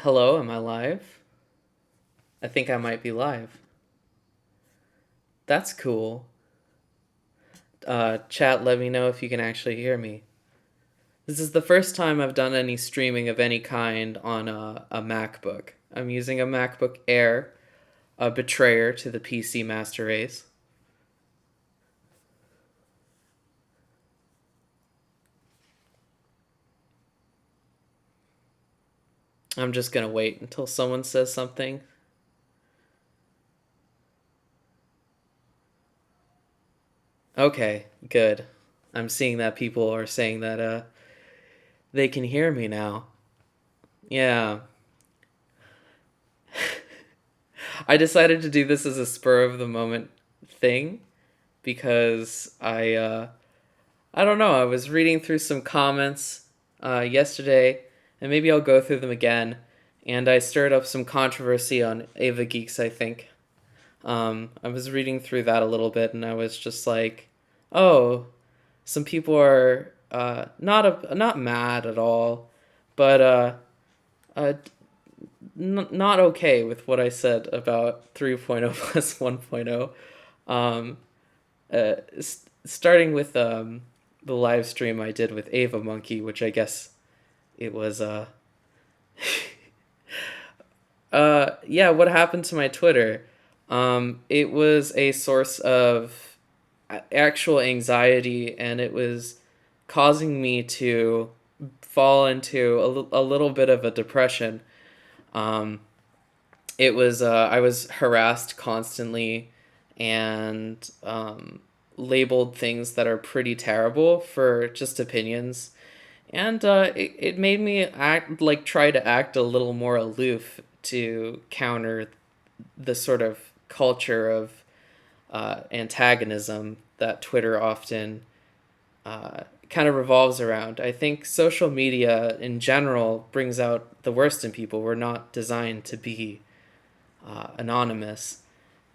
Hello, am I live? I think I might be live. That's cool. Chat, let me know if you can actually hear me. This is the first time I've done any streaming of any kind on a MacBook. I'm using a MacBook Air, a betrayer to the PC master race. I'm just gonna wait until someone says something. Okay, good. I'm seeing that people are saying that they can hear me now. Yeah. I decided to do this as a spur of the moment thing because I don't know, I was reading through some comments yesterday, and maybe I'll go through them again, and I stirred up some controversy on Ava Geeks, I think. I was reading through that a little bit, and I was just like, oh, some people are not mad at all, but uh, not okay with what I said about 3.0 plus 1.0. Um, Starting with the live stream I did with Ava Monkey, which I guess it was yeah, what happened to my Twitter? It was a source of actual anxiety, and it was causing me to fall into a little bit of a depression. Um, it was I was harassed constantly and labeled things that are pretty terrible for just opinions. And it made me try to act a little more aloof to counter the sort of culture of antagonism that Twitter often kind of revolves around. I think social media in general brings out the worst in people. We're not designed to be anonymous.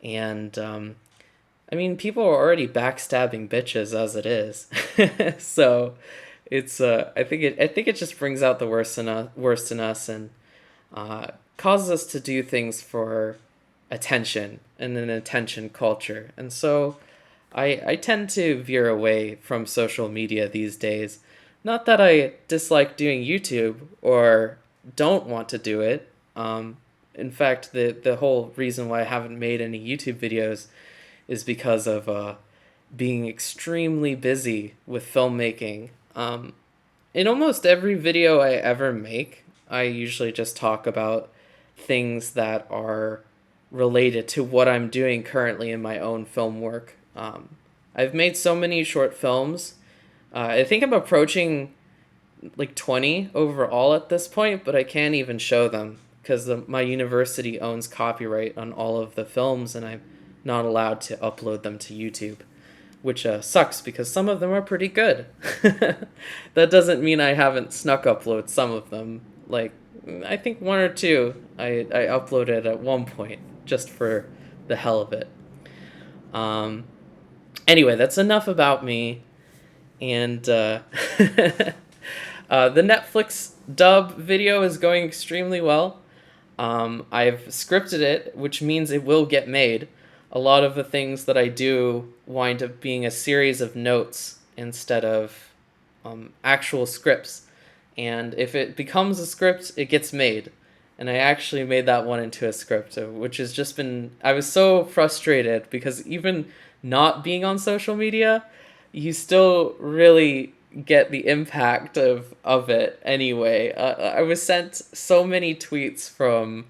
And I mean, people are already backstabbing bitches as it is. So it's I think it just brings out the worst in us, and causes us to do things for attention and an attention culture. And so I tend to veer away from social media these days. Not that I dislike doing YouTube or don't want to do it. In fact, the whole reason why I haven't made any YouTube videos is because of being extremely busy with filmmaking. In almost every video I ever make, I usually just talk about things that are related to what I'm doing currently in my own film work. I've made so many short films. I think I'm approaching like 20 overall at this point, but I can't even show them because my university owns copyright on all of the films, and I'm not allowed to upload them to YouTube, which sucks because some of them are pretty good. That doesn't mean I haven't snuck upload some of them. Like, I think one or two I uploaded at one point just for the hell of it. Anyway, that's enough about me. And the Netflix dub video is going extremely well. I've scripted it, which means it will get made. A lot of the things that I do wind up being a series of notes instead of actual scripts. And if it becomes a script, it gets made. And I actually made that one into a script, which has just been... I was so frustrated because even not being on social media, you still really get the impact of it anyway. I was sent so many tweets from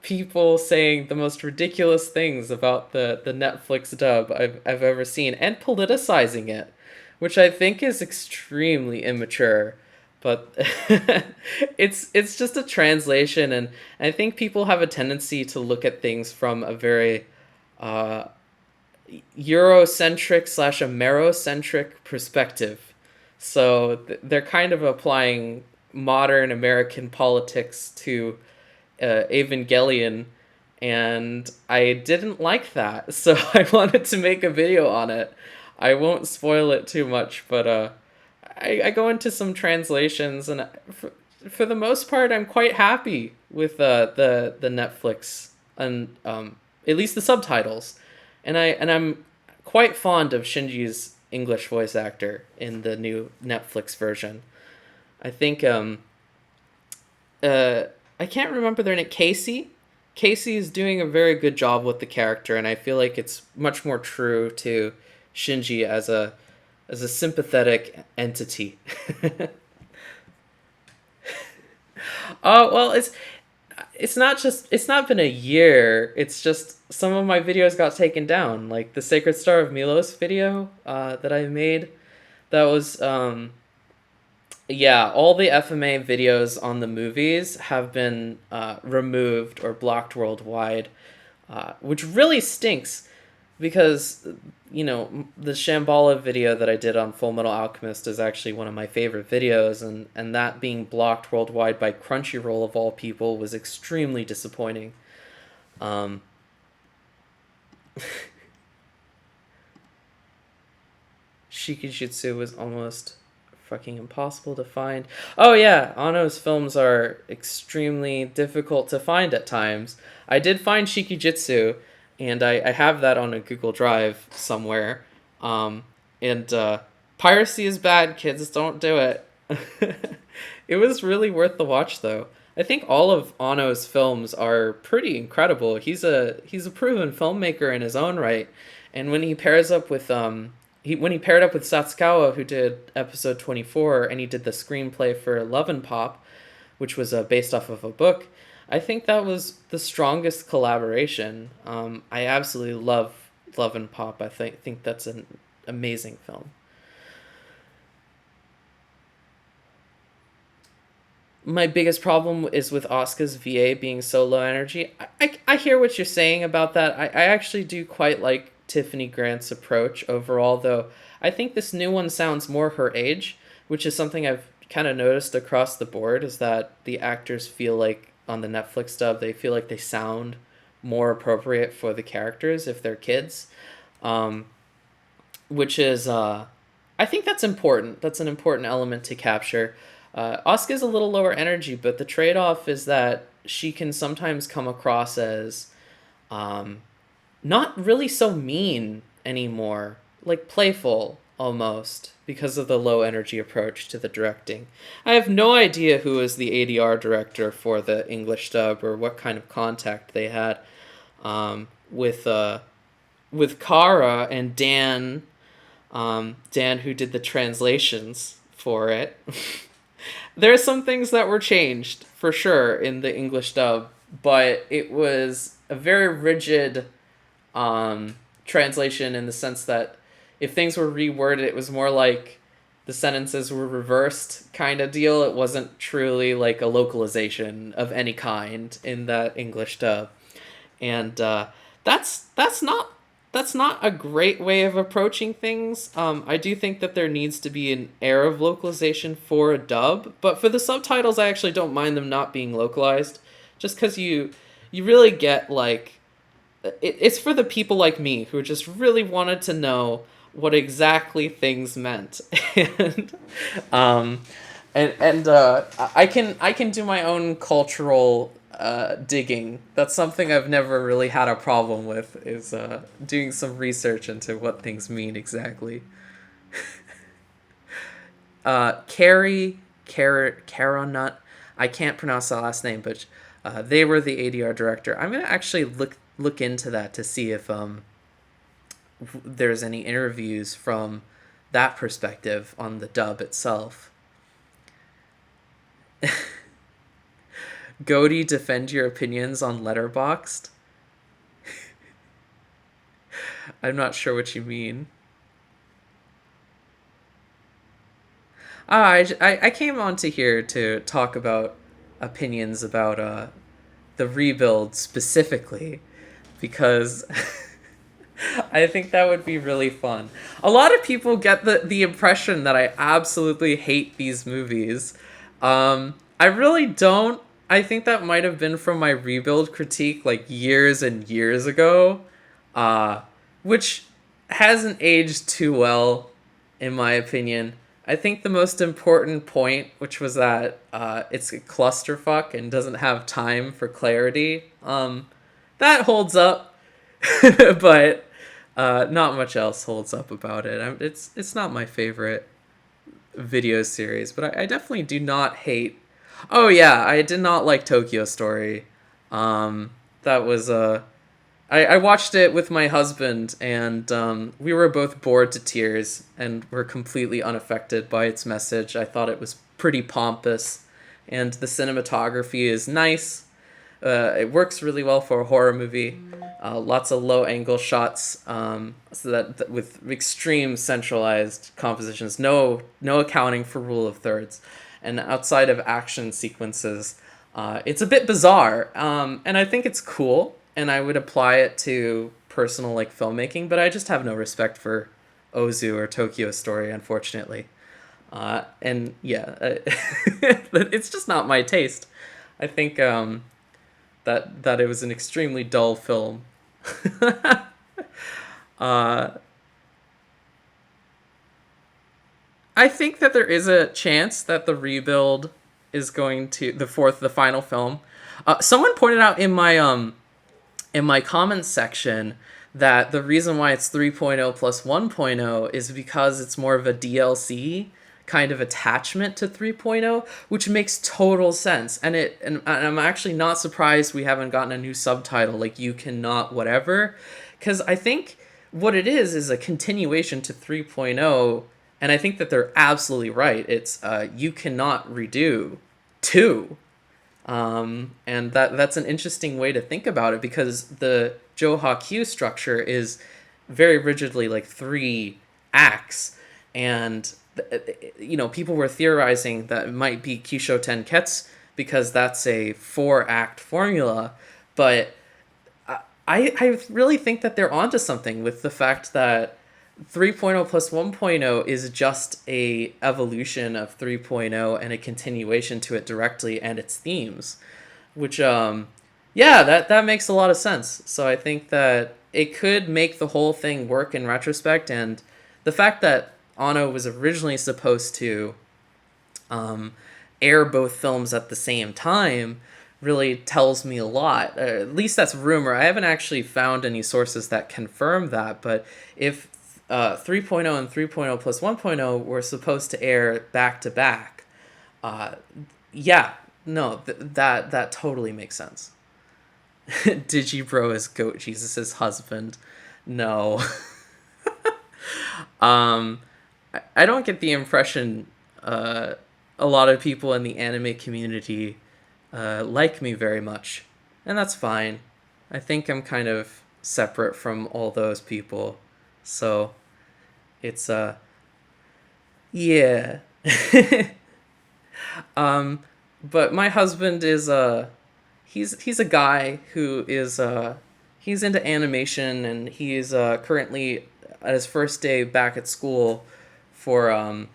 people saying the most ridiculous things about the Netflix dub I've ever seen, and politicizing it, which I think is extremely immature. But it's just a translation, and I think people have a tendency to look at things from a very Eurocentric slash Amerocentric perspective. So they're kind of applying modern American politics to Evangelion, and I didn't like that, so I wanted to make a video on it. I won't spoil it too much, but I go into some translations, and for the most part, I'm quite happy with the Netflix and at least the subtitles, and I'm quite fond of Shinji's English voice actor in the new Netflix version. I think uh, I can't remember their name. Casey. Casey is doing a very good job with the character, and I feel like it's much more true to Shinji as a sympathetic entity. Oh well, it's not been a year. It's just some of my videos got taken down, like the Sacred Star of Milos video that I made. That was yeah, all the FMA videos on the movies have been removed or blocked worldwide, which really stinks because the Shambhala video that I did on Full Metal Alchemist is actually one of my favorite videos, and that being blocked worldwide by Crunchyroll of all people was extremely disappointing. Um, Shikijutsu was almost fucking impossible to find. Oh yeah, Ano's films are extremely difficult to find at times. I did find Shikijutsu, and I have that on a Google Drive somewhere. And piracy is bad, kids. Don't do it. It was really worth the watch, though. I think all of Ano's films are pretty incredible. He's a proven filmmaker in his own right, and when he pairs up with when he paired up with Satsukawa, who did episode 24, and he did the screenplay for Love and Pop, which was based off of a book. I think that was the strongest collaboration. I absolutely love Love and Pop. I think that's an amazing film. My biggest problem is with Asuka's VA being so low energy. I hear what you're saying about that. I actually do quite like Tiffany Grant's approach overall, though I think this new one sounds more her age, which is something I've kind of noticed across the board, is that the actors feel like on the Netflix dub, they feel like they sound more appropriate for the characters if they're kids. Um, which is I think that's important. That's an important element to capture. Asuka's a little lower energy, but the trade off is that she can sometimes come across as um, not really so mean anymore, like playful almost, because of the low energy approach to the directing. I have no idea who is the ADR director for the English dub or what kind of contact they had with Kara and Dan. Dan, who did the translations for it. There are some things that were changed for sure in the English dub, but it was a very rigid translation in the sense that if things were reworded, it was more like the sentences were reversed kind of deal. It wasn't truly like a localization of any kind in that English dub, and that's not a great way of approaching things. I do think that there needs to be an air of localization for a dub, but for the subtitles, I actually don't mind them not being localized, just because you really get like it's for the people like me who just really wanted to know what exactly things meant, and um, I can do my own cultural digging. That's something I've never really had a problem with, is doing some research into what things mean exactly. Caronut, I can't pronounce the last name, but they were the ADR director. I'm gonna actually look into that to see if there's any interviews from that perspective on the dub itself. Goaty, defend your opinions on Letterboxd. I'm not sure what you mean. I came on to here to talk about opinions about the rebuild specifically, because I think that would be really fun. A lot of people get the impression that I absolutely hate these movies. I really don't. I think that might have been from my rebuild critique like years and years ago, uh, which hasn't aged too well, in my opinion. I think the most important point, which was that it's a clusterfuck and doesn't have time for clarity, that holds up, but not much else holds up about it. It's not my favorite video series, but I definitely do not hate. Oh yeah, I did not like Tokyo Story. That was I watched it with my husband, and we were both bored to tears and were completely unaffected by its message. I thought it was pretty pompous, and the cinematography is nice. It works really well for a horror movie. Lots of low angle shots, so that with extreme centralized compositions. No accounting for rule of thirds, and outside of action sequences, it's a bit bizarre. And I think it's cool, and I would apply it to personal like filmmaking. But I just have no respect for Ozu or Tokyo Story, unfortunately. And yeah, it's just not my taste. I think that it was an extremely dull film. uh, I think that there is a chance that the rebuild is going to the final film. Someone pointed out in my comments section that the reason why it's 3.0 plus 1.0 is because it's more of a DLC kind of attachment to 3.0, which makes total sense. And I'm actually not surprised we haven't gotten a new subtitle like "You Cannot Whatever," because I think what it is a continuation to 3.0, and I think that they're absolutely right. It's "You Cannot Redo 2." And that's an interesting way to think about it, because the Joha Q structure is very rigidly like 3 acts, and people were theorizing that it might be Kisho Tenketsu because that's a 4 act formula, but I really think that they're onto something with the fact that 3.0 plus 1.0 is just a evolution of 3.0 and a continuation to it directly and its themes, which yeah, that makes a lot of sense. So I think that it could make the whole thing work in retrospect, and the fact that Anno was originally supposed to air both films at the same time really tells me a lot. At least that's rumor. I haven't actually found any sources that confirm that, but if 3.0 and 3.0 plus 1.0 were supposed to air back to back, yeah, no, that totally makes sense. Digibro is Goat Jesus' husband. No. I don't get the impression a lot of people in the anime community like me very much, and that's fine. I think I'm kind of separate from all those people, so it's yeah. But my husband is he's a guy who is he's into animation, and he's currently at his first day back at school for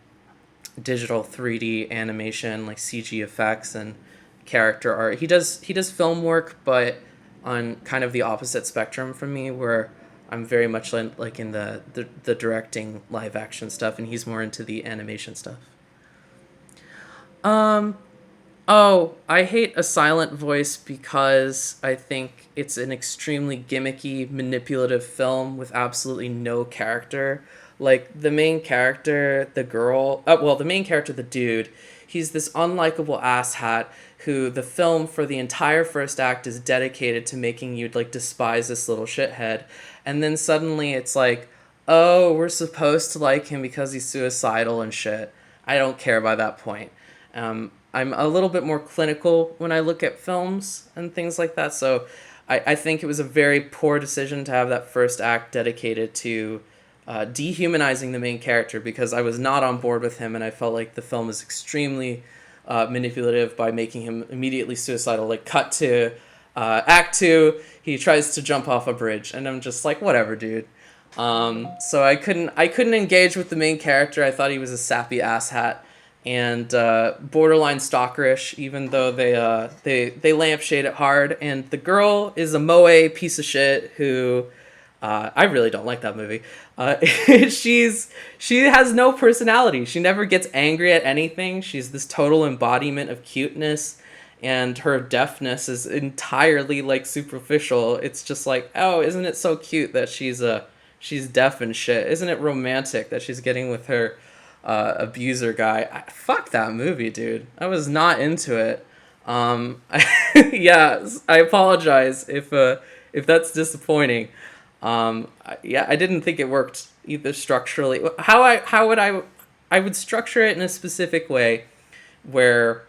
digital 3D animation, like CG effects and character art. He does film work, but on kind of the opposite spectrum from me, where I'm very much like in the directing live action stuff, and he's more into the animation stuff. Um, Oh, I hate A Silent Voice because I think it's an extremely gimmicky, manipulative film with absolutely no character. Like, the main character, the girl, the main character, the dude, he's this unlikable asshat who the film for the entire first act is dedicated to making you, like, despise this little shithead. And then suddenly it's like, oh, we're supposed to like him because he's suicidal and shit. I don't care by that point. I'm a little bit more clinical when I look at films and things like that, so I think it was a very poor decision to have that first act dedicated to dehumanizing the main character, because I was not on board with him, and I felt like the film is extremely manipulative by making him immediately suicidal. Like, cut to Act 2, he tries to jump off a bridge, and I'm just like, whatever, dude. So I couldn't engage with the main character. I thought he was a sappy asshat and borderline stalkerish, even though they lampshade it hard. And the girl is a moe piece of shit who I really don't like that movie. She has no personality. She never gets angry at anything. She's this total embodiment of cuteness, and her deafness is entirely like superficial. It's just like, oh, isn't it so cute that she's deaf and shit? Isn't it romantic that she's getting with her abuser guy? Fuck that movie, dude. I was not into it. Yeah, I apologize if that's disappointing. Yeah, I didn't think it worked either structurally. How would I would structure it in a specific way where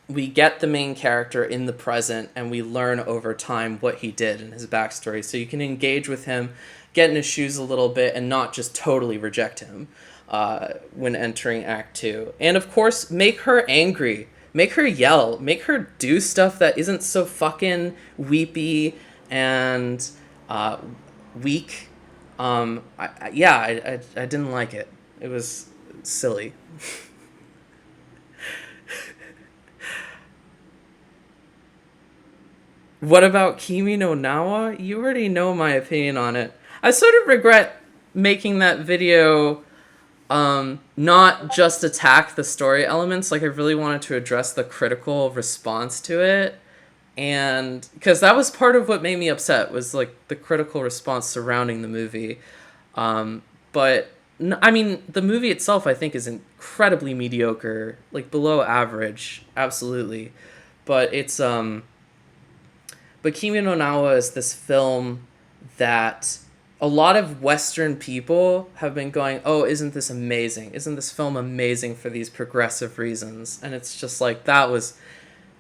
we get the main character in the present and we learn over time what he did and his backstory, so you can engage with him, get in his shoes a little bit, and not just totally reject him when entering Act 2. And of course, make her angry. Make her yell. Make her do stuff that isn't so fucking weepy and weak. I didn't like it. It was silly. What about Kimi no Nawa? You already know my opinion on it. I sort of regret making that video not just attack the story elements. Like, I really wanted to address the critical response to it. And because that was part of what made me upset, was like the critical response surrounding the movie. But I mean, the movie itself, I think, is incredibly mediocre, like below average, absolutely. But but Kimi no Nawa is this film that a lot of Western people have been going, oh, isn't this amazing? Isn't this film amazing for these progressive reasons? And it's just like, that was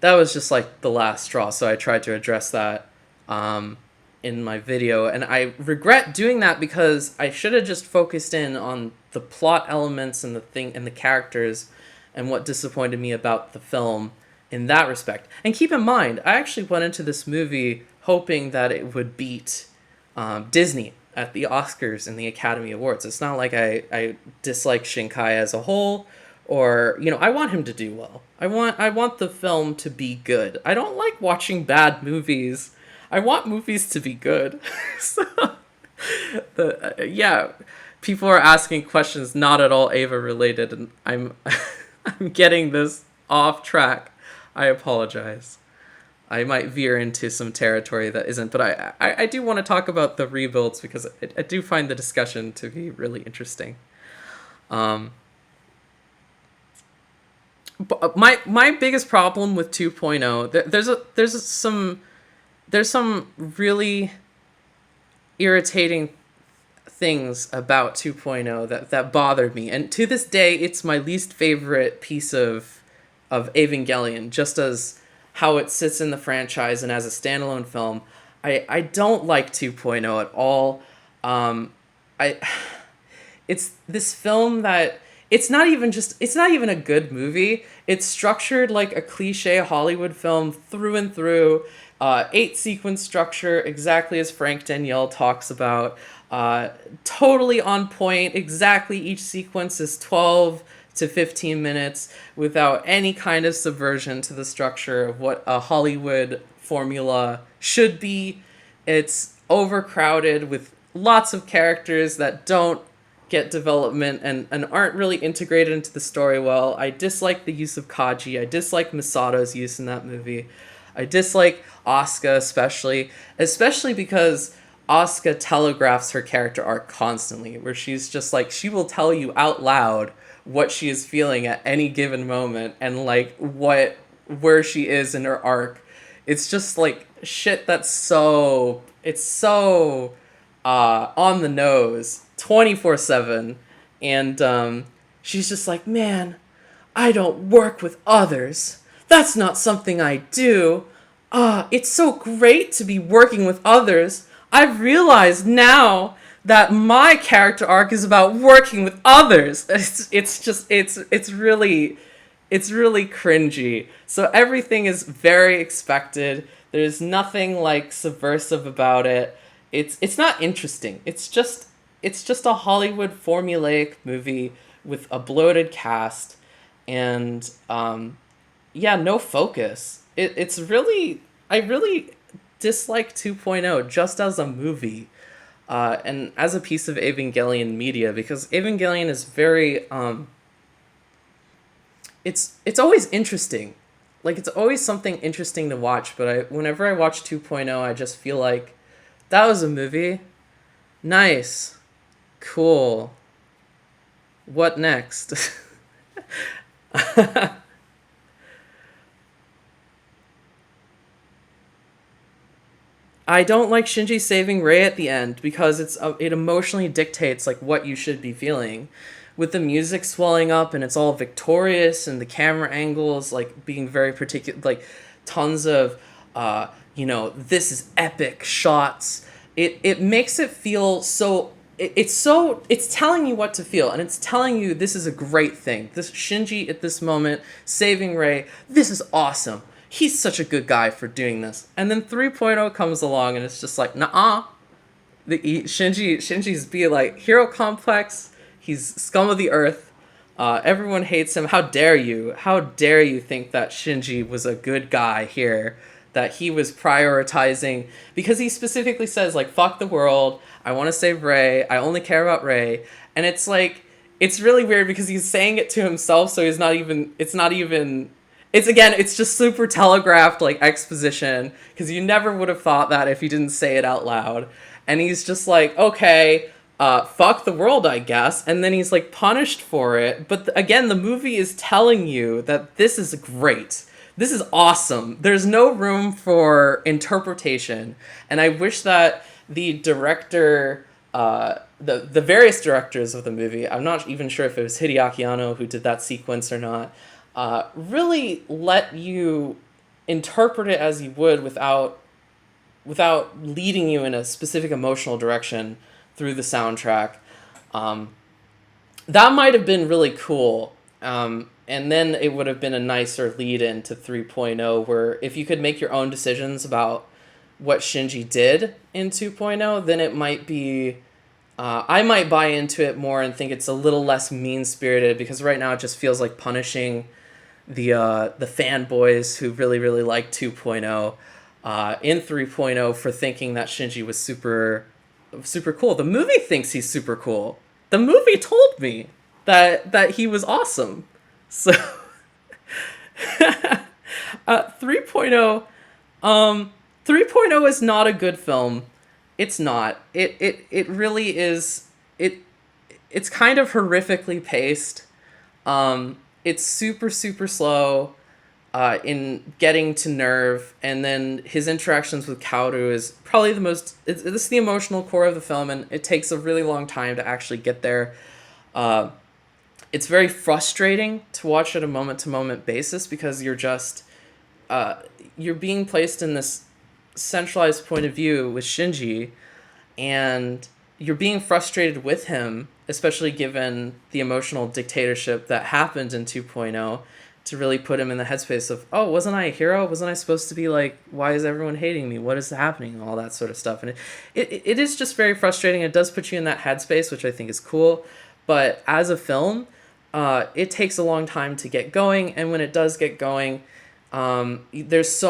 just like the last straw. So I tried to address that in my video. And I regret doing that because I should have just focused in on the plot elements and the characters and what disappointed me about the film in that respect. And keep in mind, I actually went into this movie hoping that it would beat Disney at the Oscars and the Academy Awards. It's not like I dislike Shinkai as a whole, or, you know, I want him to do well. I want the film to be good. I don't like watching bad movies. I want movies to be good. So, yeah, people are asking questions not at all Eva related, and I'm I'm getting this off track. I apologize. I might veer into some territory that isn't, but I do want to talk about the rebuilds because I do find the discussion to be really interesting. But my biggest problem with 2.0, there's some really irritating things about 2.0 that bothered me, and to this day it's my least favorite piece of Evangelion, just as how it sits in the franchise and as a standalone film. I don't like 2.0 at all. I It's this film that it's not even a good movie. It's structured like a cliche Hollywood film through and through. 8 sequence structure, exactly as Frank Danielle talks about. Totally on point. Exactly, each sequence is 12 to 15 minutes without any kind of subversion to the structure of what a Hollywood formula should be. It's overcrowded with lots of characters that don't get development and aren't really integrated into the story well. I dislike the use of Kaji. I dislike Misato's use in that movie. I dislike Asuka especially because Asuka telegraphs her character arc constantly, where she's just like, she will tell you out loud what she is feeling at any given moment and like where she is in her arc. It's just like shit that's so on the nose 24/7, and she's just like, man, I don't work with others. That's not something I do. It's so great to be working with others. I've realized now that my character arc is about working with others. It's really cringy. So everything is very expected. There's nothing like subversive about it. It's not interesting. It's just a Hollywood formulaic movie with a bloated cast and no focus. I really dislike 2.0 just as a movie. and as a piece of Evangelion media, because Evangelion is very it's always interesting. Like, it's always something interesting to watch, but whenever I watch 2.0, I just feel like that was a movie. Nice. Cool. What next? I don't like Shinji saving Rei at the end because it emotionally dictates like what you should be feeling, with the music swelling up and it's all victorious and the camera angles like being very particular, like tons of this is epic shots. It makes it feel so. It's telling you what to feel, and it's telling you this is a great thing. This Shinji at this moment saving Rei, this is awesome. He's such a good guy for doing this. And then 3.0 comes along and it's just like, nah. Shinji's be like hero complex. He's scum of the earth. Everyone hates him. How dare you? How dare you think that Shinji was a good guy here? That he was prioritizing, because he specifically says like, fuck the world. I want to save Rei. I only care about Rei. And it's like, it's really weird because he's saying it to himself. So it's not even, it's just super telegraphed like exposition, because you never would have thought that if he didn't say it out loud. And he's just like, okay, fuck the world, I guess. And then he's like punished for it. But again, the movie is telling you that this is great. This is awesome. There's no room for interpretation. And I wish that the director, the various directors of the movie, I'm not even sure if it was Hideaki Anno who did that sequence or not, really let you interpret it as you would without leading you in a specific emotional direction through the soundtrack. That might have been really cool. And then it would have been a nicer lead in to 3.0, where if you could make your own decisions about what Shinji did in 2.0, then it might be... I might buy into it more and think it's a little less mean-spirited, because right now it just feels like punishing the fanboys who really, really like 2.0 in 3.0 for thinking that Shinji was super cool. The movie thinks he's super cool. The movie told me that he was awesome. So 3.0 3.0 is not a good film. It's not. It really is. It's kind of horrifically paced. It's super slow in getting to nerve, and then his interactions with Kaoru is probably this is the emotional core of the film, and it takes a really long time to actually get there. It's very frustrating to watch at a moment-to-moment basis, because you're being placed in this centralized point of view with Shinji, and you're being frustrated with him, especially given the emotional dictatorship that happened in 2.0, to really put him in the headspace of, oh, wasn't I a hero? Wasn't I supposed to be like, why is everyone hating me? What is happening? All that sort of stuff. And it is just very frustrating. It does put you in that headspace, which I think is cool. But as a film, it takes a long time to get going. And when it does get going, there's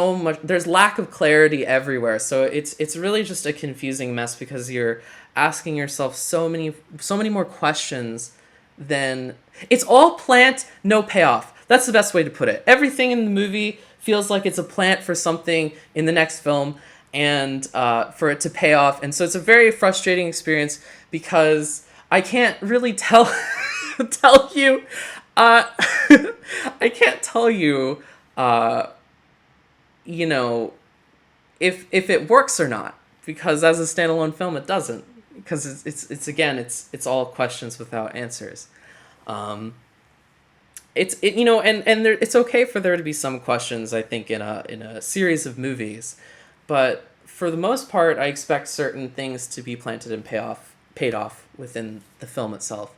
lack of clarity everywhere. So it's really just a confusing mess, because you're asking yourself so many more questions than... It's all plant, no payoff. That's the best way to put it. Everything in the movie feels like it's a plant for something in the next film, and for it to pay off. And so it's a very frustrating experience, because I can't really tell you. I can't tell you, if it works or not, because as a standalone film, it doesn't. Because it's all questions without answers. It's okay for there to be some questions, I think, in a series of movies, but for the most part, I expect certain things to be planted and paid off within the film itself.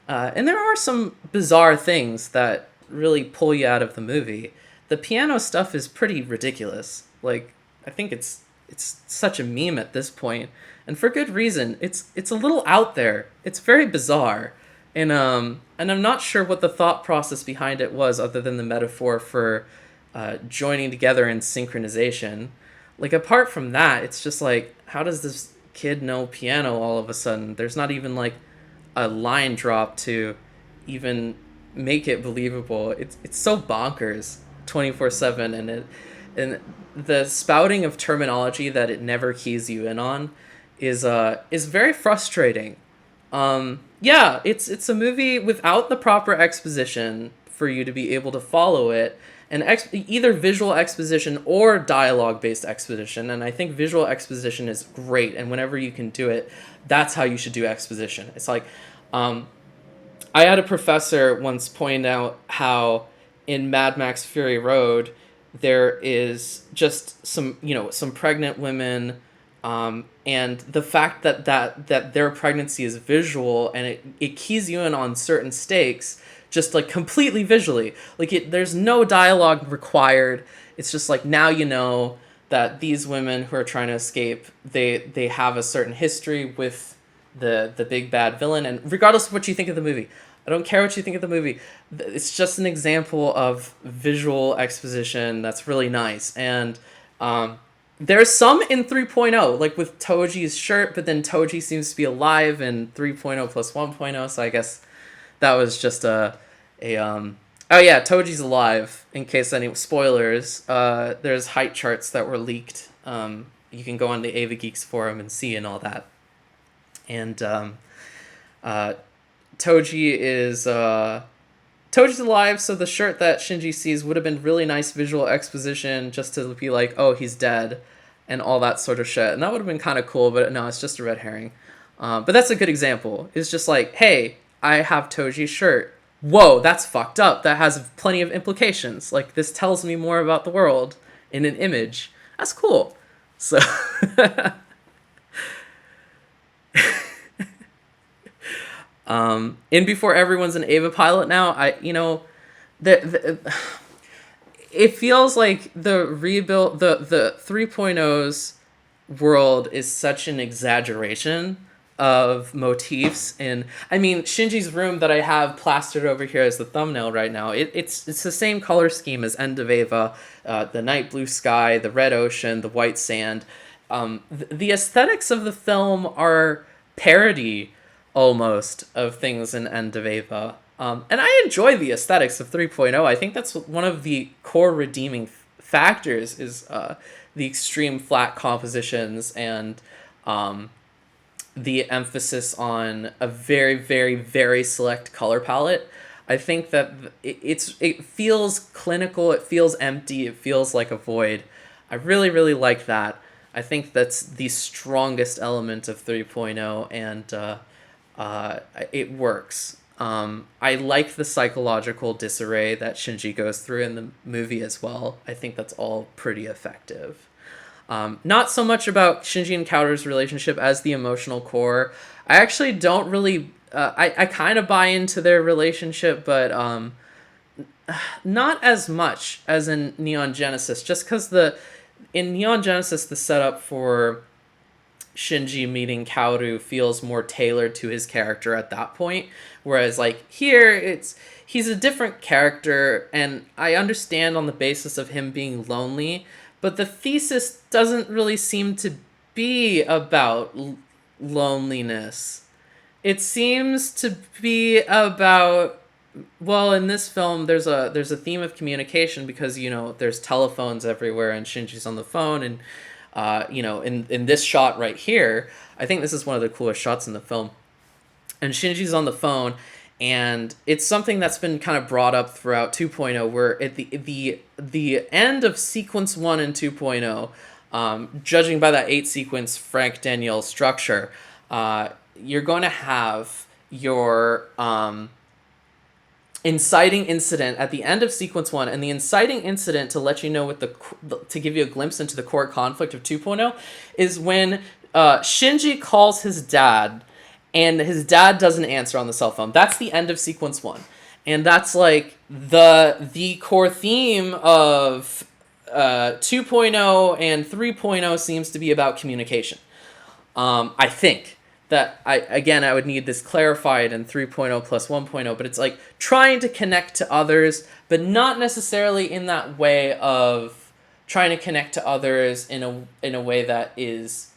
And there are some bizarre things that really pull you out of the movie. The piano stuff is pretty ridiculous. Like, I think it's such a meme at this point, and for good reason. It's a little out there. It's very bizarre. And I'm not sure what the thought process behind it was, other than the metaphor for joining together in synchronization. Like, apart from that, it's just like, how does this kid know piano all of a sudden. There's not even like a line drop to even make it believable. It's so bonkers 24/7, and the spouting of terminology that it never keys you in on is very frustrating. Yeah, it's a movie without the proper exposition for you to be able to follow it, and either visual exposition or dialogue based exposition. And I think visual exposition is great, and whenever you can do it, that's how you should do exposition. It's like, um, I had a professor once point out how in Mad Max Fury Road there is just some pregnant women, and the fact that their pregnancy is visual, and it keys you in on certain stakes just like completely visually. Like there's no dialogue required. It's just like, now you know that these women who are trying to escape, they have a certain history with the big bad villain. And regardless of what you think of the movie, I don't care what you think of the movie, it's just an example of visual exposition that's really nice. And there's some in 3.0, like with Toji's shirt, but then Toji seems to be alive in 3.0 plus 1.0, so I guess that was just oh yeah, Toji's alive, in case any spoilers. There's height charts that were leaked. You can go on the Ava Geeks forum and see and all that. And Toji is Toji's alive, so the shirt that Shinji sees would have been really nice visual exposition, just to be like, oh, he's dead, and all that sort of shit. And that would have been kind of cool, but no, it's just a red herring. But that's a good example. It's just like, hey, I have Toji's shirt. Whoa, that's fucked up. That has plenty of implications. Like, this tells me more about the world in an image. That's cool. So... in Before Everyone's an Eva pilot now, it feels like the 3.0's world is such an exaggeration of motifs. And I mean, Shinji's room that I have plastered over here as the thumbnail right now, it's the same color scheme as End of Eva, the night blue sky, the red ocean, the white sand. The aesthetics of the film are parody almost of things in End of Eva. And I enjoy the aesthetics of 3.0. I think that's one of the core redeeming factors is the extreme flat compositions and the emphasis on a very, very, very select color palette. I think that it feels clinical, it feels empty, it feels like a void. I really, really like that. I think that's the strongest element of 3.0, and it works. I like the psychological disarray that Shinji goes through in the movie as well. I think that's all pretty effective. Not so much about Shinji and Kaoru's relationship as the emotional core. I actually don't really... I kind of buy into their relationship, but not as much as in Neon Genesis. Just because in Neon Genesis, the setup for Shinji meeting Kaoru feels more tailored to his character at that point, whereas like here he's a different character, and I understand on the basis of him being lonely, but the thesis doesn't really seem to be about loneliness. It seems to be about, well, in this film there's a theme of communication, because there's telephones everywhere and Shinji's on the phone. And in this shot right here, I think this is one of the coolest shots in the film. And Shinji's on the phone, and it's something that's been kind of brought up throughout 2.0, where at the end of sequence 1 and 2.0, judging by that 8-sequence Frank Danielle structure, you're going to have your inciting incident at the end of sequence 1, and the inciting incident, to let you know to give you a glimpse into the core conflict of 2.0, is when Shinji calls his dad, and his dad doesn't answer on the cell phone. That's the end of sequence 1, and that's like the core theme of 2.0, and 3.0 seems to be about communication. I think that I would need this clarified in 3.0 plus 1.0, but it's like trying to connect to others, but not necessarily in that way of trying to connect to others in a way that is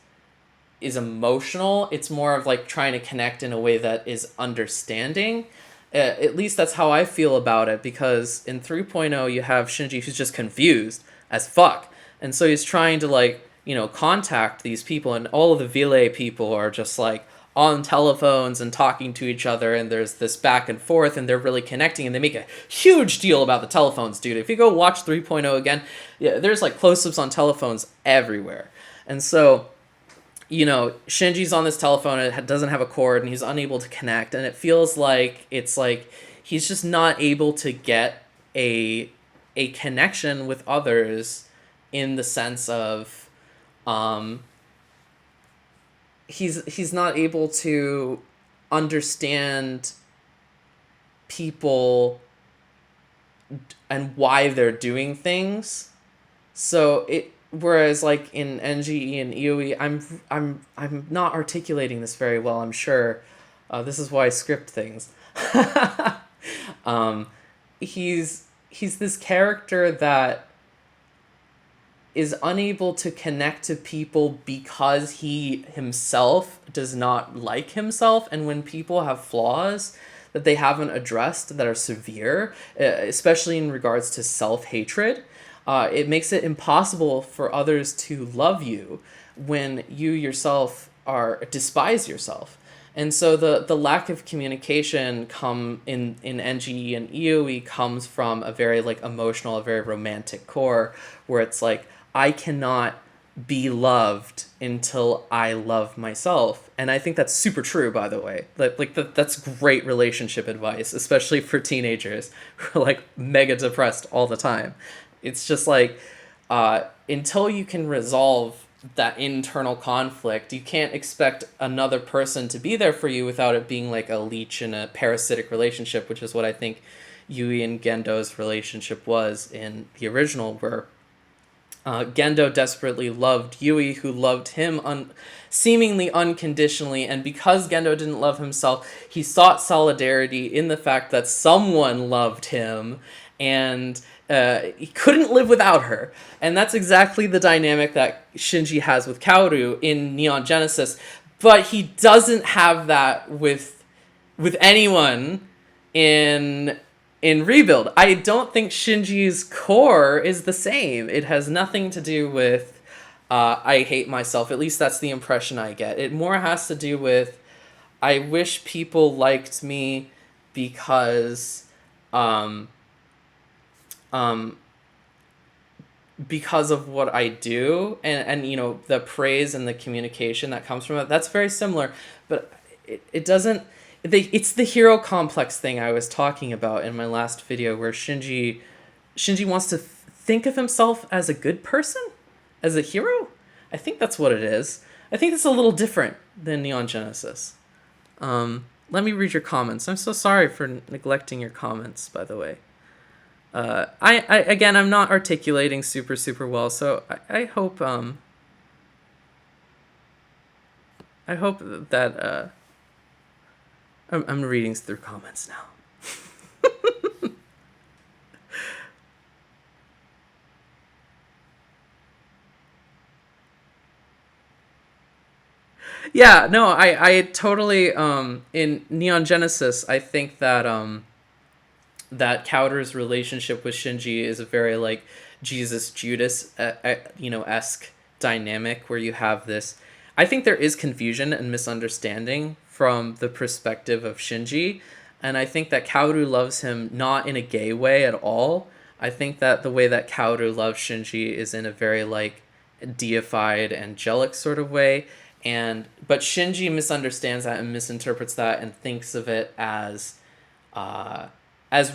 is emotional. It's more of like trying to connect in a way that is understanding. At least that's how I feel about it, because in 3.0 you have Shinji who's just confused as fuck. And so he's trying to like, contact these people, and all of the Ville people are just like on telephones and talking to each other, and there's this back and forth, and they're really connecting, and they make a huge deal about the telephones, dude. If you go watch 3.0 again, yeah, there's like close-ups on telephones everywhere. And so Shinji's on this telephone, and it doesn't have a cord, and he's unable to connect, and it feels like it's like he's just not able to get a connection with others, in the sense of he's not able to understand people and why they're doing things. So whereas like in NGE and EOE, I'm not articulating this very well, I'm sure. This is why I script things. He's this character that is unable to connect to people because he himself does not like himself, and when people have flaws that they haven't addressed that are severe, especially in regards to self-hatred, it makes it impossible for others to love you when you yourself despise yourself. And so the lack of communication in NGE and EOE comes from a very like emotional, a very romantic core, where it's like, I cannot be loved until I love myself. And I think that's super true, by the way. That's great relationship advice, especially for teenagers who are like mega depressed all the time. It's just like, until you can resolve that internal conflict, you can't expect another person to be there for you without it being like a leech in a parasitic relationship, which is what I think Yui and Gendo's relationship was in the original, where Gendo desperately loved Yui, who loved him seemingly unconditionally, and because Gendo didn't love himself, he sought solidarity in the fact that someone loved him, and he couldn't live without her. And that's exactly the dynamic that Shinji has with Kaoru in Neon Genesis, but he doesn't have that with anyone in Rebuild. I don't think Shinji's core is the same. It has nothing to do with I hate myself. At least that's the impression I get. It more has to do with, I wish people liked me because because of what I do, and the praise and the communication that comes from it. That's very similar, but it doesn't. It's the hero complex thing I was talking about in my last video, where Shinji wants to think of himself as a good person, as a hero. I think that's what it is. I think it's a little different than Neon Genesis. Let me read your comments. I'm so sorry for neglecting your comments, by the way. Again, I'm not articulating super well, so I hope that I'm reading through comments now. Yeah, no, I totally in Neon Genesis, I think that that Kauter's relationship with Shinji is a very like Jesus Judas esque dynamic, where you have this. I think there is confusion and misunderstanding from the perspective of Shinji, and I think that Kaoru loves him not in a gay way at all. I think that the way that Kaoru loves Shinji is in a very like deified, angelic sort of way, but Shinji misunderstands that and misinterprets that and thinks of it as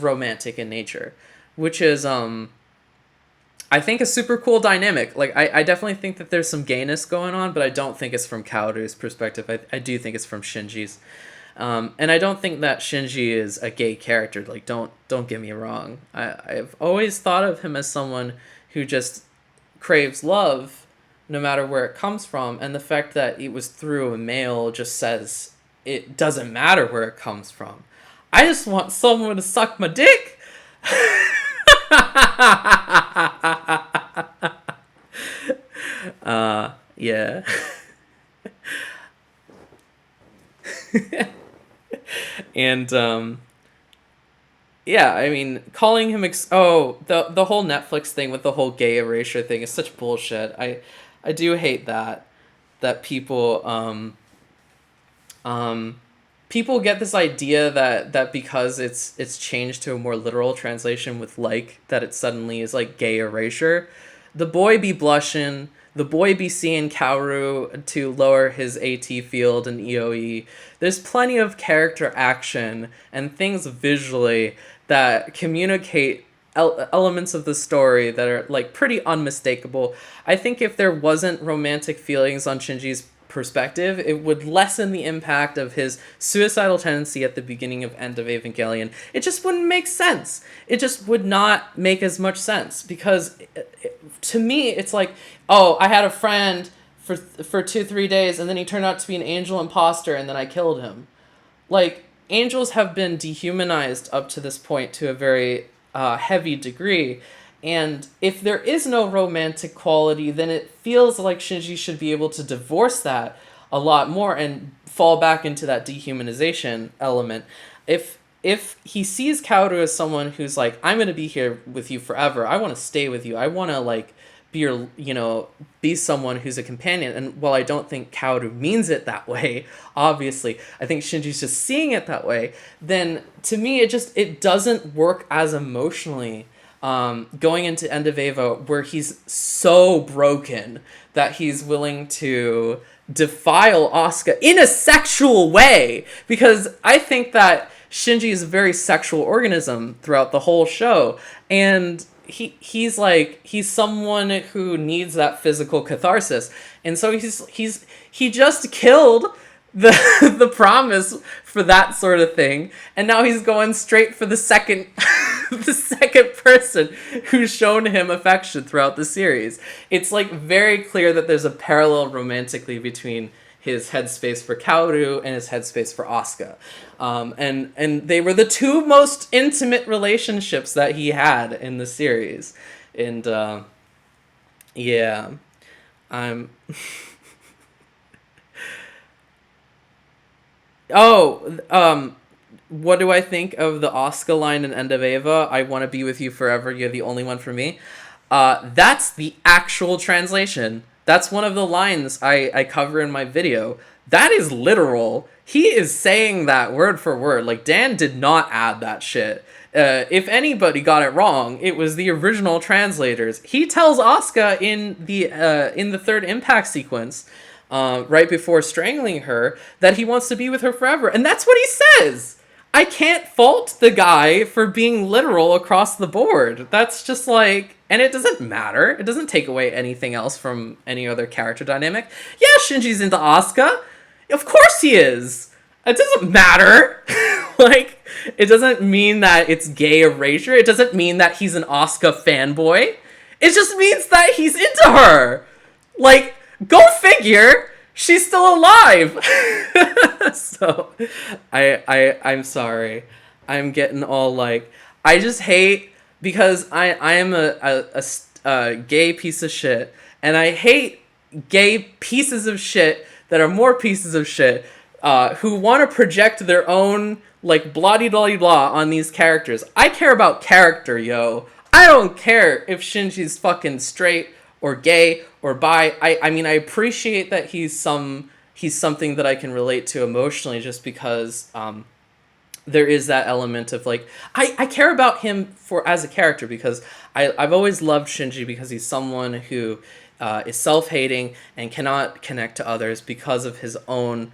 romantic in nature, which is I think a super cool dynamic. Like I definitely think that there's some gayness going on, but I don't think it's from Kaoru's perspective. I do think it's from Shinji's. And I don't think that Shinji is a gay character. Like don't get me wrong. I've always thought of him as someone who just craves love no matter where it comes from, and the fact that it was through a male just says it doesn't matter where it comes from. I just want someone to suck my dick. Yeah. And yeah, I mean, calling him the whole Netflix thing with the whole gay erasure thing is such bullshit. I do hate that um people get this idea that because it's changed to a more literal translation with like that it suddenly is like gay erasure. The boy be blushing, the boy be seeing Kaoru to lower his AT field and EOE. There's plenty of character action and things visually that communicate elements of the story that are like pretty unmistakable. I think if there wasn't romantic feelings on Shinji's perspective, it would lessen the impact of his suicidal tendency at the beginning of End of Evangelion. It just wouldn't make sense. It just would not make as much sense because to me it's like, oh, I had a friend for 2-3 days and then he turned out to be an angel imposter and then I killed him. Like, angels have been dehumanized up to this point to a very heavy degree. And if there is no romantic quality, then it feels like Shinji should be able to divorce that a lot more and fall back into that dehumanization element. If he sees Kaoru as someone who's like, I'm going to be here with you forever. I want to stay with you. I want to like be your, be someone who's a companion. And while I don't think Kaoru means it that way, obviously, I think Shinji's just seeing it that way, then to me, it doesn't work as emotionally. Going into End of Eva, where he's so broken that he's willing to defile Asuka in a sexual way, because I think that Shinji is a very sexual organism throughout the whole show, and he's someone who needs that physical catharsis, and so he just killed the promise for that sort of thing, and now he's going straight for the second the second person who's shown him affection throughout the series. It's like very clear that there's a parallel romantically between his headspace for Kaoru and his headspace for Asuka. And they were the two most intimate relationships that he had in the series. And yeah, I'm what do I think of the Asuka line in End of Eva? I want to be with you forever. You're the only one for me. That's the actual translation. That's one of the lines I cover in my video. That is literal. He is saying that word for word. Like, Dan did not add that shit. If anybody got it wrong, it was the original translators. He tells Asuka in the third impact sequence, right before strangling her, that he wants to be with her forever. And that's what he says. I can't fault the guy for being literal across the board. That's just like, and it doesn't matter. It doesn't take away anything else from any other character dynamic. Yeah, Shinji's into Asuka. Of course he is. It doesn't matter. Like, it doesn't mean that it's gay erasure. It doesn't mean that he's an Asuka fanboy. It just means that he's into her. Like, go figure. She's still alive. So I'm sorry. I'm getting all like, I just hate, because I am a gay piece of shit, and I hate gay pieces of shit that are more pieces of shit who want to project their own like blah-de-blah-de-blah on these characters. I care about character, yo. I don't care if Shinji's fucking straight or gay or bi. I mean, I appreciate that he's something that I can relate to emotionally, just because there is that element of like, I care about him as a character, because I've always loved Shinji because he's someone who is self-hating and cannot connect to others because of his own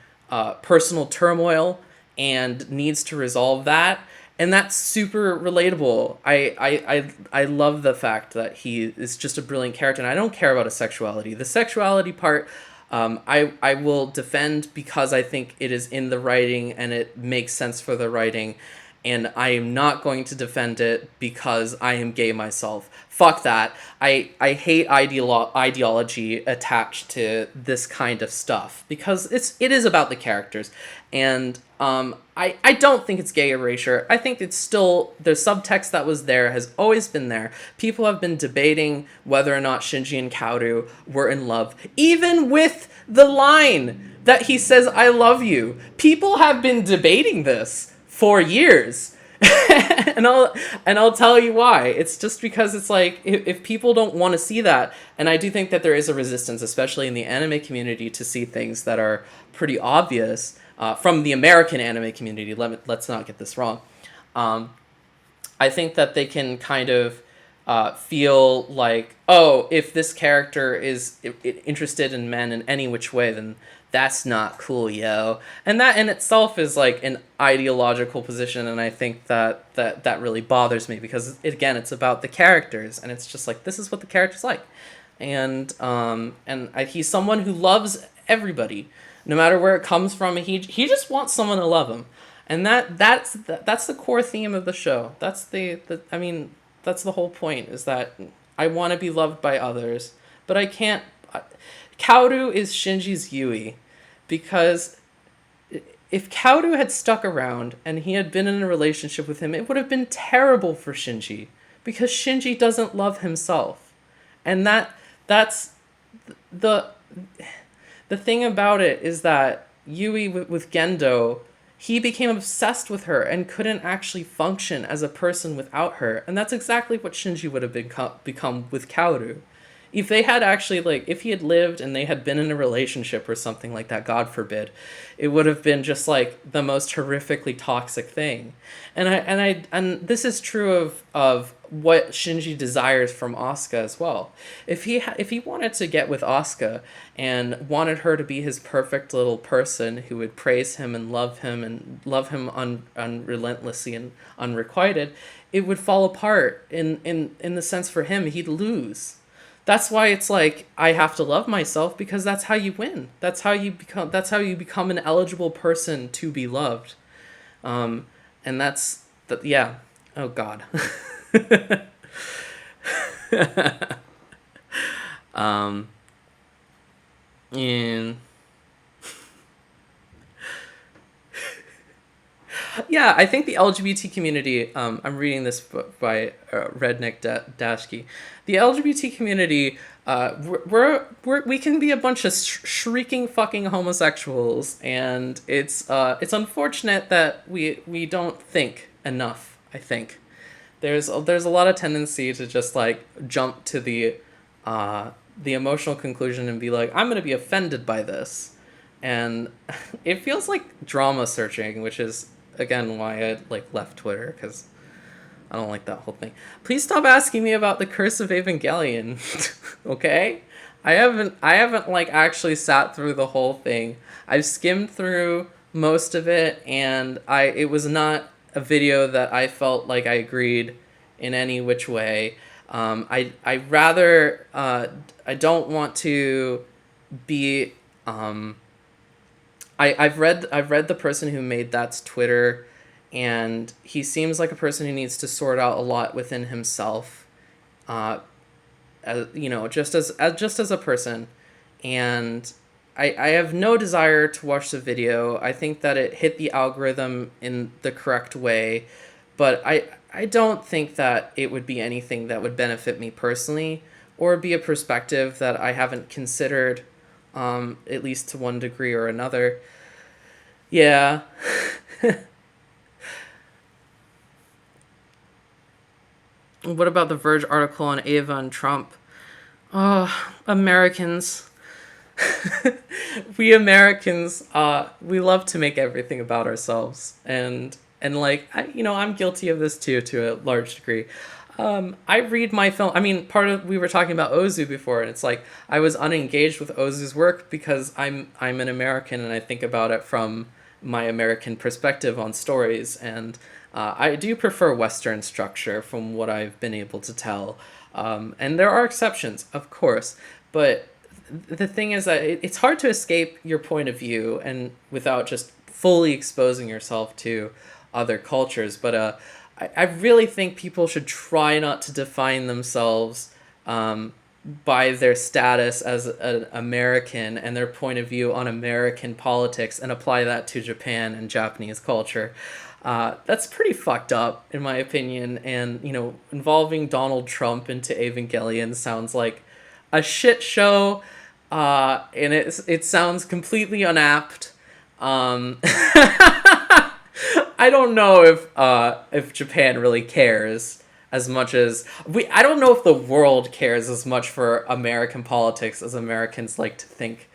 personal turmoil and needs to resolve that. And that's super relatable. I love the fact that he is just a brilliant character, and I don't care about his sexuality. The sexuality part, I will defend because I think it is in the writing and it makes sense for the writing, and I am not going to defend it because I am gay myself. Fuck that. I hate ideology attached to this kind of stuff, because it is about the characters, and I don't think it's gay erasure. I think it's still, the subtext that was there has always been there. People have been debating whether or not Shinji and Kaoru were in love, even with the line that he says, "I love you." People have been debating this for years. and I'll tell you why. It's just because it's like if people don't want to see that, and I do think that there is a resistance, especially in the anime community, to see things that are pretty obvious from the American anime community. Let's not get this wrong. I think that they can kind of feel like, oh, if this character is interested in men in any which way, then that's not cool, yo. And that in itself is like an ideological position, and I think that really bothers me because, again, it's about the characters, and it's just like, this is what the character's like. And he's someone who loves everybody, no matter where it comes from. He just wants someone to love him. And that's the core theme of the show. That's that's the whole point, is that I want to be loved by others, but I can't. Kaoru is Shinji's Yui, because if Kaoru had stuck around and he had been in a relationship with him, it would have been terrible for Shinji, because Shinji doesn't love himself. And that's the thing about it, is that Yui with Gendo, he became obsessed with her and couldn't actually function as a person without her. And that's exactly what Shinji would have become with Kaoru. If they had actually, like, if he had lived and they had been in a relationship or something like that, God forbid, it would have been just like the most horrifically toxic thing. And this is true of what Shinji desires from Asuka as well. If he wanted to get with Asuka and wanted her to be his perfect little person who would praise him and love him unrelentlessly and unrequited, it would fall apart in the sense, for him, he'd lose. That's why it's like, I have to love myself, because that's how you win. That's how you become an eligible person to be loved. And yeah. Oh God. And yeah, I think the LGBT community, I'm reading this book by Redneck Dashki. The LGBT community, we can be a bunch of shrieking fucking homosexuals, and it's unfortunate that we don't think enough, I think. There's a lot of tendency to just like jump to the emotional conclusion and be like, I'm gonna be offended by this. And it feels like drama searching, which is, again, why I like left Twitter, because I don't like that whole thing. Please stop asking me about the Curse of Evangelion. Okay? I haven't like actually sat through the whole thing. I've skimmed through most of it, and it was not a video that I felt like I agreed in any which way. I don't want to be I've read the person who made that's Twitter, and he seems like a person who needs to sort out a lot within himself, just as a person. And I have no desire to watch the video. I think that it hit the algorithm in the correct way, but I don't think that it would be anything that would benefit me personally, or be a perspective that I haven't considered, at least to one degree or another. Yeah. What about the Verge article on Eva and Trump? Oh, Americans. We Americans, we love to make everything about ourselves. And like, I'm guilty of this too, to a large degree. I read my film. I mean, we were talking about Ozu before, and it's like I was unengaged with Ozu's work because I'm an American, and I think about it from my American perspective on stories, and I do prefer Western structure from what I've been able to tell. And there are exceptions, of course, but the thing is that it's hard to escape your point of view and without just fully exposing yourself to other cultures. But I really think people should try not to define themselves by their status as an American and their point of view on American politics and apply that to Japan and Japanese culture. That's pretty fucked up, in my opinion. And, involving Donald Trump into Evangelion sounds like a shit show, and it sounds completely unapt. I don't know if Japan really cares as much as I don't know if the world cares as much for American politics as Americans like to think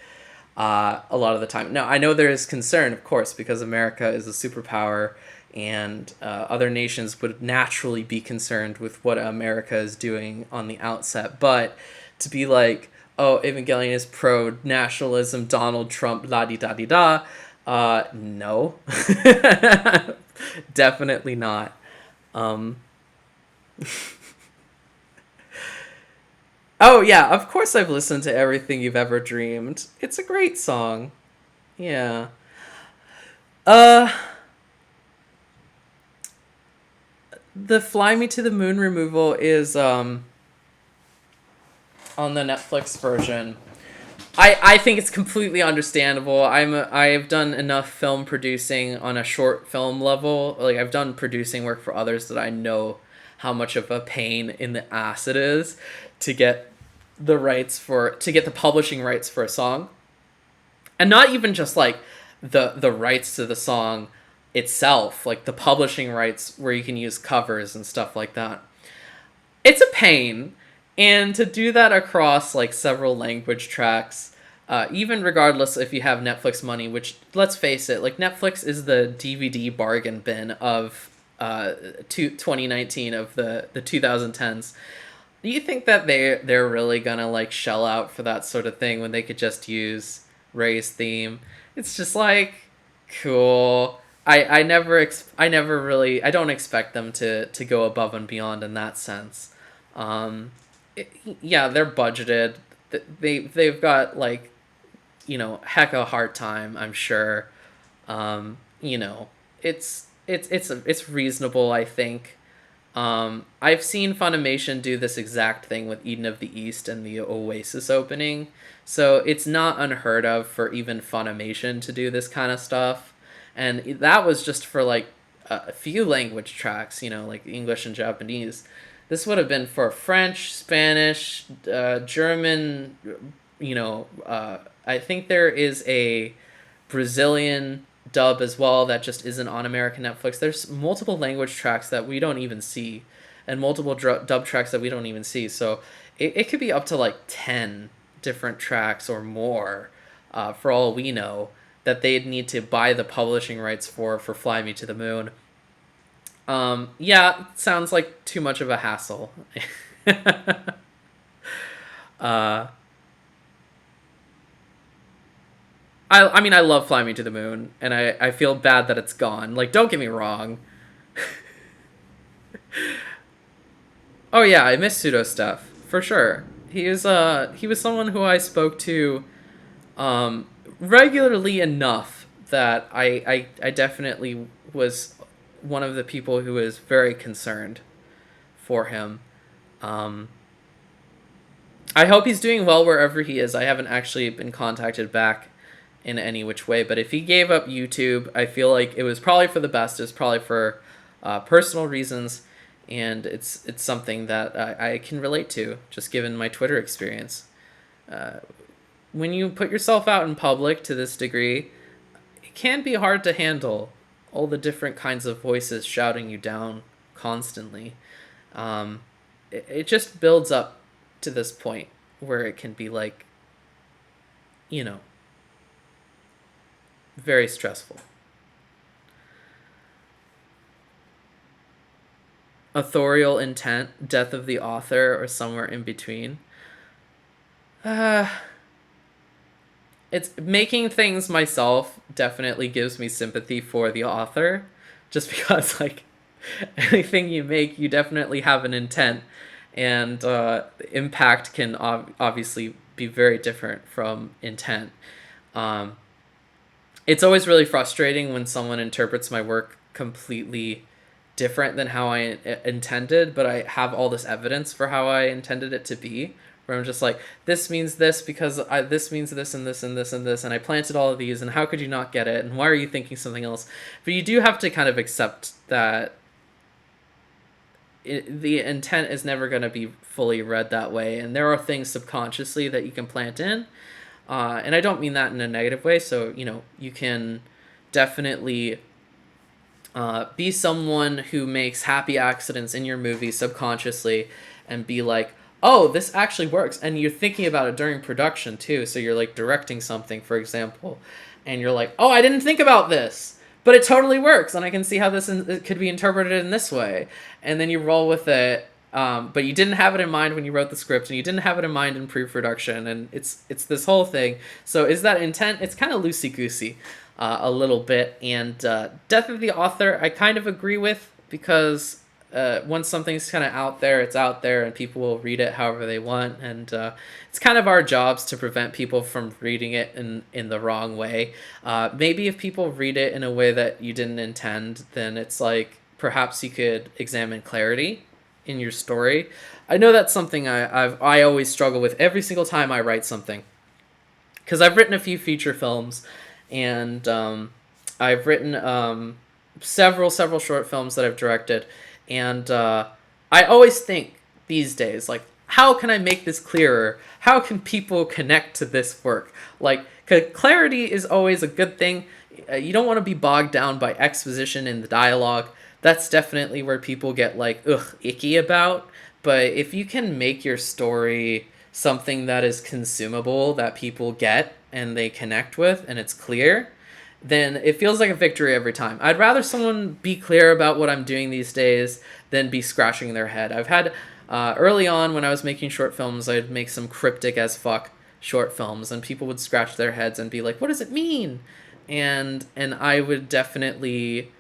a lot of the time. Now, I know there is concern, of course, because America is a superpower, and other nations would naturally be concerned with what America is doing on the outset. But to be like, oh, Evangelion is pro nationalism, Donald Trump, la di da di da, no, definitely not. Um, oh yeah, of course I've listened to Everything You've Ever Dreamed. It's a great song. Yeah. Uh, the Fly Me to the Moon removal is on the Netflix version. I think it's completely understandable. I've done enough film producing on a short film level. Like, I've done producing work for others that I know how much of a pain in the ass it is to get to get the publishing rights for a song. And not even just like the rights to the song itself, like the publishing rights where you can use covers and stuff like that. It's a pain, and to do that across like several language tracks, even regardless if you have Netflix money, which, let's face it, like, Netflix is the DVD bargain bin of 2019, of the 2010s. Do you think that they're really gonna like shell out for that sort of thing when they could just use Ray's theme? It's just like, cool. I never really, I don't expect them to go above and beyond in that sense. Um, yeah, they're budgeted. They've got, like, heck of a hard time, I'm sure. You know, it's reasonable, I think. I've seen Funimation do this exact thing with Eden of the East and the Oasis opening, so it's not unheard of for even Funimation to do this kind of stuff. And that was just for like a few language tracks, like English and Japanese. This would have been for French, Spanish, German. I think there is a Brazilian dub as well that just isn't on American Netflix. There's multiple language tracks that we don't even see, and multiple dub tracks that we don't even see. So it could be up to like 10 different tracks or more, for all we know, that they'd need to buy the publishing rights for Fly Me to the Moon. Yeah, sounds like too much of a hassle. uh, I mean, I love Fly Me to the Moon, and I feel bad that it's gone. Like, don't get me wrong. Oh yeah, I miss Pseudo Stuff, for sure. He was someone who I spoke to regularly enough that I definitely was one of the people who was very concerned for him. Um, I hope he's doing well wherever he is. I haven't actually been contacted back in any which way, but if he gave up YouTube, I feel like it was probably for the best. It was probably for personal reasons, and it's something that I can relate to, just given my Twitter experience. When you put yourself out in public to this degree, it can be hard to handle all the different kinds of voices shouting you down constantly. It just builds up to this point where it can be like, you know, very stressful. Authorial intent, death of the author, or somewhere in between. Uh, it's making things myself definitely gives me sympathy for the author, just because, like, anything you make, you definitely have an intent, and impact can obviously be very different from intent. Um, it's always really frustrating when someone interprets my work completely different than how I intended, but I have all this evidence for how I intended it to be. Where I'm just like, this means this because this means this and this and this and this, and I planted all of these, and how could you not get it? And why are you thinking something else? But you do have to kind of accept that the intent is never going to be fully read that way, and there are things subconsciously that you can plant in. And I don't mean that in a negative way, so, you can definitely Be someone who makes happy accidents in your movie subconsciously, and be like, oh, this actually works. And you're thinking about it during production too. So you're like directing something, for example, and you're like, oh, I didn't think about this, but it totally works, and I can see how it could be interpreted in this way. And then you roll with it. But you didn't have it in mind when you wrote the script, and you didn't have it in mind in pre-production, and it's this whole thing. So is that intent? It's kind of loosey-goosey, a little bit. And death of the author, I kind of agree with, because once something's kind of out there, it's out there, and people will read it however they want. And it's kind of our jobs to prevent people from reading it in the wrong way. Maybe if people read it in a way that you didn't intend, then it's like perhaps you could examine clarity in your story. I know that's something I always struggle with every single time I write something, because I've written a few feature films, and I've written several short films that I've directed, and I always think these days, like, how can I make this clearer? How can people connect to this work? Like, 'cause clarity is always a good thing. You don't want to be bogged down by exposition in the dialogue. That's definitely where people get like, ugh, icky about. But if you can make your story something that is consumable, that people get and they connect with, and it's clear, then it feels like a victory every time. I'd rather someone be clear about what I'm doing these days than be scratching their head. I've had, early on when I was making short films, I'd make some cryptic as fuck short films, and people would scratch their heads and be like, what does it mean? And I would definitely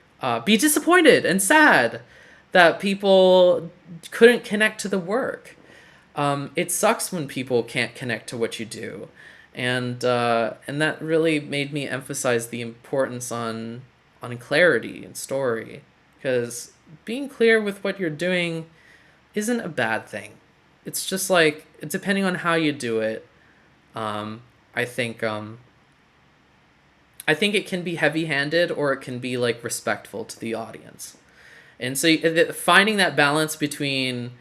be disappointed and sad that people couldn't connect to the work. It sucks when people can't connect to what you do, and that really made me emphasize the importance on clarity and story, because being clear with what you're doing isn't a bad thing. It's just like, depending on how you do it, I think it can be heavy-handed, or it can be like respectful to the audience. And so finding that balance between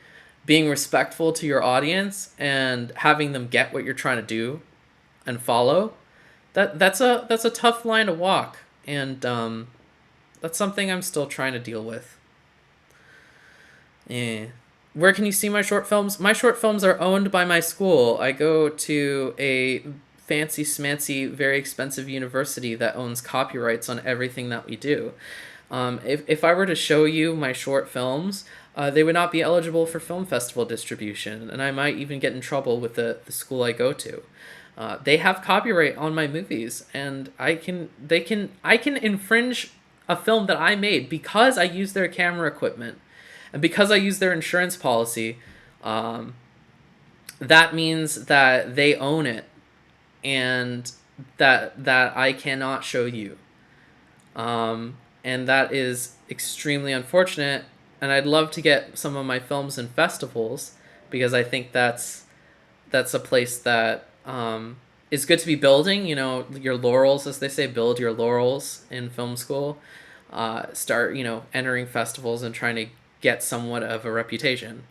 being respectful to your audience and having them get what you're trying to do and follow, that's a tough line to walk, and that's something I'm still trying to deal with. Yeah. Where can you see my short films? My short films are owned by my school. I go to a fancy smancy, very expensive university that owns copyrights on everything that we do. If I were to show you my short films, they would not be eligible for film festival distribution, and I might even get in trouble with the school I go to. They have copyright on my movies, and I can infringe a film that I made because I use their camera equipment, and because I use their insurance policy. That means that they own it, and that I cannot show you. And that is extremely unfortunate, and I'd love to get some of my films in festivals, because I think that's a place that is good to be building, your laurels, as they say. Build your laurels in film school. Start, entering festivals and trying to get somewhat of a reputation.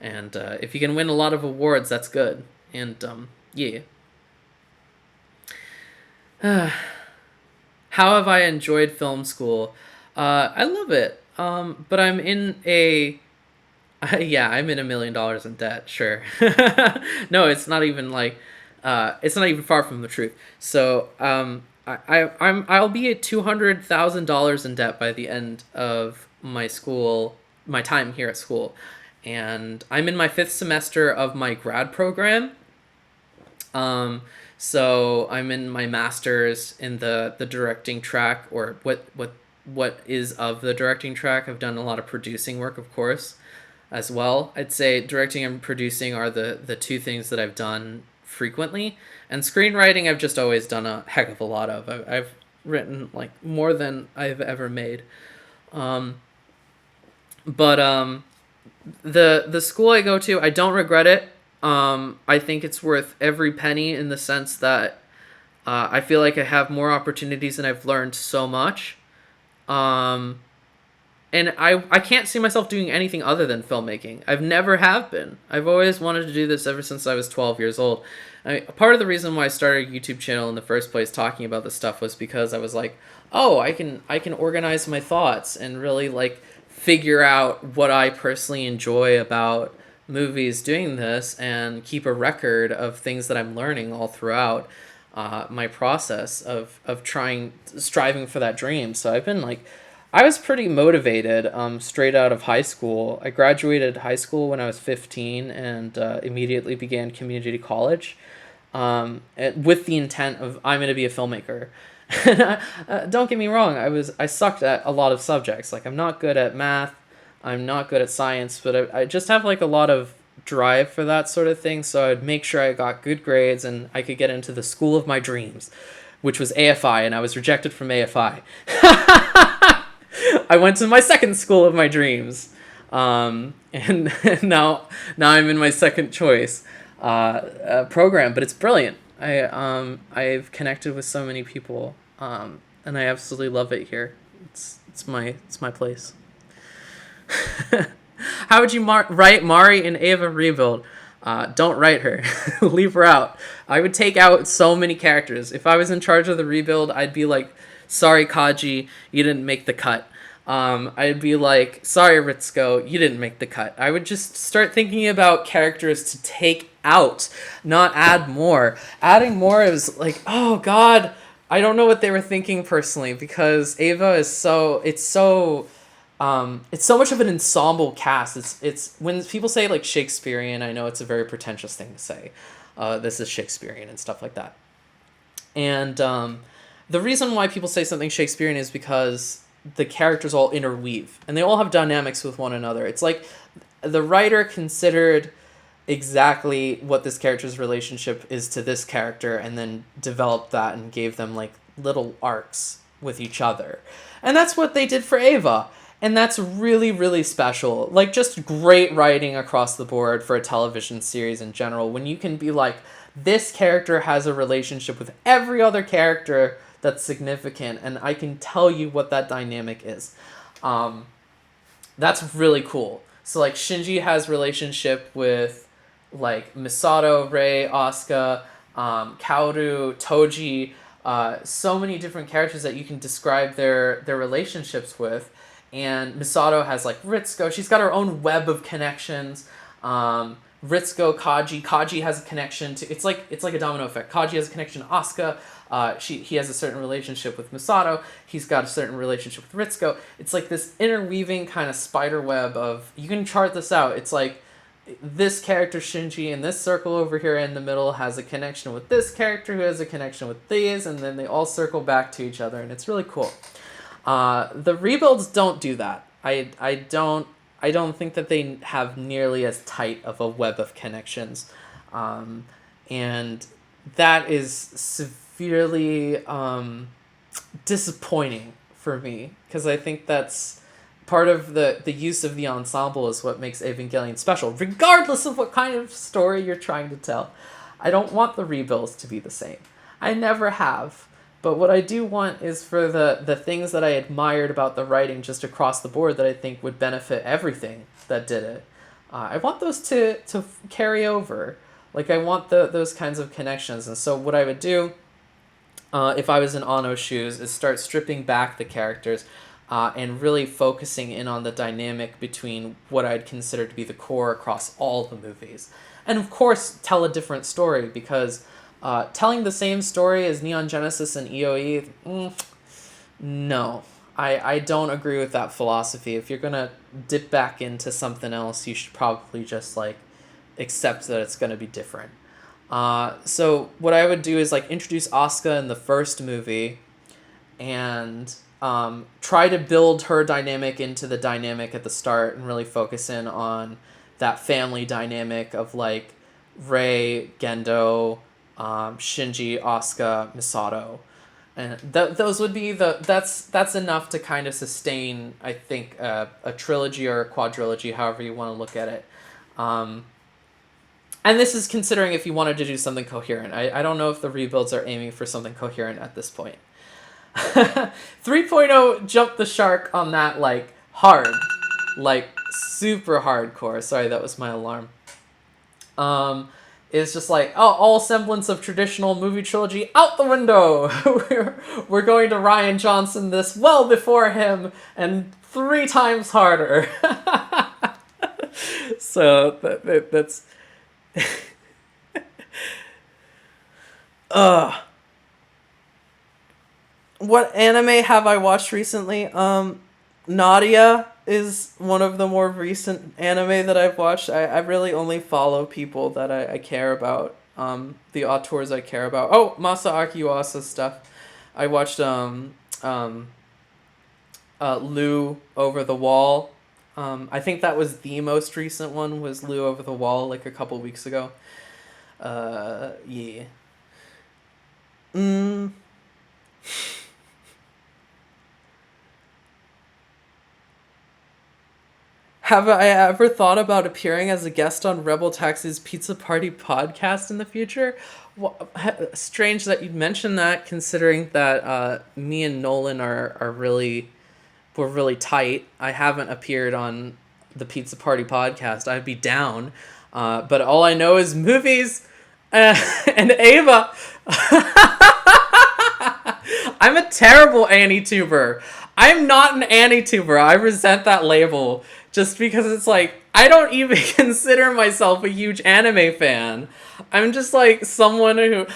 And if you can win a lot of awards, that's good. And yeah. How have I enjoyed film school? I love it. But I'm in a yeah, I'm in $1 million in debt. Sure. No, it's not even like it's not even far from the truth. So I'll be at $200,000 in debt by the end of my time here at school, and I'm in my 5th semester of my grad program. So I'm in my master's in the directing track, or what is of the directing track. I've done a lot of producing work, of course, as well. I'd say directing and producing are the two things that I've done frequently. And screenwriting I've just always done a heck of a lot of. I've written like more than I've ever made. But the school I go to, I don't regret it. I think it's worth every penny, in the sense that I feel like I have more opportunities and I've learned so much. and I can't see myself doing anything other than filmmaking. I've never have been. I've always wanted to do this ever since I was 12 years old. Part of the reason why I started a YouTube channel in the first place talking about this stuff was because I was like, oh, I can organize my thoughts and really like figure out what I personally enjoy about movies doing this and keep a record of things that I'm learning all throughout my process of striving for that dream. So I've been like, I was pretty motivated straight out of high school. I graduated high school when I was 15 and immediately began community college with the intent of I'm going to be a filmmaker. Don't get me wrong, I sucked at a lot of subjects. Like I'm not good at math, I'm not good at science, but I just have like a lot of drive for that sort of thing. So I'd make sure I got good grades and I could get into the school of my dreams, which was AFI, and I was rejected from AFI. I went to my second school of my dreams, and now I'm in my second choice program. But it's brilliant. I've connected with so many people, and I absolutely love it here. It's my place. How would you write Mari in Eva Rebuild? Don't write her. Leave her out. I would take out so many characters. If I was in charge of the rebuild, I'd be like, sorry, Kaji, you didn't make the cut. I'd be like, sorry, Ritsuko, you didn't make the cut. I would just start thinking about characters to take out, not add more. Adding more is like, oh god, I don't know what they were thinking personally, because Eva is it's so much of an ensemble cast. It's when people say like Shakespearean, I know it's a very pretentious thing to say. This is Shakespearean and stuff like that. And the reason why people say something Shakespearean is because the characters all interweave and they all have dynamics with one another. It's like the writer considered exactly what this character's relationship is to this character and then developed that and gave them like little arcs with each other. And that's what they did for Eva. And that's really, really special. Like, just great writing across the board for a television series in general, when you can be like, this character has a relationship with every other character that's significant, and I can tell you what that dynamic is. That's really cool. So, like, Shinji has relationship with, like, Misato, Rei, Asuka, Kaoru, Toji, so many different characters that you can describe their relationships with. And Misato has like Ritsuko. She's got her own web of connections. Ritsuko, Kaji has a connection to. It's like a domino effect. Kaji has a connection to Asuka. He has a certain relationship with Misato. He's got a certain relationship with Ritsuko. It's like this interweaving kind of spider web of, you can chart this out. It's like this character Shinji in this circle over here in the middle has a connection with this character who has a connection with these, and then they all circle back to each other, and it's really cool. The rebuilds don't do that. I don't think that they have nearly as tight of a web of connections, and that is severely disappointing for me, because I think that's part of the use of the ensemble is what makes Evangelion special, regardless of what kind of story you're trying to tell. I don't want the rebuilds to be the same. I never have. But what I do want is for the things that I admired about the writing just across the board that I think would benefit everything that did it. I want those to carry over. Like, I want those kinds of connections. And so what I would do, if I was in Anno's shoes, is start stripping back the characters and really focusing in on the dynamic between what I'd consider to be the core across all the movies. And of course, tell a different story, because telling the same story as Neon Genesis and EOE, no. I don't agree with that philosophy. If you're going to dip back into something else, you should probably just, like, accept that it's going to be different. So what I would do is, like, introduce Asuka in the first movie and try to build her dynamic into the dynamic at the start and really focus in on that family dynamic of, like, Rei, Gendo, Shinji, Asuka, Misato, and those would be that's enough to kind of sustain, I think, a trilogy or a quadrilogy, however you want to look at it. And this is considering if you wanted to do something coherent. I don't know if the rebuilds are aiming for something coherent at this point. 3.0 jumped the shark on that, like, hard, like super hardcore. Sorry, that was my alarm. Is just like, oh, all semblance of traditional movie trilogy out the window. we're going to Rian Johnson this well before him and 3 times harder. So that's what anime have I watched recently? Nadia is one of the more recent anime that I've watched. I really only follow people that I care about. The auteurs I care about. Oh, Masaaki Yuasa stuff. I watched Lu Over the Wall. I think that was the most recent one, was Lu Over the Wall, like a couple weeks ago. Yeah. Mm. Have I ever thought about appearing as a guest on Rebel Taxi's Pizza Party podcast in the future? Well, strange that you'd mention that, considering that me and Nolan we're really tight. I haven't appeared on the Pizza Party podcast. I'd be down, but all I know is movies and Ava. I'm a terrible Annie-tuber. I'm not an Annie-tuber. I resent that label just because it's like, I don't even consider myself a huge anime fan. I'm just like someone who,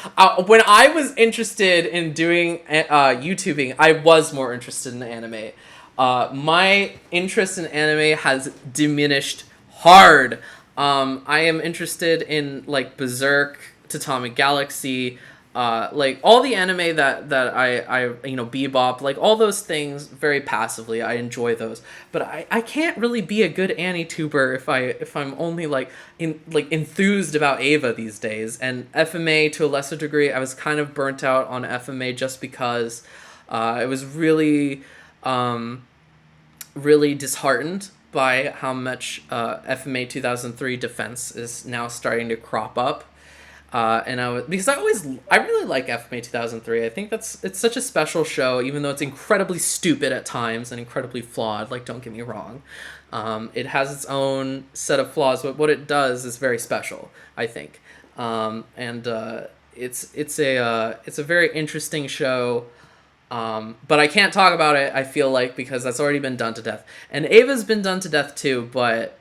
when I was interested in doing YouTubing, I was more interested in anime. My interest in anime has diminished hard. I am interested in like Berserk, Tatami Galaxy, like all the anime that I Bebop, like all those things very passively. I enjoy those, but I can't really be a good Annie-tuber if I'm only like enthused about Ava these days. And FMA to a lesser degree, I was kind of burnt out on FMA just because it was really really disheartened by how much FMA 2003 defense is now starting to crop up. And I really like FMA 2003. I think it's such a special show, even though it's incredibly stupid at times and incredibly flawed. Like, don't get me wrong, it has its own set of flaws, but what it does is very special, I think. It's a very interesting show. But I can't talk about it, I feel like, because that's already been done to death. And Ava's been done to death too, but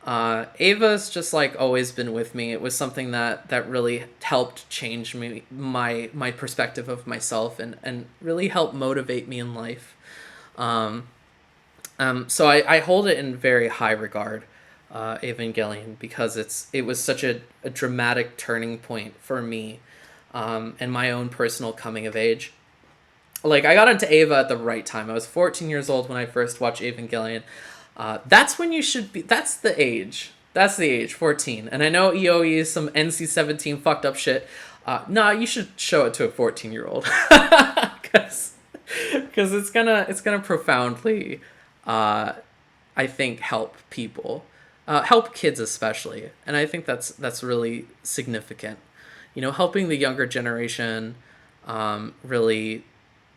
Ava's just like always been with me. It was something that really helped change my perspective of myself and really helped motivate me in life. So I hold it in very high regard, Evangelion, because it was such a dramatic turning point for me, and my own personal coming of age. Like, I got into Ava at the right time. I was 14 years old when I first watched Evangelion. That's when you should be. That's the age. That's the age, 14. And I know EOE is some NC-17 fucked up shit. Nah, you should show it to a 14-year-old. Because it's gonna profoundly, I think, help people. Help kids especially. And I think that's really significant. Helping the younger generation really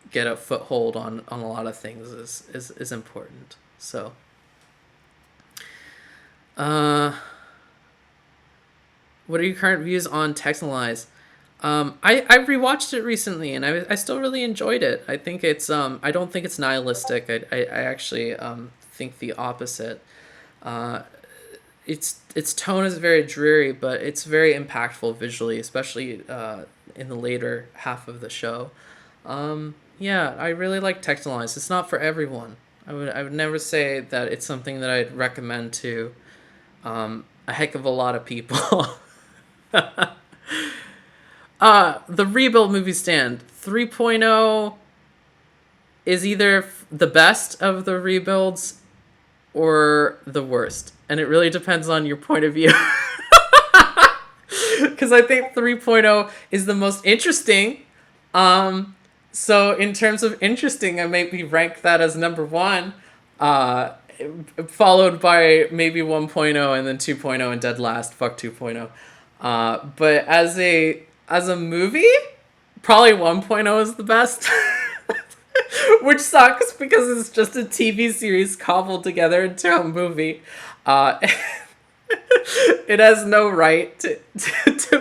get a foothold on a lot of things is important. So what are your current views on Texanalize? I rewatched it recently and I still really enjoyed it. I think it's I don't think it's nihilistic. I actually think the opposite. Its tone is very dreary, but it's very impactful visually, especially in the later half of the show. Yeah, I really like Texanalize. It's not for everyone. I would never say that it's something that I'd recommend to a heck of a lot of people. The Rebuild movie stand 3.0 is either the best of the rebuilds or the worst, and it really depends on your point of view. Because I think 3.0 is the most interesting. So in terms of interesting, I maybe rank that as number 1, followed by maybe 1.0 and then 2.0 and dead last. Fuck 2.0. But as a movie, probably 1.0 is the best. which sucks because it's just a TV series cobbled together into a movie. Uh, it has no right to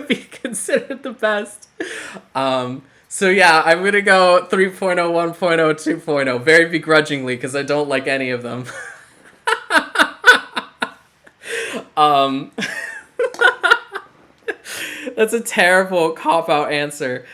be considered the best. So yeah, I'm gonna go 3.0, 1.0, 2.0 very begrudgingly because I don't like any of them. um, that's a terrible cop-out answer.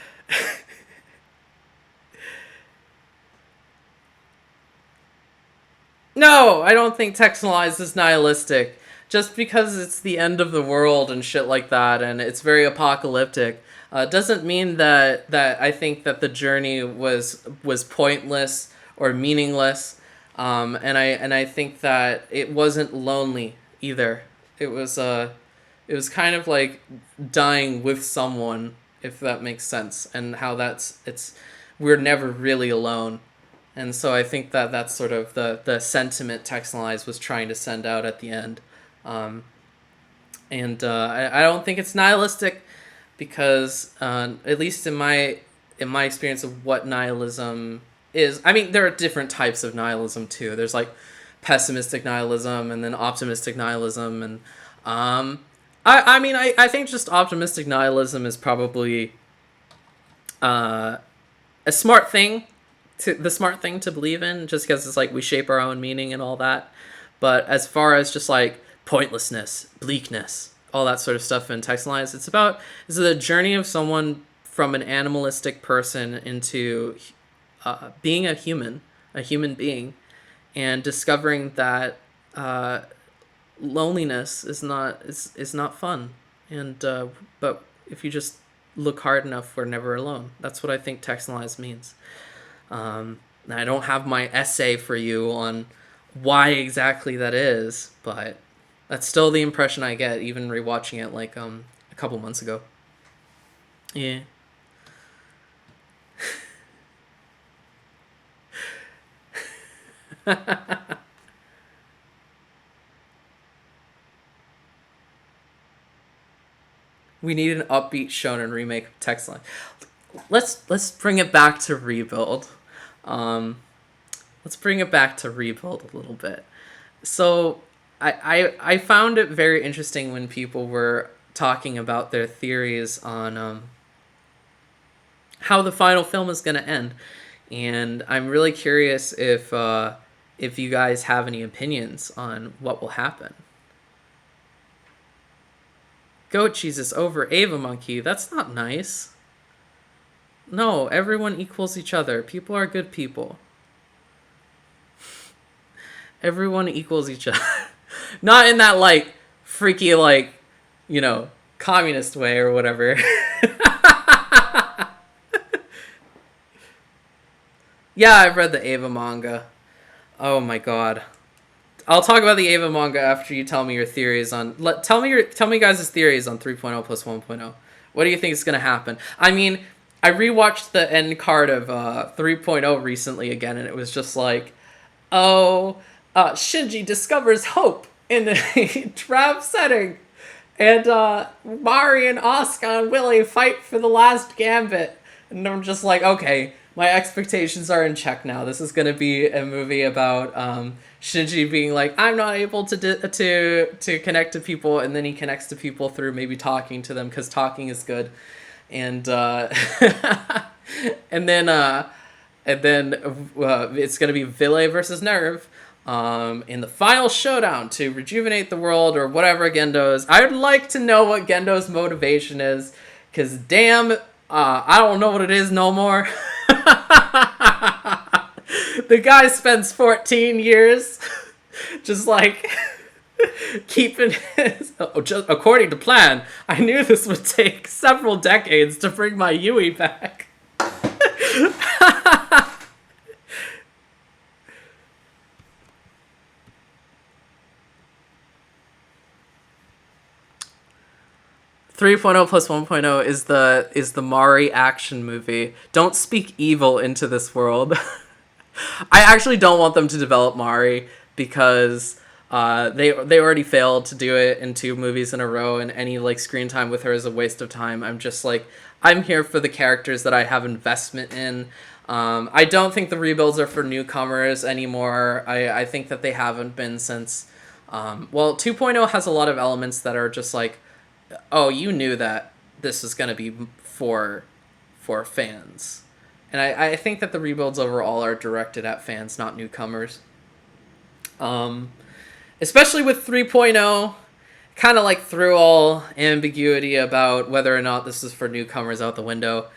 No, I don't think Textualized is nihilistic. Just because it's the end of the world and shit like that, and it's very apocalyptic, doesn't mean that I think that the journey was pointless or meaningless. And I think that it wasn't lonely either. It was it was kind of like dying with someone, if that makes sense, and how it's we're never really alone. And so I think that that's sort of the sentiment Textualize was trying to send out at the end. Um, and I don't think it's nihilistic because, at least in my experience of what nihilism is, I mean, there are different types of nihilism too. There's like pessimistic nihilism and then optimistic nihilism. And I think just optimistic nihilism is probably a smart thing the smart thing to believe in, just because it's like we shape our own meaning and all that. But as far as just like pointlessness, bleakness, all that sort of stuff in Textualize, it's the journey of someone from an animalistic person into being a human being, and discovering that loneliness is not fun. And but if you just look hard enough, we're never alone. That's what I think Textualize means. I don't have my essay for you on why exactly that is, but that's still the impression I get, even rewatching it like a couple months ago. Yeah. We need an upbeat shonen remake of Textline. Let's bring it back to Rebuild. Um, let's bring it back to Rebuild a little bit. So I found it very interesting when people were talking about their theories on how the final film is going to end, and I'm really curious if you guys have any opinions on what will happen. Goat Jesus over Ava Monkey. That's not nice. No, everyone equals each other. People are good people. Everyone equals each other. Not in that, like, freaky, like, communist way or whatever. Yeah, I've read the Ava manga. Oh my god. I'll talk about the Ava manga after you tell me your theories on... Tell me guys' theories on 3.0 plus 1.0. What do you think is going to happen? I mean, I rewatched the end card of 3.0 recently again, and it was just like, Shinji discovers hope in a drab setting, and Mari and Asuka and Willie fight for the last gambit. And I'm just like, okay, my expectations are in check now. This is going to be a movie about Shinji being like, I'm not able to connect to people, and then he connects to people through maybe talking to them, because talking is good. And and then it's going to be Ville versus Nerve in the final showdown to rejuvenate the world, or whatever Gendo's. I would like to know what Gendo's motivation is, because damn, I don't know what it is no more. The guy spends 14 years just like keeping his... just according to plan, I knew this would take several decades to bring my Yui back. 3.0 plus 1.0 is the Mari action movie. Don't speak evil into this world. I actually don't want them to develop Mari, because they already failed to do it in 2 movies in a row, and any like screen time with her is a waste of time. I'm just like, I'm here for the characters that I have investment in. I don't think the rebuilds are for newcomers anymore. I think that they haven't been since. 2.0 has a lot of elements that are just like, oh, you knew that this is going to be for fans. And I think that the rebuilds overall are directed at fans, not newcomers. Especially with 3.0, kind of like threw all ambiguity about whether or not this is for newcomers out the window.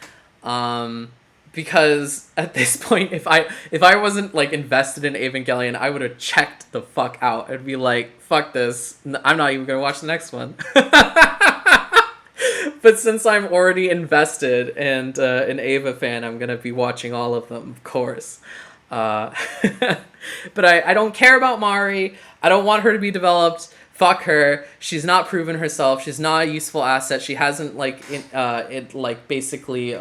Because at this point, if I wasn't like invested in Evangelion, I would have checked the fuck out. I'd be like, fuck this, I'm not even gonna watch the next one. But since I'm already invested and an Eva fan, I'm gonna be watching all of them, of course. But I don't care about Mari. I don't want her to be developed. Fuck her. She's not proven herself. She's not a useful asset. She hasn't basically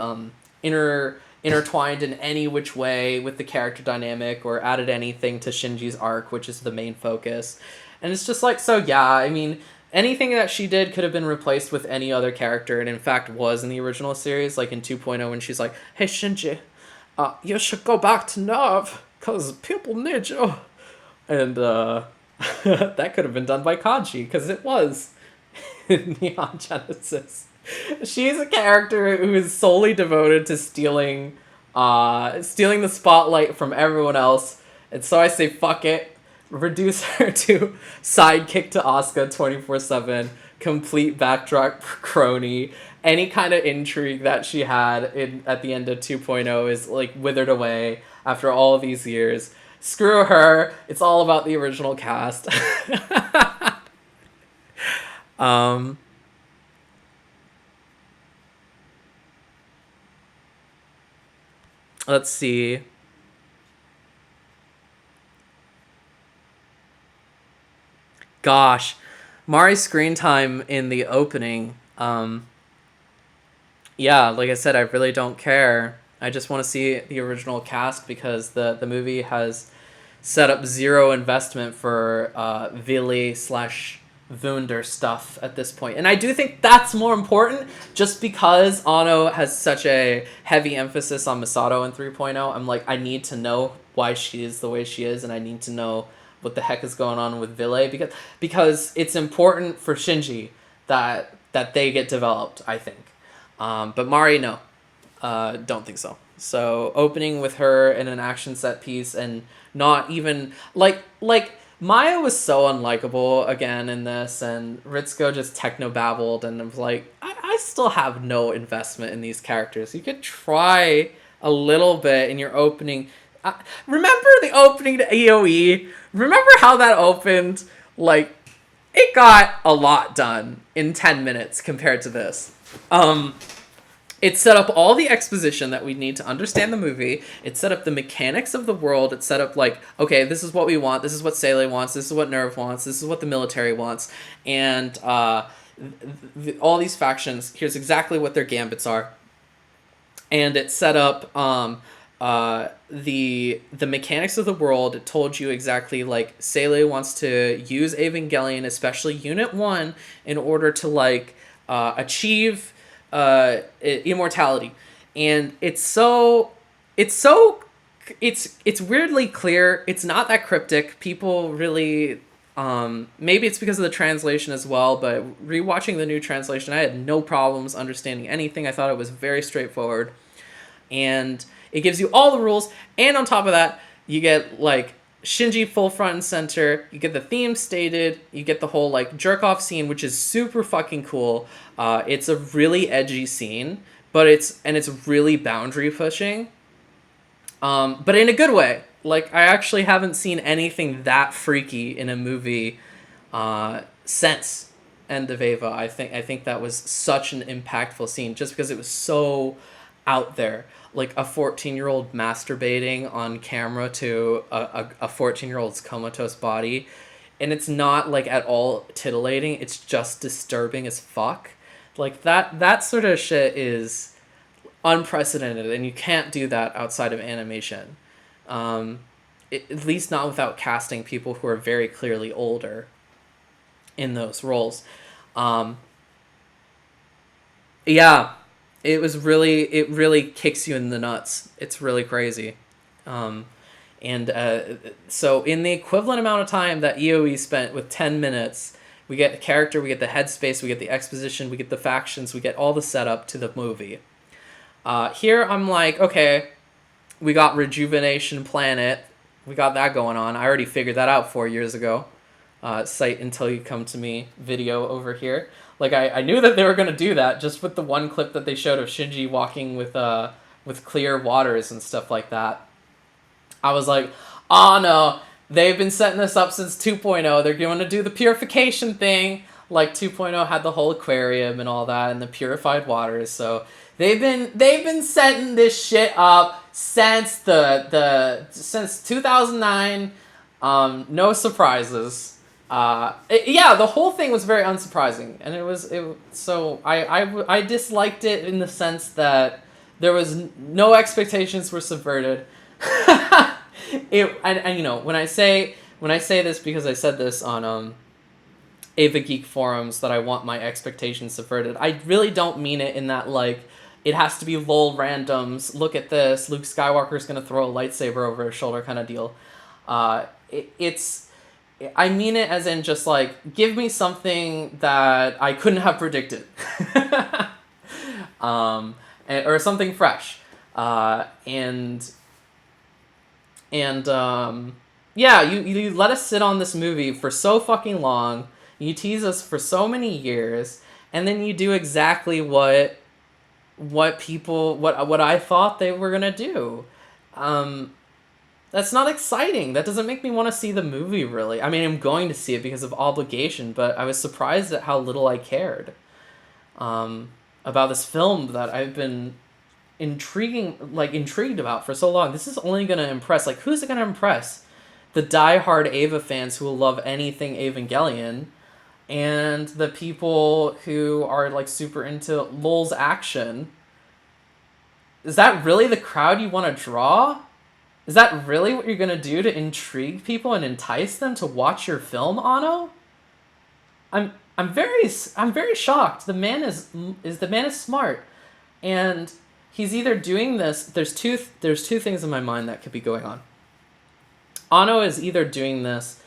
intertwined in any which way with the character dynamic or added anything to Shinji's arc, which is the main focus. And it's just like, so yeah, I mean, anything that she did could have been replaced with any other character, and in fact was in the original series, like in 2.0 when she's like, hey Shinji, you should go back to Nerve, because people need you. And that could have been done by Kanji, because it was in Neon Genesis. She's a character who is solely devoted to stealing the spotlight from everyone else, and so I say fuck it. Reduce her to sidekick to Asuka 24/7, complete backdrop crony. Any kind of intrigue that she had at the end of 2.0 is like withered away after all these years. Screw her. It's all about the original cast. Let's see. Gosh, Mari's screen time in the opening, yeah, like I said, I really don't care. I just want to see the original cast because the movie has set up zero investment for Ville/Wunder stuff at this point. And I do think that's more important just because Anno has such a heavy emphasis on Misato in 3.0. I'm like, I need to know why she is the way she is, and I need to know what the heck is going on with Ville because it's important for Shinji that they get developed, I think. But Mari, no. Don't think so. So opening with her in an action set piece and not even like Maya was so unlikable again in this, and Ritsuko just techno babbled, and I was like, I still have no investment in these characters. You could try a little bit in your opening. Remember the opening to AoE? Remember how that opened? Like, it got a lot done in 10 minutes compared to this. It set up all the exposition that we need to understand the movie. It set up the mechanics of the world. It set up like, okay, this is what we want. This is what Seele wants. This is what Nerve wants. This is what the military wants. And all these factions, here's exactly what their gambits are. And it set up the mechanics of the world. It told you exactly like Seele wants to use Evangelion, especially Unit 1, in order to like achieve immortality. And it's weirdly clear. It's not that cryptic. People really maybe it's because of the translation as well, but rewatching the new translation, I had no problems understanding anything. I thought it was very straightforward. And it gives you all the rules, and on top of that, you get like Shinji full front and center. You get the theme stated. You get the whole like jerk off scene, which is super fucking cool. It's a really edgy scene, but it's really boundary pushing. But in a good way. Like, I actually haven't seen anything that freaky in a movie since End of Eva. I think that was such an impactful scene just because it was so out there. Like a 14-year-old masturbating on camera to a 14-year-old's comatose body. And it's not like at all titillating. It's just disturbing as fuck. Like that sort of shit is unprecedented, and you can't do that outside of animation. At least not without casting people who are very clearly older in those roles. Yeah. it really kicks you in the nuts. It's really crazy. Um, and so in the equivalent amount of time that EOE spent with 10 minutes, we get the character, we get the headspace, we get the exposition, we get the factions, we get all the setup to the movie. Here I'm like, okay, we got Rejuvenation Planet. We got that going on. I already figured that out 4 years ago. Cite Until You Come to Me video over here. Like, I knew that they were going to do that just with the one clip that they showed of Shinji walking with clear waters and stuff like that. I was like, oh no, they've been setting this up since 2.0. They're going to do the purification thing. Like 2.0 had the whole aquarium and all that and the purified waters. So they've been setting this shit up since since 2009. No surprises. The whole thing was very unsurprising, and so I disliked it in the sense that there was no expectations were subverted. And you know, when I say this, because I said this on Ava Geek forums, that I want my expectations subverted, I really don't mean it in that, like, it has to be lol randoms, look at this, Luke Skywalker's gonna throw a lightsaber over his shoulder kind of deal. I mean it as in just like, give me something that I couldn't have predicted. Or something fresh. You let us sit on this movie for so fucking long, you tease us for so many years, and then you do exactly what I thought they were gonna do. That's not exciting. That doesn't make me want to see the movie, really. I mean, I'm going to see it because of obligation, but I was surprised at how little I cared about this film that I've been intrigued about for so long. This is only going to impress, like, who's it going to impress? The diehard Eva fans who will love anything Evangelion, and the people who are, like, super into LOL's action. Is that really the crowd you want to draw? Is that really what you're gonna do to intrigue people and entice them to watch your film, Anno? I'm very shocked. The man is smart, and he's either doing this. There's two things in my mind that could be going on. Anno is either doing this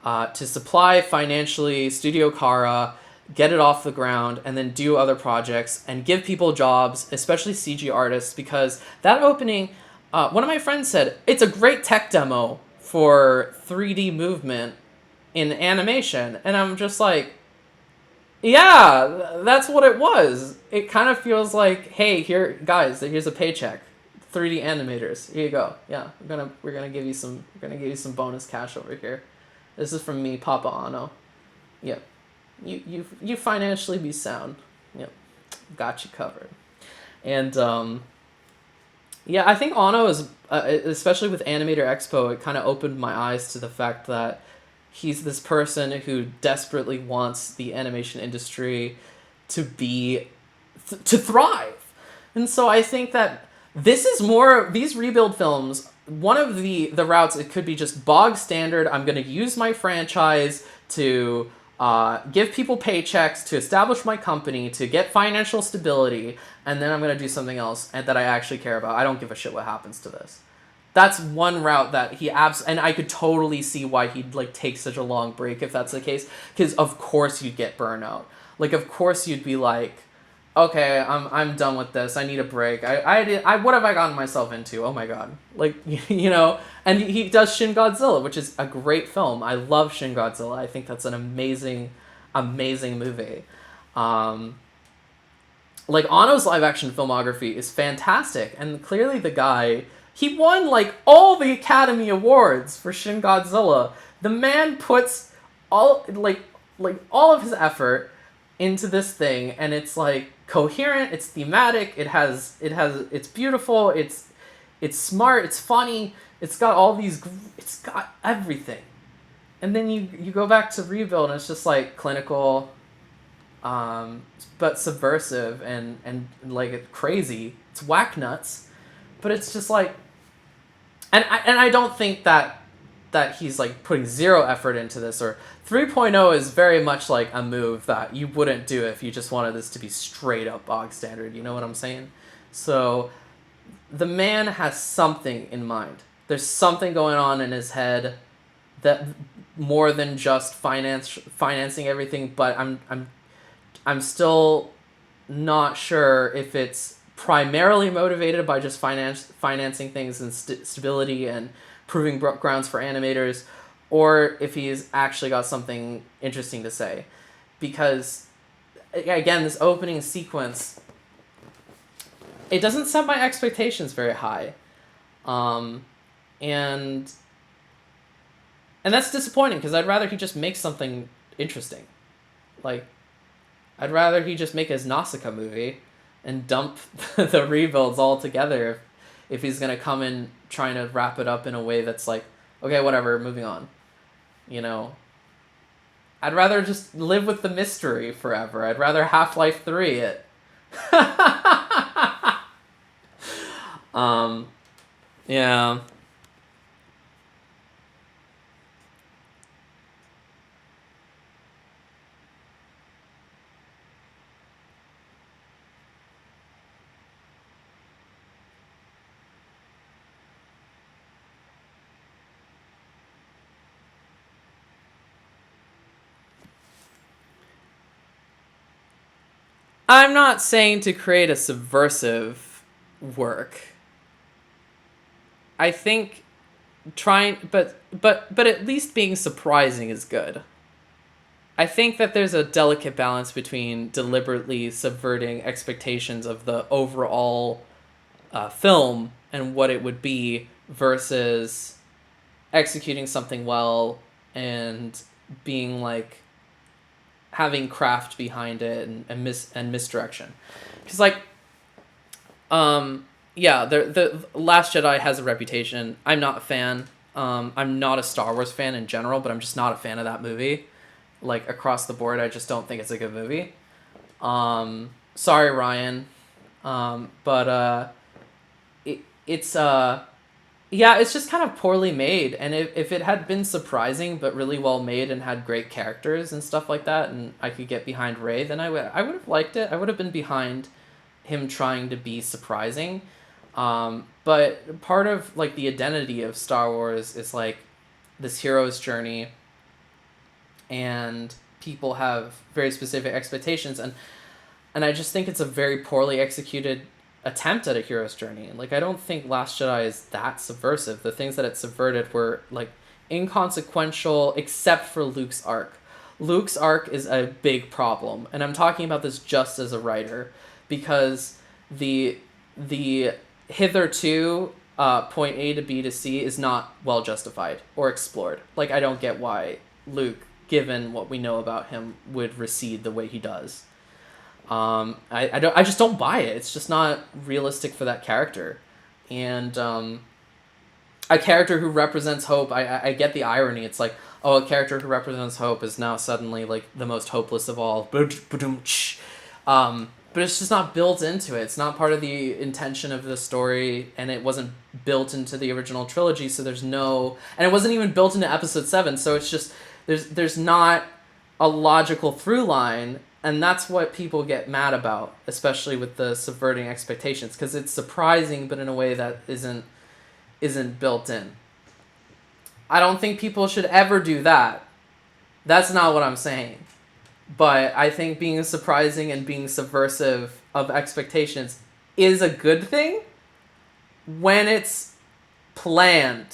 to supply financially Studio Kara, get it off the ground, and then do other projects and give people jobs, especially CG artists, because that opening. One of my friends said, it's a great tech demo for 3D movement in animation. And I'm just like, yeah, that's what it was. It kind of feels like, hey, here's a paycheck. 3D animators, here you go. Yeah, we're gonna give you some bonus cash over here. This is from me, Papa Anno. Yep. You financially be sound. Yep. Got you covered. And yeah, I think Anno is, especially with Animator Expo, it kind of opened my eyes to the fact that he's this person who desperately wants the animation industry to thrive. And so I think that these Rebuild films, one of the routes, it could be just bog standard. I'm going to use my franchise to give people paychecks, to establish my company, to get financial stability, and then I'm going to do something else and that I actually care about. I don't give a shit what happens to this. That's one route that he and I could totally see why he'd like take such a long break if that's the case, because of course you'd get burnout. Like, of course you'd be like, okay, I'm done with this. I need a break. What have I gotten myself into? Oh my god. Like, you know, and he does Shin Godzilla, which is a great film. I love Shin Godzilla. I think that's an amazing, amazing movie. Like, Anno's live action filmography is fantastic, and clearly the guy, he won like all the Academy Awards for Shin Godzilla. The man puts all of his effort into this thing, and it's like coherent, it's thematic, it's beautiful, it's smart, it's funny, it's got everything. And then you go back to Rebuild, and it's just like clinical, but subversive and like crazy. It's whack nuts, but it's just like, and I don't think that that he's like putting zero effort into this, or 3.0 is very much like a move that you wouldn't do if you just wanted this to be straight up bog standard. You know what I'm saying? So the man has something in mind. There's something going on in his head that more than just financing everything, but I'm still not sure if it's primarily motivated by just financing things and stability and proving grounds for animators, or if he's actually got something interesting to say. Because, again, this opening sequence, it doesn't set my expectations very high. And that's disappointing, because I'd rather he just make something interesting. Like, I'd rather he just make his Nausicaa movie and dump the rebuilds all together if he's going to come in trying to wrap it up in a way that's like, okay, whatever, moving on. You know? I'd rather just live with the mystery forever. I'd rather Half-Life 3 it. Yeah. I'm not saying to create a subversive work. I think but at least being surprising is good. I think that there's a delicate balance between deliberately subverting expectations of the overall film and what it would be versus executing something well and being like having craft behind it and misdirection. Because like the Last Jedi has a reputation. I'm not a fan. I'm not a Star Wars fan in general, but I'm just not a fan of that movie. Like, across the board, I just don't think it's a good movie. Sorry, Ryan. It's just kind of poorly made. And if it had been surprising but really well made and had great characters and stuff like that, and I could get behind Rey, then I would have liked it. I would have been behind him trying to be surprising. But part of like the identity of Star Wars is like this hero's journey, and people have very specific expectations, and I just think it's a very poorly executed attempt at a hero's journey. Like, I don't think Last Jedi is that subversive. The things that it subverted were like inconsequential, except for Luke's arc. Luke's arc is a big problem, and I'm talking about this just as a writer, because the hitherto point A to B to C is not well justified or explored. Like, I don't get why Luke, given what we know about him, would recede the way he does. I just don't buy it. It's just not realistic for that character. And a character who represents hope, I get the irony. It's like, oh, a character who represents hope is now suddenly like the most hopeless of all. But it's just not built into it. It's not part of the intention of the story, and it wasn't built into the original trilogy, so there's no... And it wasn't even built into Episode 7, so it's just... There's not a logical through line, and that's what people get mad about, especially with the subverting expectations, because it's surprising, but in a way that isn't built in. I don't think people should ever do that. That's not what I'm saying. But I think being surprising and being subversive of expectations is a good thing when it's planned.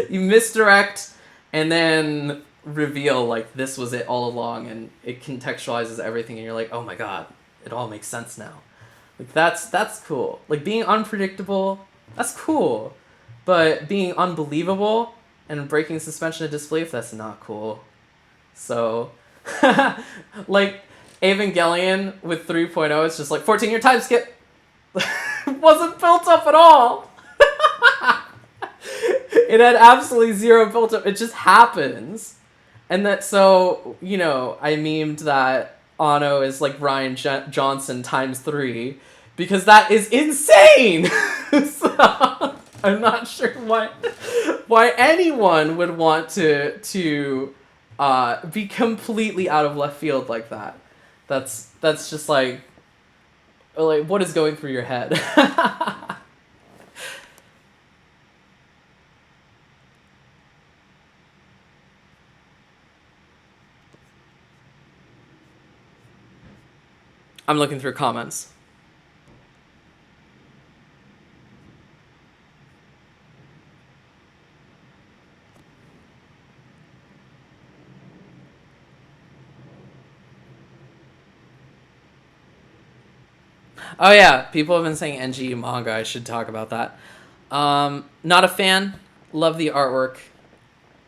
You misdirect and then reveal, like, this was it all along, and it contextualizes everything, and you're like, oh my god, it all makes sense now. Like, that's cool. Like, being unpredictable, that's cool. But being unbelievable and breaking suspension of disbelief, that's not cool. So, like, Evangelion with 3.0, it's just like, 14-year time skip. Wasn't built up at all. It had absolutely zero built up. It just happens. And that, so, you know, I memed that Anno is like Ryan Johnson times 3, because that is insane. So, I'm not sure why anyone would want to be completely out of left field like that. That's just like what is going through your head? I'm looking through comments. Oh yeah, people have been saying NGU manga. I should talk about that. Not a fan. Love the artwork.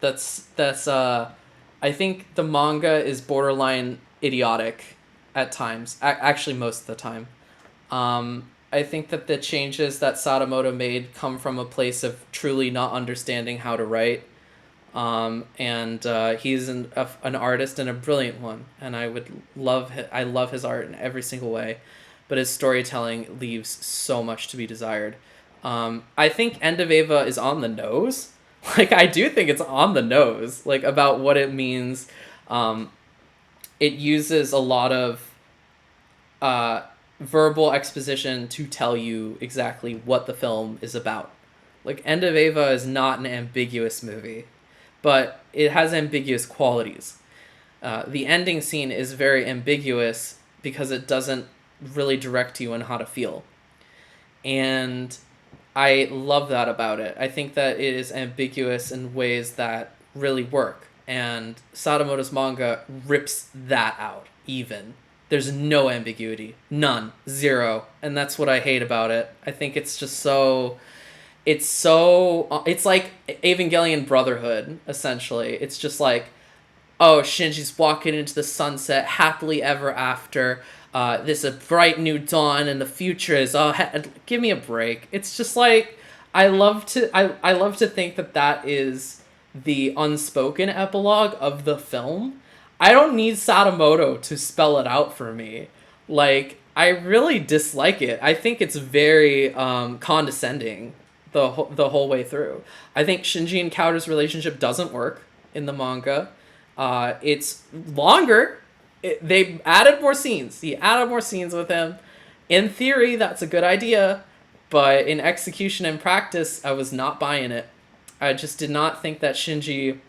That's. I think the manga is borderline idiotic at times. Actually, most of the time. I think that the changes that Sadamoto made come from a place of truly not understanding how to write. And he's an artist and a brilliant one, and I love his art in every single way, but his storytelling leaves so much to be desired. I think End of Eva is on the nose. Like, I do think it's on the nose, like, about what it means. It uses a lot of verbal exposition to tell you exactly what the film is about. Like, End of Eva is not an ambiguous movie, but it has ambiguous qualities. The ending scene is very ambiguous because it doesn't really direct you on how to feel. And I love that about it. I think that it is ambiguous in ways that really work. And Sadamoto's manga rips that out, even. There's no ambiguity. None. Zero. And that's what I hate about it. I think it's just so... It's like Evangelion Brotherhood, essentially. It's just like, oh, Shinji's walking into the sunset, happily ever after. This a bright new dawn, and the future is give me a break. It's just like, I love to think that is the unspoken epilogue of the film. I don't need Sadamoto to spell it out for me. Like, I really dislike it. I think it's very condescending the whole way through. I think Shinji and Kouter's relationship doesn't work in the manga. It's longer. They added more scenes. He added more scenes with him. In theory, that's a good idea, but in execution and practice, I was not buying it. I just did not think that Shinji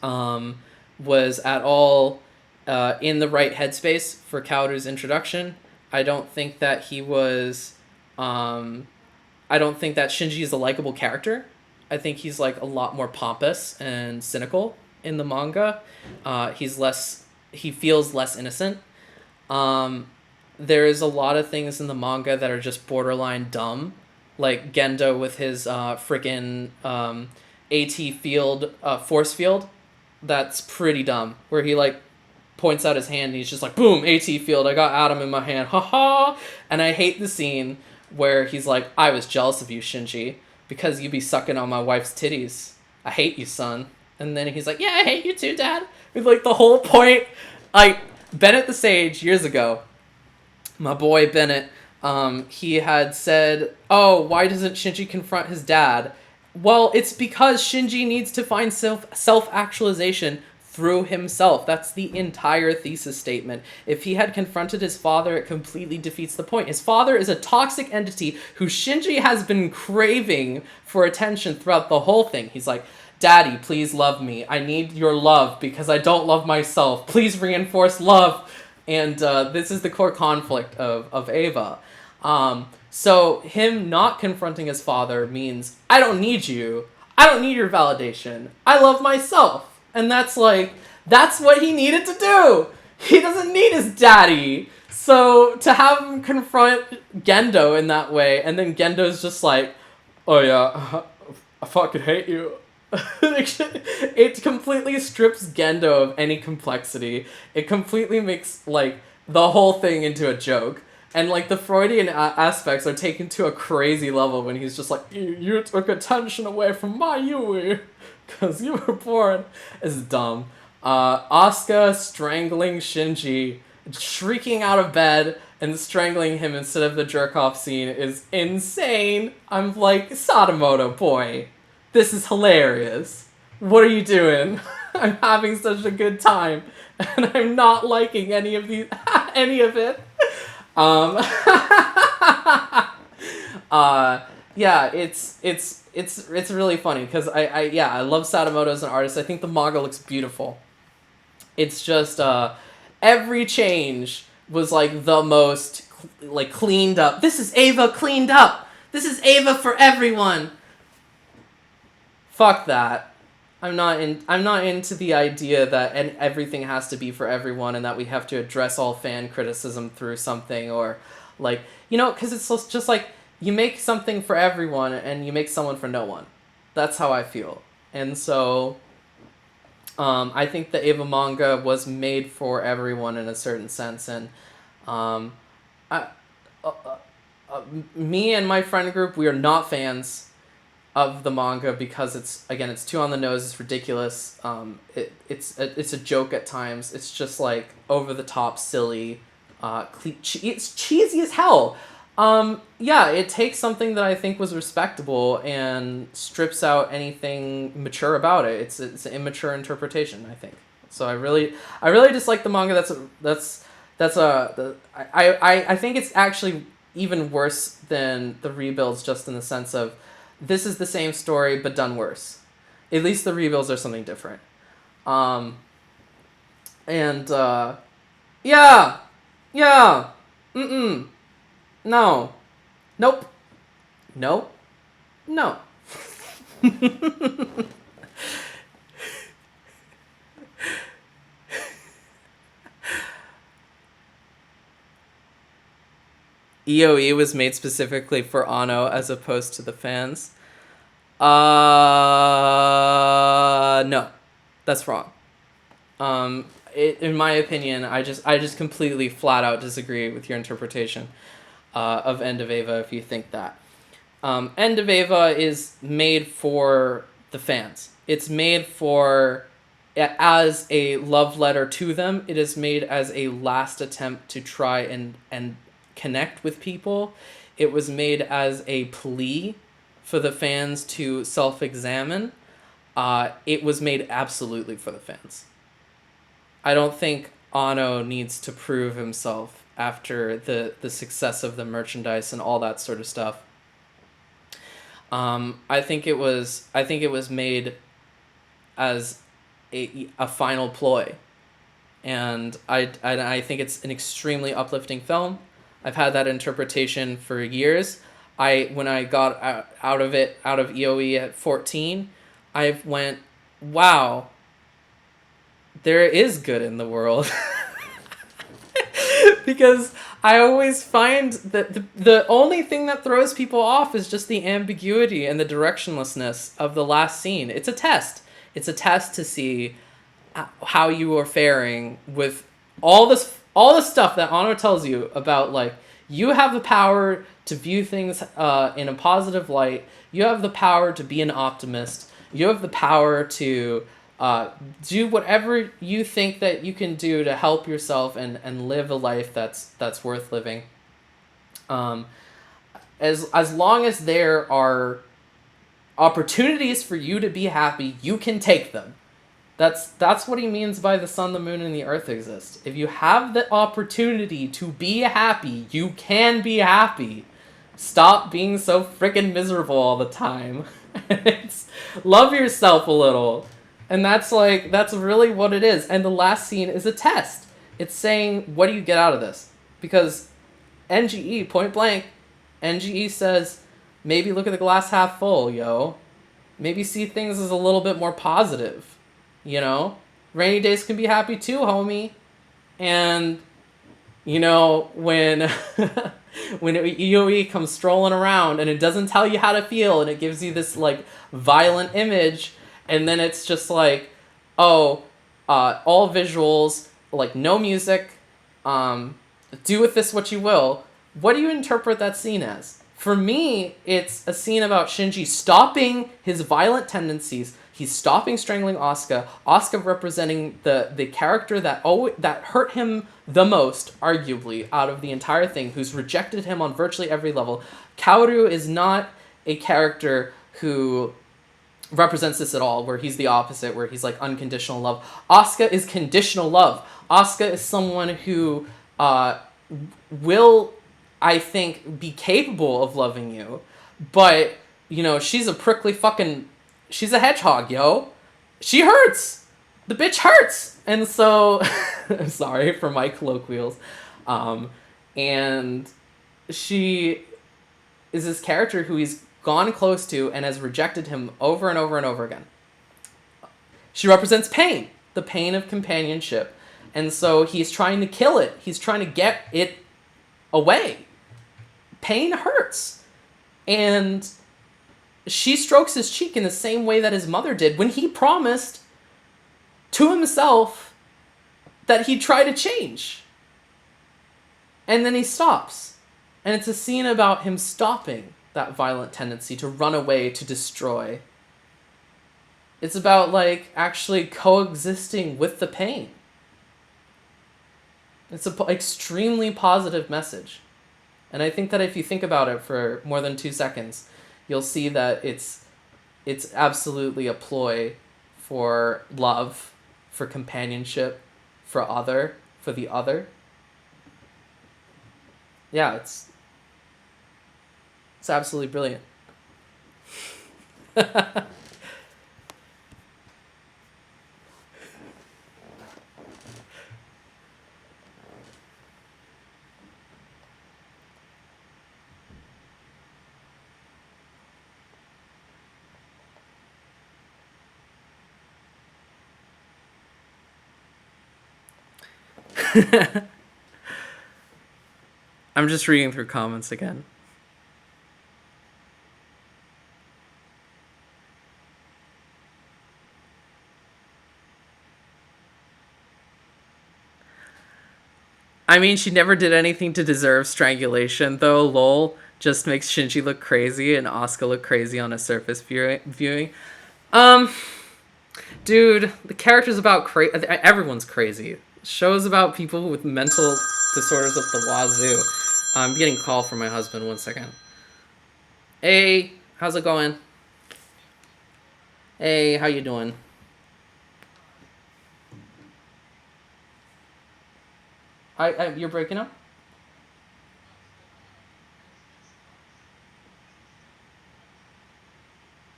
was at all in the right headspace for Kouter's introduction. I don't think that he was... I don't think that Shinji is a likable character. I think he's like a lot more pompous and cynical in the manga. He feels less innocent. There's a lot of things in the manga that are just borderline dumb. Like Gendo with his freaking AT field, force field. That's pretty dumb. Where he like points out his hand and he's just like, boom, AT field, I got Atom in my hand, haha. And I hate the scene where he's like, I was jealous of you, Shinji, because you be sucking on my wife's titties. I hate you, son. And then he's like, yeah, I hate you too, Dad. With like the whole point, like, Bennett the Sage, years ago, my boy Bennett, he had said, oh, why doesn't Shinji confront his dad? Well, it's because Shinji needs to find self-actualization through himself. That's the entire thesis statement. If he had confronted his father, it completely defeats the point. His father is a toxic entity who Shinji has been craving for attention throughout the whole thing. He's like, Daddy, please love me. I need your love because I don't love myself. Please reinforce love. And this is the core conflict of Eva. So him not confronting his father means, I don't need you. I don't need your validation. I love myself. And that's what he needed to do. He doesn't need his daddy. So to have him confront Gendo in that way, and then Gendo's just like, oh yeah, I fucking hate you. It completely strips Gendo of any complexity. It completely makes, like, the whole thing into a joke. And, like, the Freudian aspects are taken to a crazy level when he's just like, you took attention away from my Yui. Because you were born. It's dumb. Asuka strangling Shinji, shrieking out of bed and strangling him instead of the jerk-off scene is insane. I'm like, Sadamoto, boy. This is hilarious. What are you doing? I'm having such a good time, and I'm not liking any of any of it. Um, yeah, it's really funny because I love Sadamoto as an artist. I think the manga looks beautiful. It's just every change was like the most like cleaned up. This is Eva cleaned up. This is Eva for everyone. Fuck that. I'm not into the idea that everything has to be for everyone and that we have to address all fan criticism through something, or like, because it's just like you make something for everyone and you make someone for no one. That's how I feel. And so I think the Eva manga was made for everyone in a certain sense, and I, me and my friend group, we are not fans of the manga because it's too on the nose. It's ridiculous. It's a joke at times. It's just like over the top, silly. It's cheesy as hell. It takes something that I think was respectable and strips out anything mature about it. It's an immature interpretation, I think. So I really dislike the manga. I think it's actually even worse than the rebuilds, just in the sense of this is the same story but done worse. At least the rebuilds are something different. Yeah. No. Nope. No. No. EOE was made specifically for Anno as opposed to the fans. No. That's wrong. In my opinion, I just completely flat out disagree with your interpretation of End of Eva if you think that. End of Eva is made for the fans. It's made as a love letter to them. It is made as a last attempt to try and connect with people. It was made as a plea for the fans to self-examine. It was made absolutely for the fans. I don't think Anno needs to prove himself after the success of the merchandise and all that sort of stuff. I think it was made as a final ploy, and I think it's an extremely uplifting film. I've had that interpretation for years. When I got out of EOE at 14, I went, wow, there is good in the world. Because I always find that the only thing that throws people off is just the ambiguity and the directionlessness of the last scene. It's a test. It's a test to see how you are faring with all the stuff that Anno tells you about, like, you have the power to view things in a positive light. You have the power to be an optimist. You have the power to do whatever you think that you can do to help yourself and live a life that's worth living. As long as there are opportunities for you to be happy, you can take them. That's what he means by the sun, the moon, and the earth exist. If you have the opportunity to be happy, you can be happy. Stop being so freaking miserable all the time. Love yourself a little. And that's really what it is. And the last scene is a test. It's saying, what do you get out of this? Because NGE, point blank, NGE says, maybe look at the glass half full, yo. Maybe see things as a little bit more positive. Rainy days can be happy too, homie. And, when when EOE comes strolling around and it doesn't tell you how to feel and it gives you this, like, violent image, and then it's just like, all visuals, like, no music, do with this what you will. What do you interpret that scene as? For me, it's a scene about Shinji stopping his violent tendencies. He's stopping strangling Asuka. Asuka representing the character that hurt him the most, arguably, out of the entire thing, who's rejected him on virtually every level. Kaoru is not a character who represents this at all, where he's the opposite, where he's like unconditional love. Asuka is conditional love. Asuka is someone who will, I think, be capable of loving you, but, you know, she's a prickly fucking, she's a hedgehog, yo. She hurts. The bitch hurts. And so, sorry for my colloquials. And she is this character who he's gone close to and has rejected him over and over and over again. She represents pain, the pain of companionship. And so he's trying to kill it. He's trying to get it away. Pain hurts. And she strokes his cheek in the same way that his mother did when he promised to himself that he'd try to change. And then he stops. And it's a scene about him stopping that violent tendency to run away, to destroy. It's about, like, actually coexisting with the pain. It's an extremely positive message. And I think that if you think about it for more than 2 seconds, you'll see that it's absolutely a ploy for love, for companionship, for the other. Yeah, it's absolutely brilliant. I'm just reading through comments again. I mean, she never did anything to deserve strangulation, though. Lol just makes Shinji look crazy and Asuka look crazy on a surface viewing. Dude, the character's about everyone's crazy. Show's about people with mental disorders up the wazoo. I'm getting a call from my husband. 1 second. Hey, how's it going? Hey, how you doing? You're breaking up?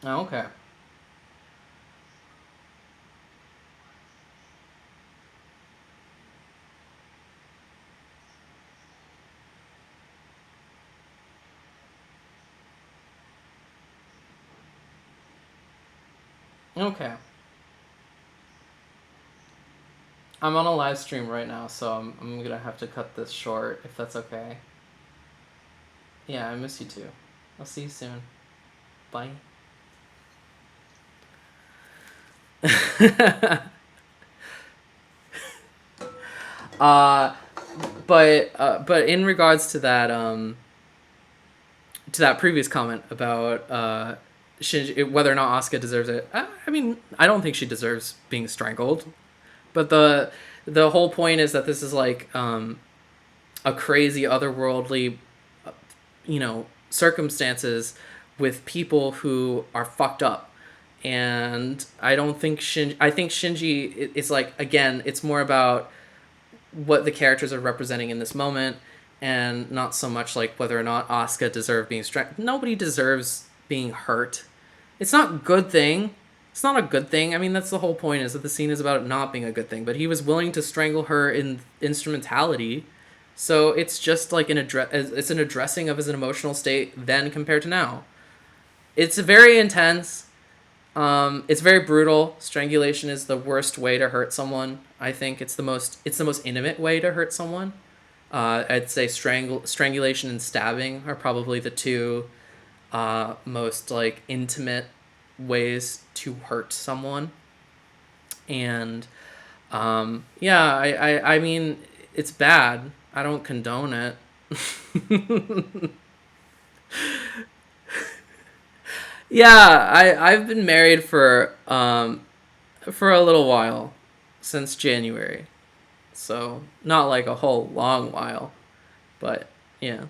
Oh, okay. Okay. I'm on a live stream right now, so I'm gonna have to cut this short, if that's okay. Yeah, I miss you too. I'll see you soon. Bye. But in regards to that previous comment about Shinji, whether or not Asuka deserves it, I mean, I don't think she deserves being strangled. But the whole point is that this is like a crazy otherworldly, circumstances with people who are fucked up. And I don't think I think Shinji, it's like, again, it's more about what the characters are representing in this moment, and not so much like whether or not Asuka deserved being strangled. Nobody deserves being hurt. It's not a good thing. It's not a good thing. I mean, that's the whole point, is that the scene is about it not being a good thing. But he was willing to strangle her in instrumentality. So it's just like it's an addressing of his emotional state then compared to now. It's very intense. It's very brutal. Strangulation is the worst way to hurt someone. I think it's the most intimate way to hurt someone. I'd say strangulation and stabbing are probably the two most like intimate ways to hurt someone. And I mean, it's bad. I don't condone it. Yeah, I've been married for a little while, since January. So, not like a whole long while, but yeah.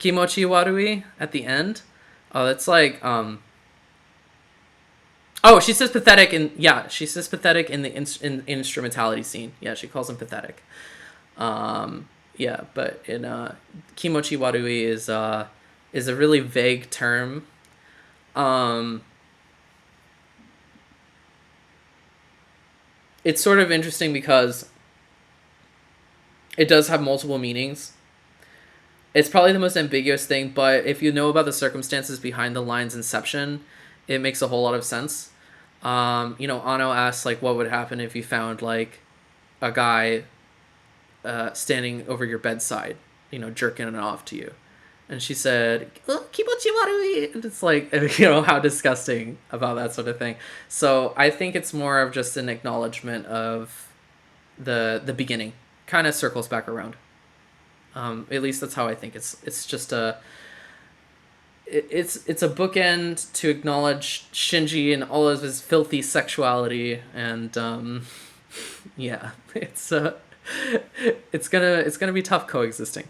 Kimochi warui at the end. Oh, that's like oh, she says pathetic she says pathetic in the instrumentality scene. Yeah, she calls him pathetic. Yeah, but in Kimochi warui is a really vague term. It's sort of interesting because it does have multiple meanings. It's probably the most ambiguous thing, but if you know about the circumstances behind the line's inception, it makes a whole lot of sense. Ano asks, like, what would happen if you found, like, a guy standing over your bedside, jerking it off to you. And she said, oh, kimochi warui. And it's like, how disgusting about that sort of thing. So I think it's more of just an acknowledgement of the beginning. Kind of circles back around. At least that's how I think. It's just it's a bookend to acknowledge Shinji and all of his filthy sexuality, and yeah, it's gonna be tough coexisting.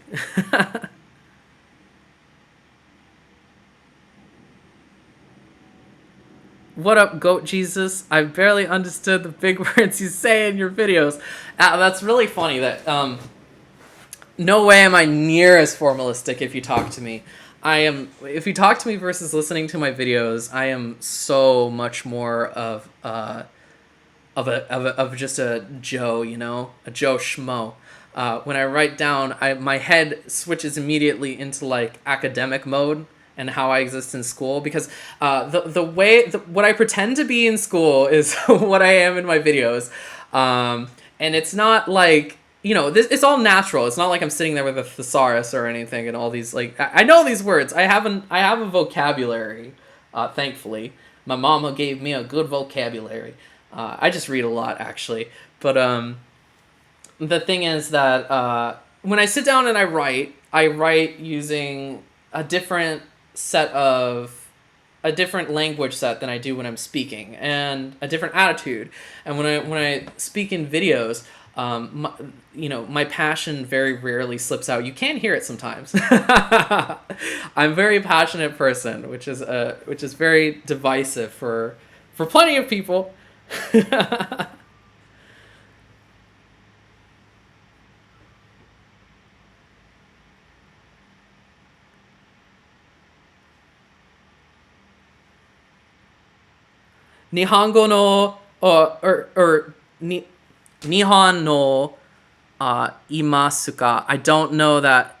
What up, Goat Jesus? I barely understood the big words you say in your videos. That's really funny that no way am I near as formalistic if you talk to me. If you talk to me versus listening to my videos, I am so much more of just a Joe, a Joe Schmo. When I write down, my head switches immediately into like academic mode and how I exist in school, because what I pretend to be in school is what I am in my videos, and it's not like, it's all natural. It's not like I'm sitting there with a thesaurus or anything and all these, like, I know these words. I have a vocabulary, thankfully. My mama gave me a good vocabulary. I just read a lot, actually. But the thing is that when I sit down and I write using a different language set than I do when I'm speaking, and a different attitude. And when I speak in videos, my passion very rarely slips out. You can hear it sometimes. I'm a very passionate person, which is very divisive for plenty of people. 日本語の、or 日本の、imasu ka. I don't know that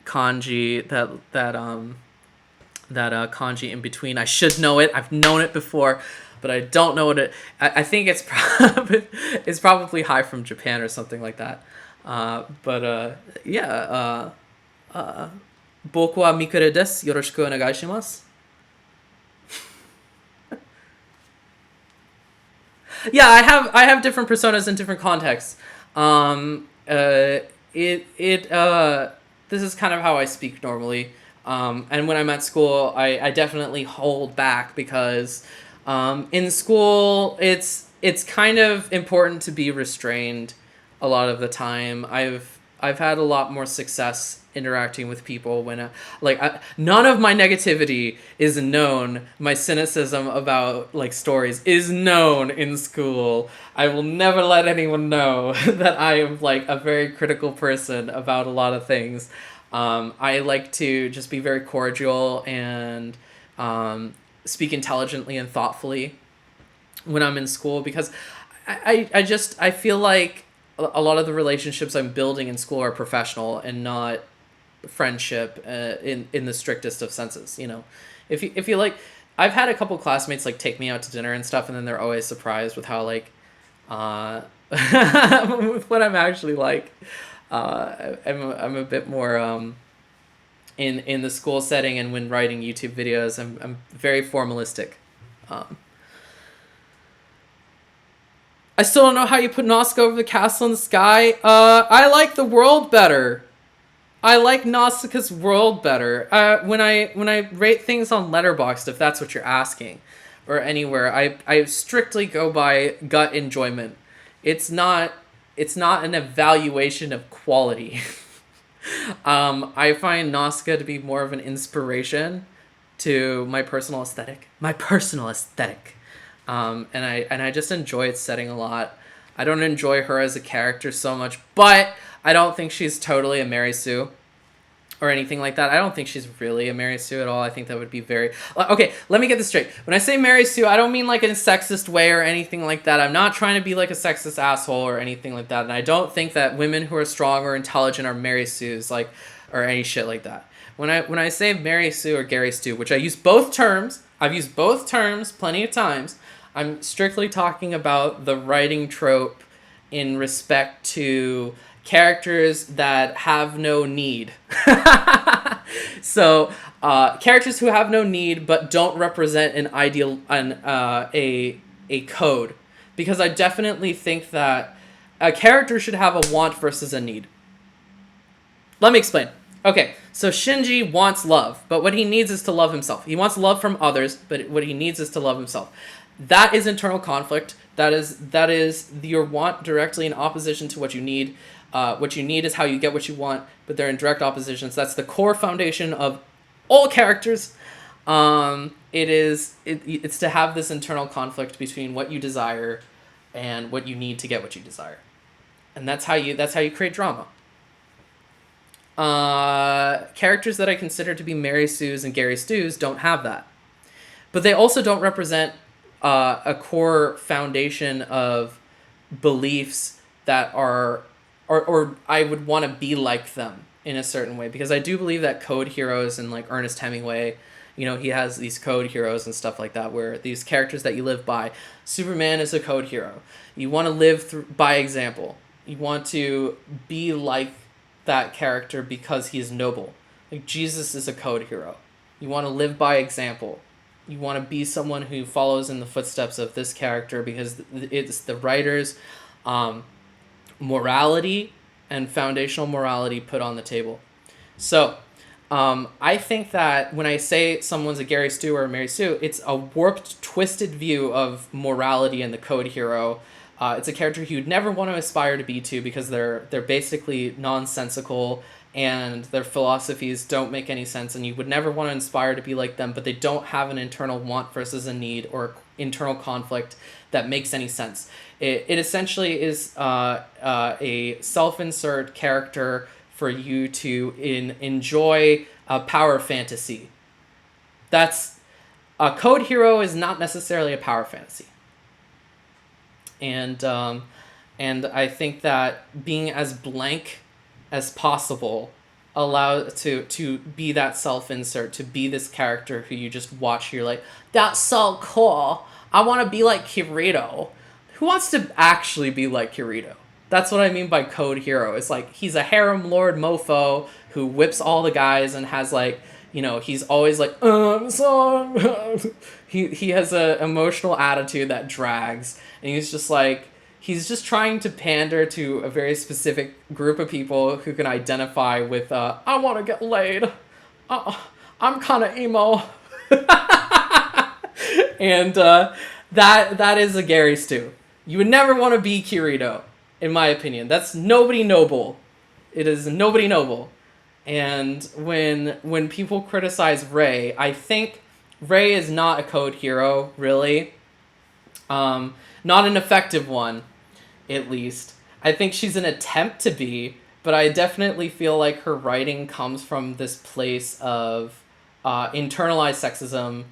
kanji, that kanji in between. I should know it. I've known it before, but I don't know what it. I think it's probably high from Japan or something like that. But yeah. 僕はミクレです. よろしくお願いします. Yeah, I have different personas in different contexts. This is kind of how I speak normally. And when I'm at school, I definitely hold back because in school it's kind of important to be restrained a lot of the time. I've had a lot more success interacting with people when none of my negativity is known. My cynicism about like stories is known in school. I will never let anyone know that I am like a very critical person about a lot of things. I like to just be very cordial and speak intelligently and thoughtfully when I'm in school, because I feel like a lot of the relationships I'm building in school are professional and not friendship in the strictest of senses. If you like, I've had a couple classmates like take me out to dinner and stuff, and then they're always surprised with how like with what I'm actually like. I'm a bit more in the school setting, and when writing YouTube videos, I'm very formalistic. I still don't know how you put Nazca over the castle in the sky. I like the world better. I like Nausicaa's world better. When I rate things on Letterboxd, if that's what you're asking, or anywhere, I strictly go by gut enjoyment. It's not an evaluation of quality. I find Nausicaa to be more of an inspiration to my personal aesthetic. My personal aesthetic. And I just enjoy its setting a lot. I don't enjoy her as a character so much, but I don't think she's totally a Mary Sue or anything like that. I don't think she's really a Mary Sue at all. I think that would be very... Okay, let me get this straight. When I say Mary Sue, I don't mean like in a sexist way or anything like that. I'm not trying to be like a sexist asshole or anything like that. And I don't think that women who are strong or intelligent are Mary Sues, like, or any shit like that. When I say Mary Sue or Gary Stu, which I use both terms, I've used both terms plenty of times, I'm strictly talking about the writing trope in respect to characters that have no need. So, characters who have no need but don't represent an ideal, a code. Because I definitely think that a character should have a want versus a need. Let me explain. Okay, so Shinji wants love, but what he needs is to love himself. He wants love from others, but what he needs is to love himself. That is internal conflict. That is your want directly in opposition to what you need. What you need is how you get what you want, but they're in direct oppositions. That's the core foundation of all characters. It's to have this internal conflict between what you desire and what you need to get what you desire, and that's how you create drama. Characters that I consider to be Mary Sues and Gary Stews don't have that, but they also don't represent a core foundation of beliefs that are, or I would want to be like them in a certain way, because I do believe that code heroes, and like Ernest Hemingway, he has these code heroes and stuff like that, where these characters that you live by. Superman is a code hero. You want to live by example. You want to be like that character because he's noble. Like Jesus is a code hero. You want to live by example. You want to be someone who follows in the footsteps of this character because it's the writer's morality and foundational morality put on the table. So I think that when I say someone's a Gary Stu or a Mary Sue, it's a warped, twisted view of morality and the code hero. It's a character you'd never want to aspire to be to because they're basically nonsensical and their philosophies don't make any sense, and you would never want to aspire to be like them, but they don't have an internal want versus a need or internal conflict that makes any sense. It essentially is a self-insert character for you to enjoy a power fantasy. That's a code hero is not necessarily a power fantasy. And I think that being as blank as possible allow to be that self-insert, to be this character who you just watch, you're like, that's so cool, I want to be like Kirito. Who wants to actually be like Kirito? That's what I mean by code hero. It's like he's a harem lord mofo who whips all the guys and has like, he's always like, I'm sorry. He has a emotional attitude that drags, and he's just trying to pander to a very specific group of people who can identify with, I want to get laid. I'm kind of emo. And that is a Gary Stu. You would never want to be Kirito, in my opinion. That's nobody noble. It is nobody noble. And when people criticize Rei, I think Rei is not a code hero, really. Not an effective one, at least. I think she's an attempt to be, but I definitely feel like her writing comes from this place of internalized sexism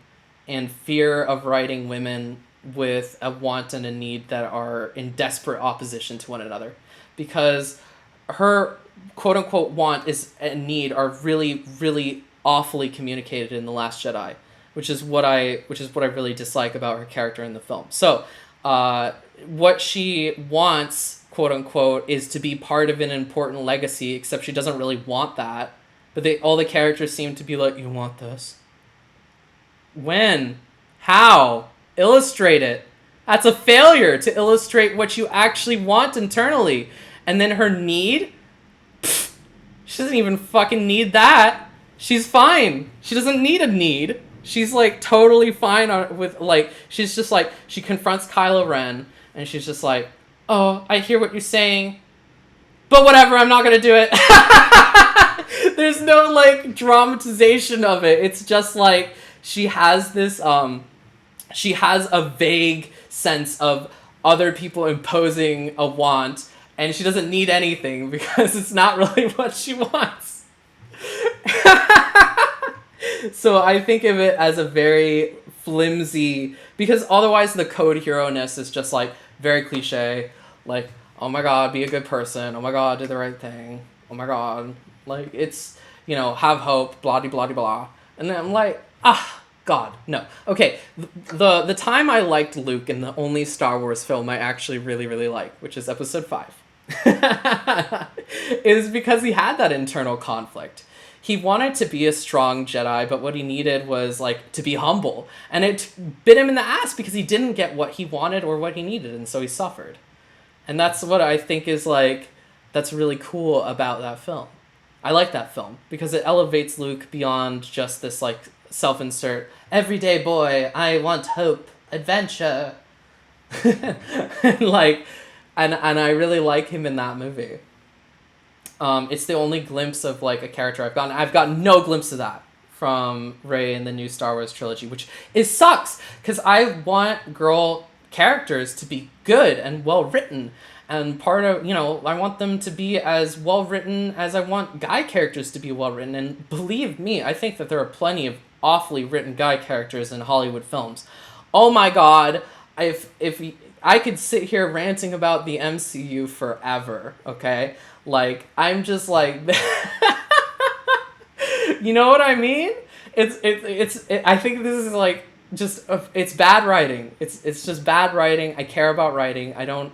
and fear of writing women with a want and a need that are in desperate opposition to one another. Because her quote-unquote want and need are really, really awfully communicated in The Last Jedi, which is what I really dislike about her character in the film. So, what she wants, quote-unquote, is to be part of an important legacy, except she doesn't really want that. But all the characters seem to be like, you want this? When? How? Illustrate it. That's a failure to illustrate what you actually want internally. And then her need? Pfft, she doesn't even fucking need that. She's fine. She doesn't need a need. She's like totally fine with like, she's just like, she confronts Kylo Ren and she's just like, oh, I hear what you're saying, but whatever, I'm not gonna do it. There's no like dramatization of it. It's just like she has this she has a vague sense of other people imposing a want, and she doesn't need anything because it's not really what she wants. So I think of it as a very flimsy, because otherwise the code hero-ness is just like very cliche, like, oh my god, be a good person, oh my god, do the right thing, oh my god, like, it's, have hope, blah de blah de blah. And then I'm like, god, no. Okay, the time I liked Luke in the only Star Wars film I actually really, really like, which is episode 5, is because he had that internal conflict. He wanted to be a strong Jedi, but what he needed was, like, to be humble. And it bit him in the ass because he didn't get what he wanted or what he needed, and so he suffered. And that's what I think is, like, that's really cool about that film. I like that film because it elevates Luke beyond just this, like, self-insert, everyday boy, I want hope, adventure. like, and I really like him in that movie. It's the only glimpse of, like, a character I've gotten. I've gotten no glimpse of that from Rey in the new Star Wars trilogy, which sucks, because I want girl characters to be good and well written, and part of, I want them to be as well written as I want guy characters to be well written. And believe me, I think that there are plenty of awfully written guy characters in Hollywood films. Oh my god, if I could sit here ranting about the MCU forever, okay? Like, I'm just like, you know what I mean? I think this is like just it's bad writing. It's just bad writing. I care about writing. I don't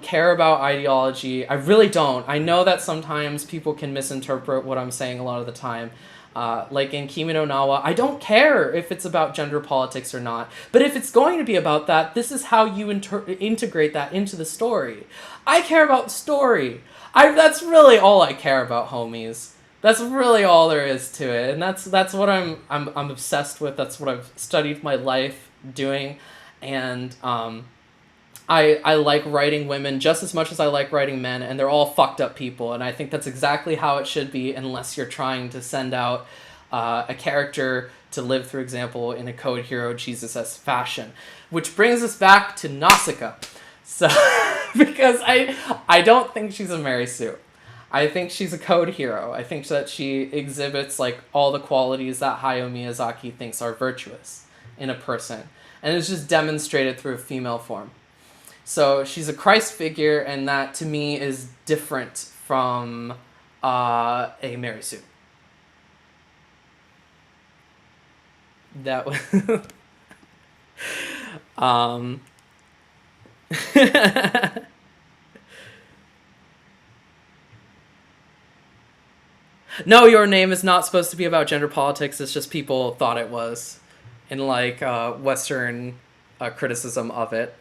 care about ideology. I really don't. I know that sometimes people can misinterpret what I'm saying a lot of the time. Like in Kimi no Nawa, I don't care if it's about gender politics or not. But if it's going to be about that, this is how you integrate that into the story. I care about story. That's really all I care about, homies. That's really all there is to it, and that's what I'm obsessed with. That's what I've studied my life doing, and I like writing women just as much as I like writing men, and they're all fucked up people, and I think that's exactly how it should be, unless you're trying to send out a character to live, for example, in a code hero Jesus-esque fashion. Which brings us back to Nausicaa. So, because I don't think she's a Mary Sue. I think she's a code hero. I think that she exhibits, like, all the qualities that Hayao Miyazaki thinks are virtuous in a person. And it's just demonstrated through a female form. So she's a Christ figure, and that, to me, is different from a Mary Sue. That was... No, Your Name is not supposed to be about gender politics. It's just people thought it was, in, like, Western criticism of it,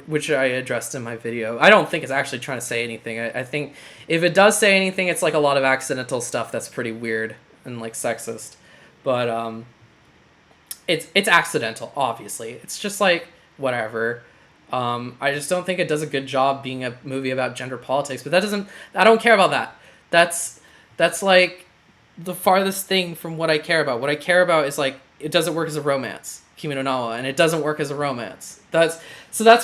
which I addressed in my video. I don't think it's actually trying to say anything. I think if it does say anything, it's like a lot of accidental stuff that's pretty weird and, like, sexist. But it's accidental, obviously. It's just like whatever. I just don't think it does a good job being a movie about gender politics. But I don't care about that. That's like the farthest thing from what I care about. What I care about is, like, it doesn't work as a romance, Kimi no Nawa, and it doesn't work as a romance. That's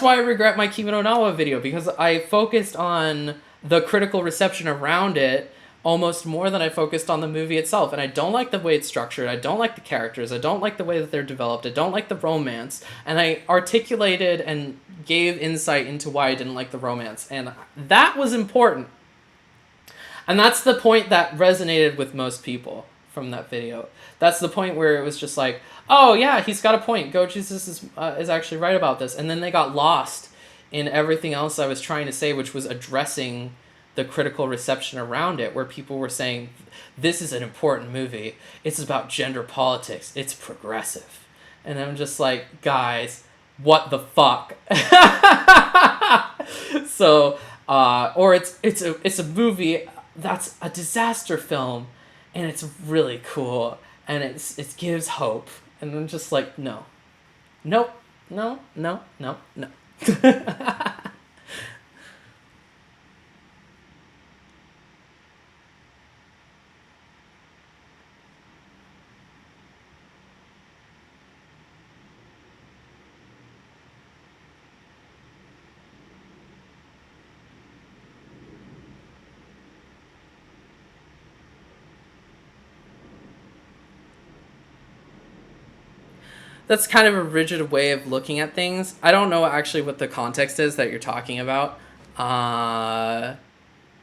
why I regret my Kimi no Nawa video, because I focused on the critical reception around it almost more than I focused on the movie itself. And I don't like the way it's structured. I don't like the characters. I don't like the way that they're developed. I don't like the romance. And I articulated and gave insight into why I didn't like the romance. And that was important. And that's the point that resonated with most people from that video. That's the point where it was just like, oh yeah, he's got a point. Go Jesus is actually right about this. And then they got lost in everything else I was trying to say, which was addressing the critical reception around it, where people were saying, this is an important movie. It's about gender politics. It's progressive. And I'm just like, guys, what the fuck? So, or it's a movie that's a disaster film, and it's really cool, and it gives hope. And I'm just like, no. Nope. No. that's kind of a rigid way of looking at things. I don't know actually what the context is that you're talking about. I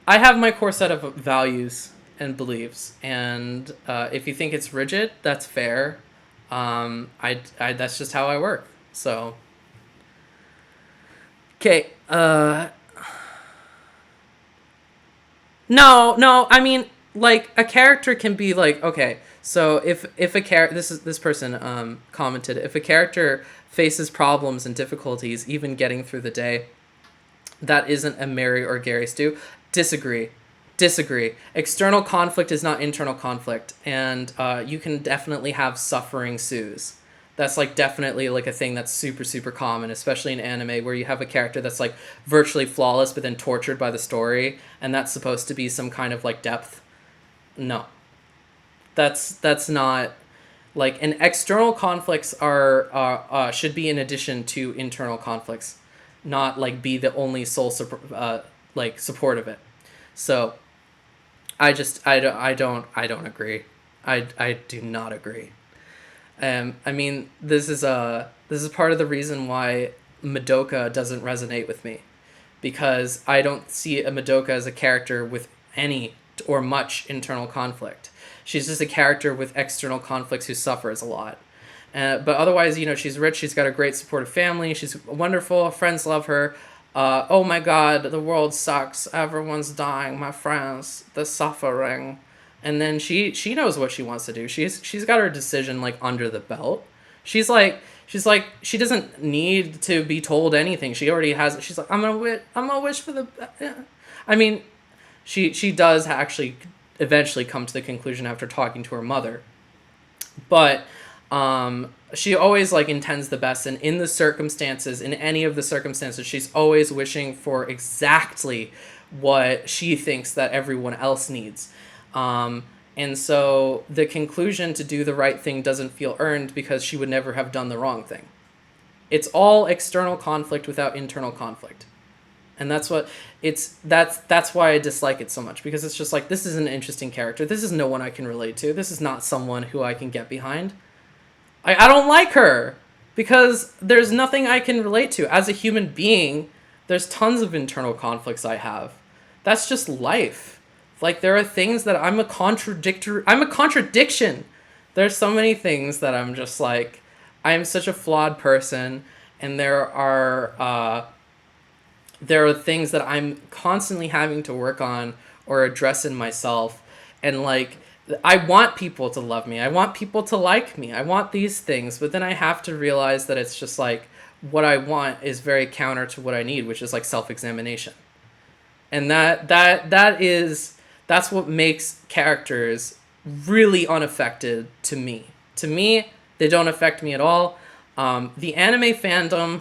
have my core set of values and beliefs, and if you think it's rigid, that's fair. I that's just how I work. So, okay. No. I mean, like a character can be like, okay. So if a character, this person commented, if a character faces problems and difficulties, even getting through the day, that isn't a Mary or Gary Stew. Disagree. Disagree. External conflict is not internal conflict, and you can definitely have suffering Sues. That's like definitely like a thing that's super super common, especially in anime where you have a character that's like virtually flawless but then tortured by the story, and that's supposed to be some kind of like depth. No, that's not like, and external conflicts are should be in addition to internal conflicts, not like be the only sole like support of it. So I don't agree. I do not agree. I mean, this is part of the reason why Madoka doesn't resonate with me, because I don't see a Madoka as a character with any or much internal conflict. She's just a character with external conflicts who suffers a lot. But otherwise, you know, she's rich. She's got a great supportive family. She's wonderful. Friends love her. Oh my God, the world sucks. Everyone's dying. My friends, the suffering. And then she knows what she wants to do. She's got her decision like under the belt. She's like she doesn't need to be told anything. She already has. She's like, I'm gonna wish for the. I mean, she does actually eventually come to the conclusion after talking to her mother, but she always like intends the best, and in the circumstances, in any of the circumstances, she's always wishing for exactly what she thinks that everyone else needs. And so the conclusion to do the right thing doesn't feel earned because she would never have done the wrong thing. It's all external conflict without internal conflict. And that's why I dislike it so much, because it's just like, this is an interesting character. This is no one I can relate to. This is not someone who I can get behind. I don't like her because there's nothing I can relate to. As a human being, there's tons of internal conflicts I have. That's just life. Like, there are things that I'm a contradiction. There's so many things that I'm just like, I am such a flawed person, and there are things that I'm constantly having to work on or address in myself. And like, I want people to love me. I want people to like me. I want these things, but then I have to realize that it's just like, what I want is very counter to what I need, which is like self-examination. And that's what makes characters really unaffected to me. To me, they don't affect me at all. The anime fandom,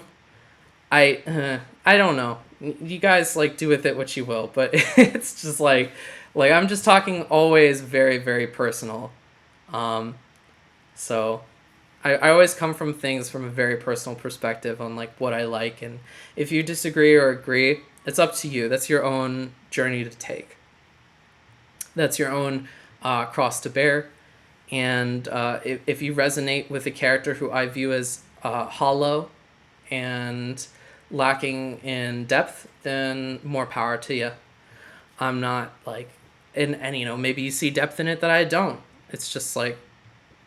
I don't know. You guys like do with it what you will, but it's just like I'm just talking always very very personal. So I always come from things from a very personal perspective on like what I like, and if you disagree or agree, it's up to you. That's your own journey to take. That's your own cross to bear. And if you resonate with a character who I view as hollow and lacking in depth, then more power to you. I'm not like, and you know, maybe you see depth in it that I don't. It's just like,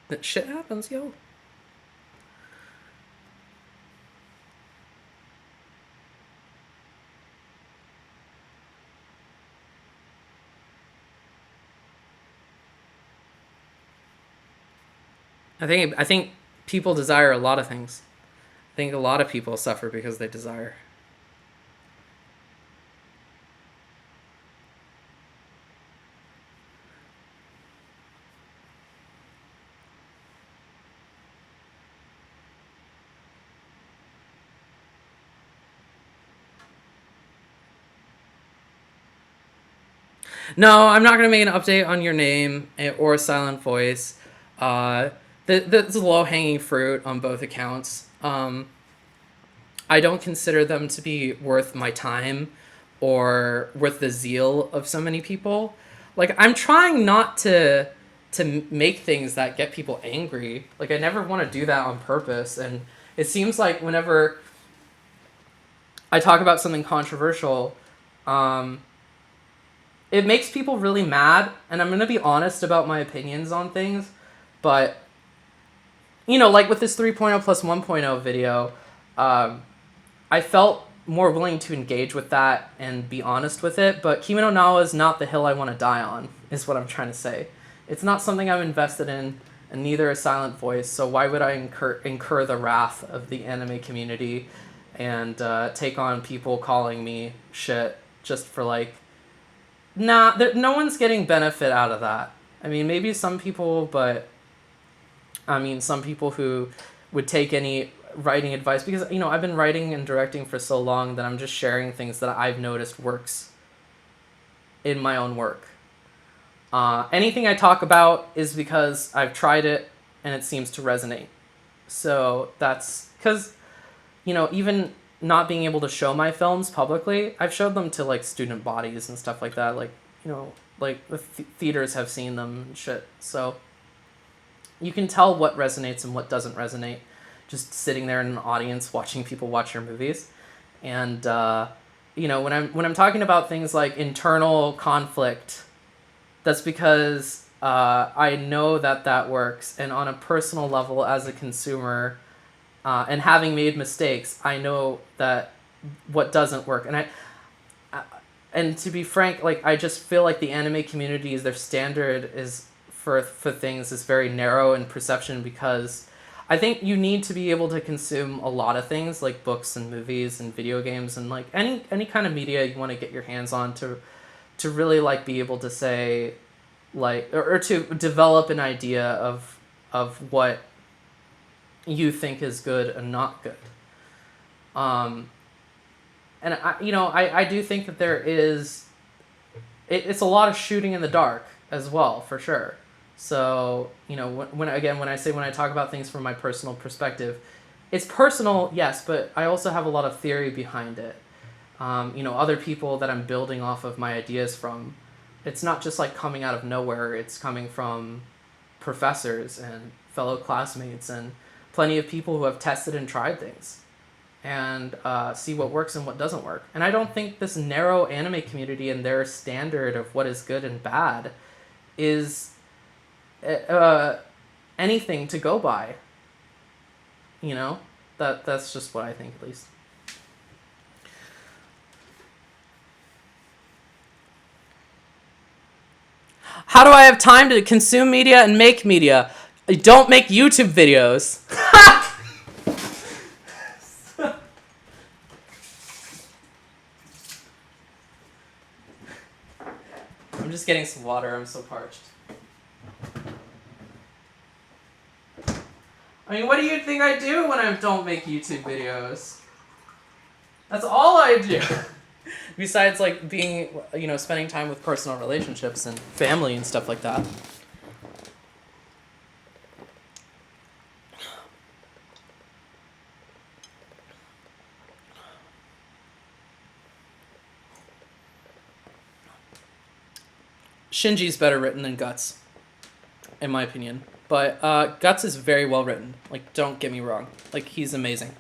that shit happens, yo. I think people desire a lot of things. I think a lot of people suffer because they desire. No, I'm not gonna make an update on your name or silent voice. Uh, the low hanging fruit on both accounts. I don't consider them to be worth my time or worth the zeal of so many people. Like, I'm trying not make things that get people angry. Like, I never want to do that on purpose. And it seems like whenever I talk about something controversial, it makes people really mad. And I'm going to be honest about my opinions on things. But, like with this 3.0 plus 1.0 video, I felt more willing to engage with that and be honest with it. But Kimi no Na wa is not the hill I want to die on, is what I'm trying to say. It's not something I'm invested in, and neither is Silent Voice, so why would I incur the wrath of the anime community and take on people calling me shit just for no one's getting benefit out of that. I mean, maybe some people, but some people who would take any writing advice, because I've been writing and directing for so long that I'm just sharing things that I've noticed works in my own work. Anything I talk about is because I've tried it and it seems to resonate. So that's because, even not being able to show my films publicly, I've showed them to student bodies and stuff like that. The theaters have seen them and shit. So you can tell what resonates and what doesn't resonate just sitting there in an audience watching people watch your movies. And, when I'm talking about things like internal conflict, that's because I know that works. And on a personal level as a consumer, and having made mistakes, I know that what doesn't work. And to be frank, I just feel like the anime community, their standard is for things is very narrow in perception, because I think you need to be able to consume a lot of things like books and movies and video games and any kind of media you want to get your hands on to really be able to say or to develop an idea of what you think is good and not good. And I do think that there is it's a lot of shooting in the dark as well, for sure. So, when I talk about things from my personal perspective, it's personal, yes, but I also have a lot of theory behind it. Other people that I'm building off of my ideas from, it's not just coming out of nowhere, it's coming from professors and fellow classmates and plenty of people who have tested and tried things and see what works and what doesn't work. And I don't think this narrow anime community and their standard of what is good and bad is anything to go by. That's just what I think, at least. How do I have time to consume media and make media? I don't make YouTube videos. I'm just getting some water. I'm so parched. What do you think I do when I don't make YouTube videos? That's all I do. Besides, being, spending time with personal relationships and family and stuff like that. Shinji's better written than Guts, in my opinion. But Guts is very well written. Don't get me wrong. He's amazing.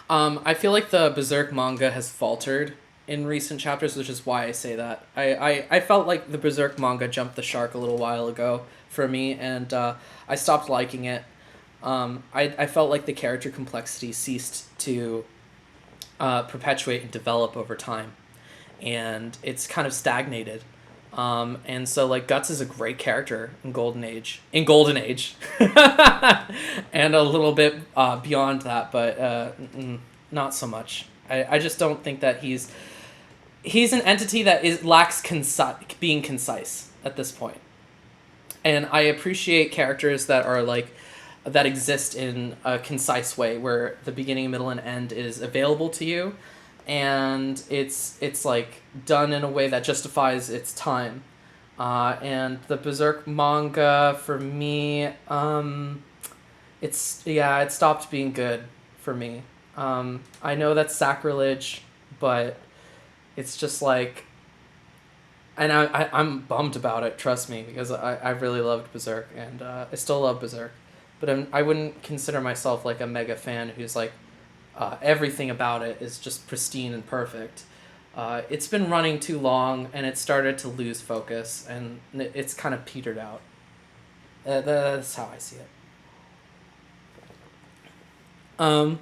I feel like the Berserk manga has faltered in recent chapters, which is why I say that. I felt like the Berserk manga jumped the shark a little while ago for me, and I stopped liking it. I felt like the character complexity ceased to perpetuate and develop over time, and it's kind of stagnated. And so Guts is a great character in Golden Age, and a little bit beyond that, but not so much. I just don't think that he's an entity that lacks being concise at this point. And I appreciate characters that are that exist in a concise way, where the beginning, middle, and end is available to you, and it's done in a way that justifies its time. And the Berserk manga, for me, it stopped being good for me. I know that's sacrilege, but it's just And I'm bummed about it, trust me, because I really loved Berserk, and I still love Berserk. But I wouldn't consider myself like a mega fan who's like, everything about it is just pristine and perfect. It's been running too long, and it started to lose focus, and it's kind of petered out. That's how I see it. Um,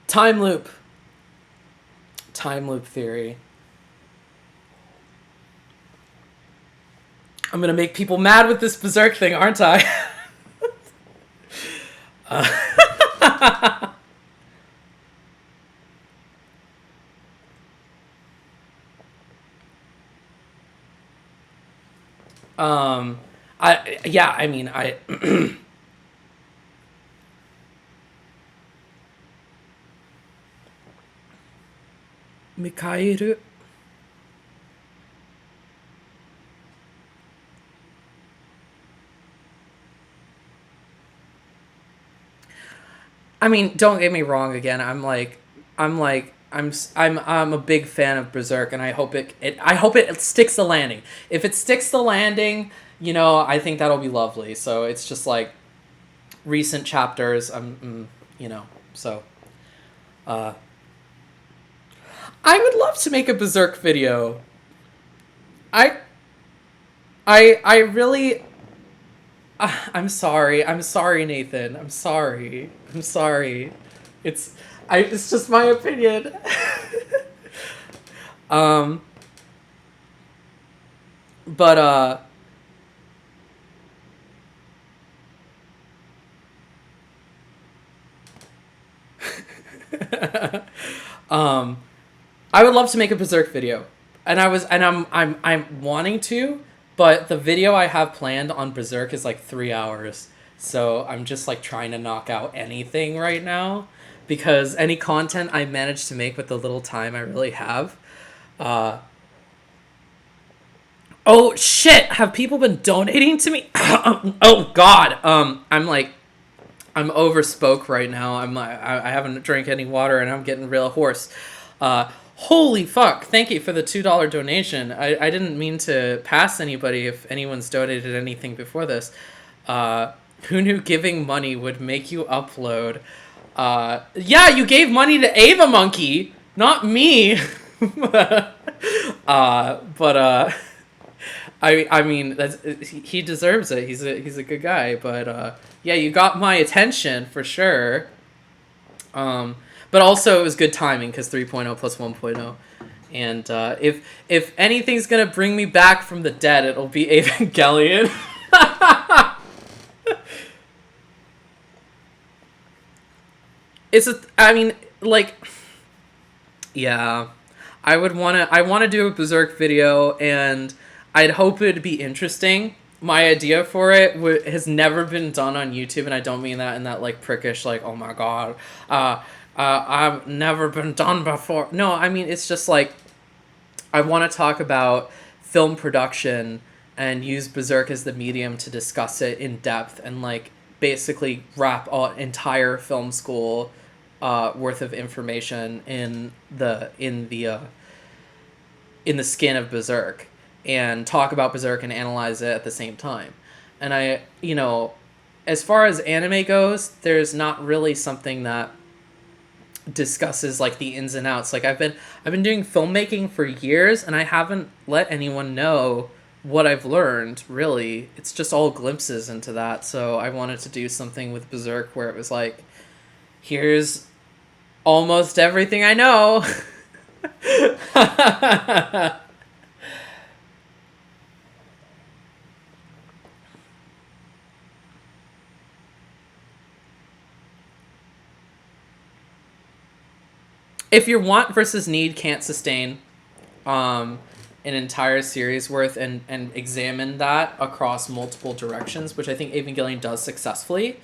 time loop. Time loop theory. I'm gonna make people mad with this Berserk thing, aren't I? um, I mean, Mikairu. I mean, don't get me wrong. Again, I'm a big fan of Berserk, and I hope it sticks the landing. If it sticks the landing, I think that'll be lovely. So it's just like recent chapters. So uh, I would love to make a Berserk video. I I really. I'm sorry. I'm sorry, Nathan. I'm sorry. I'm sorry. It's It's just my opinion. um. But um, I would love to make a Berserk video, and I'm wanting to, but the video I have planned on Berserk is like 3 hours, so I'm just like trying to knock out anything right now, because any content I manage to make with the little time I really have. Uh, oh shit! Have people been donating to me? Oh God! I'm overspoke right now. I haven't drank any water and I'm getting real hoarse. Holy fuck! Thank you for the $2 donation. I didn't mean to pass anybody if anyone's donated anything before this. Who knew giving money would make you upload? Yeah, you gave money to Ava Monkey, not me. But I mean he deserves it. He's a good guy. But yeah, you got my attention for sure. But also it was good timing because 3.0 plus 1.0. And if anything's gonna bring me back from the dead, it'll be Evangelion. I mean, like, yeah, I wanna do a Berserk video, and I'd hope it'd be interesting. My idea for it has never been done on YouTube, and I don't mean that in that like prickish like, oh my god, I've never been done before. No, I mean it's just like I want to talk about film production and use Berserk as the medium to discuss it in depth and like basically wrap an entire film school worth of information in the skin of Berserk, and talk about Berserk and analyze it at the same time. And as far as anime goes, there's not really something that discusses like the ins and outs. Like I've been doing filmmaking for years, and I haven't let anyone know what I've learned, really. It's just all glimpses into that. So I wanted to do something with Berserk where it was like, here's almost everything I know. If your want versus need can't sustain an entire series worth and examine that across multiple directions, which I think Evangelion does successfully,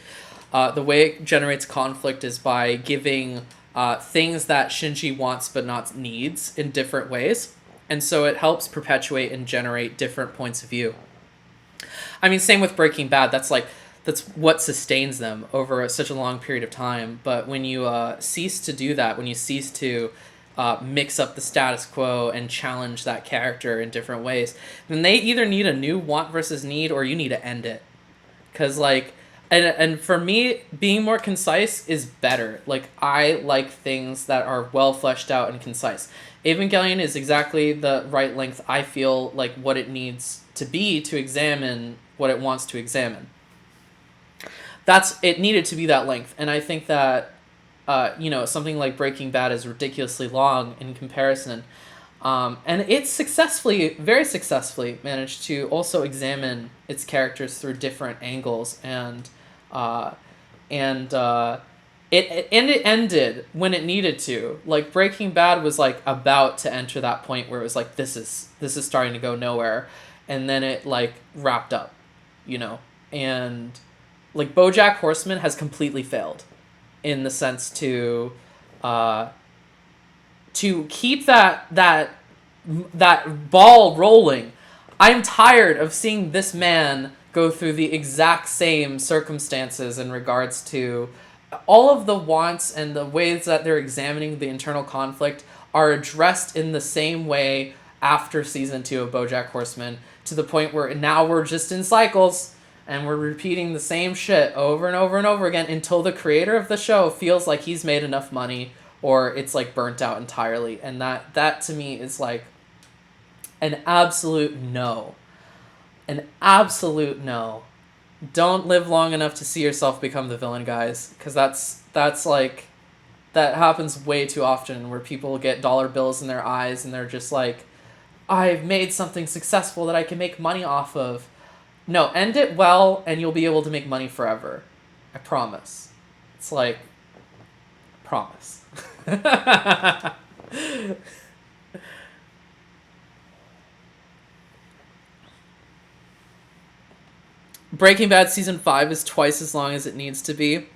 the way it generates conflict is by giving things that Shinji wants but not needs in different ways. And so it helps perpetuate and generate different points of view. I mean, same with Breaking Bad. That's what sustains them over such a long period of time. But when you cease to do that, when you cease to mix up the status quo and challenge that character in different ways, then they either need a new want versus need, or you need to end it. Because, like, and for me, being more concise is better. Like, I like things that are well fleshed out and concise. Evangelion is exactly the right length, I feel, like what it needs to be to examine what it wants to examine. It needed to be that length, and I think that something like Breaking Bad is ridiculously long in comparison. And it very successfully managed to also examine its characters through different angles, and it ended when it needed to. Like, Breaking Bad was like about to enter that point where it was like, this is starting to go nowhere, and then it like wrapped up, and like BoJack Horseman has completely failed in the sense to keep that ball rolling. I'm tired of seeing this man go through the exact same circumstances in regards to all of the wants, and the ways that they're examining the internal conflict are addressed in the same way after season 2 of BoJack Horseman, to the point where now we're just in cycles and we're repeating the same shit over and over and over again until the creator of the show feels like he's made enough money, or it's like burnt out entirely. And that to me is like an absolute no. An absolute no. Don't live long enough to see yourself become the villain, guys, because that's like, that happens way too often, where people get dollar bills in their eyes and they're just like, I've made something successful that I can make money off of. No, end it well and you'll be able to make money forever. I promise. It's like, promise. Breaking Bad season 5 is twice as long as it needs to be.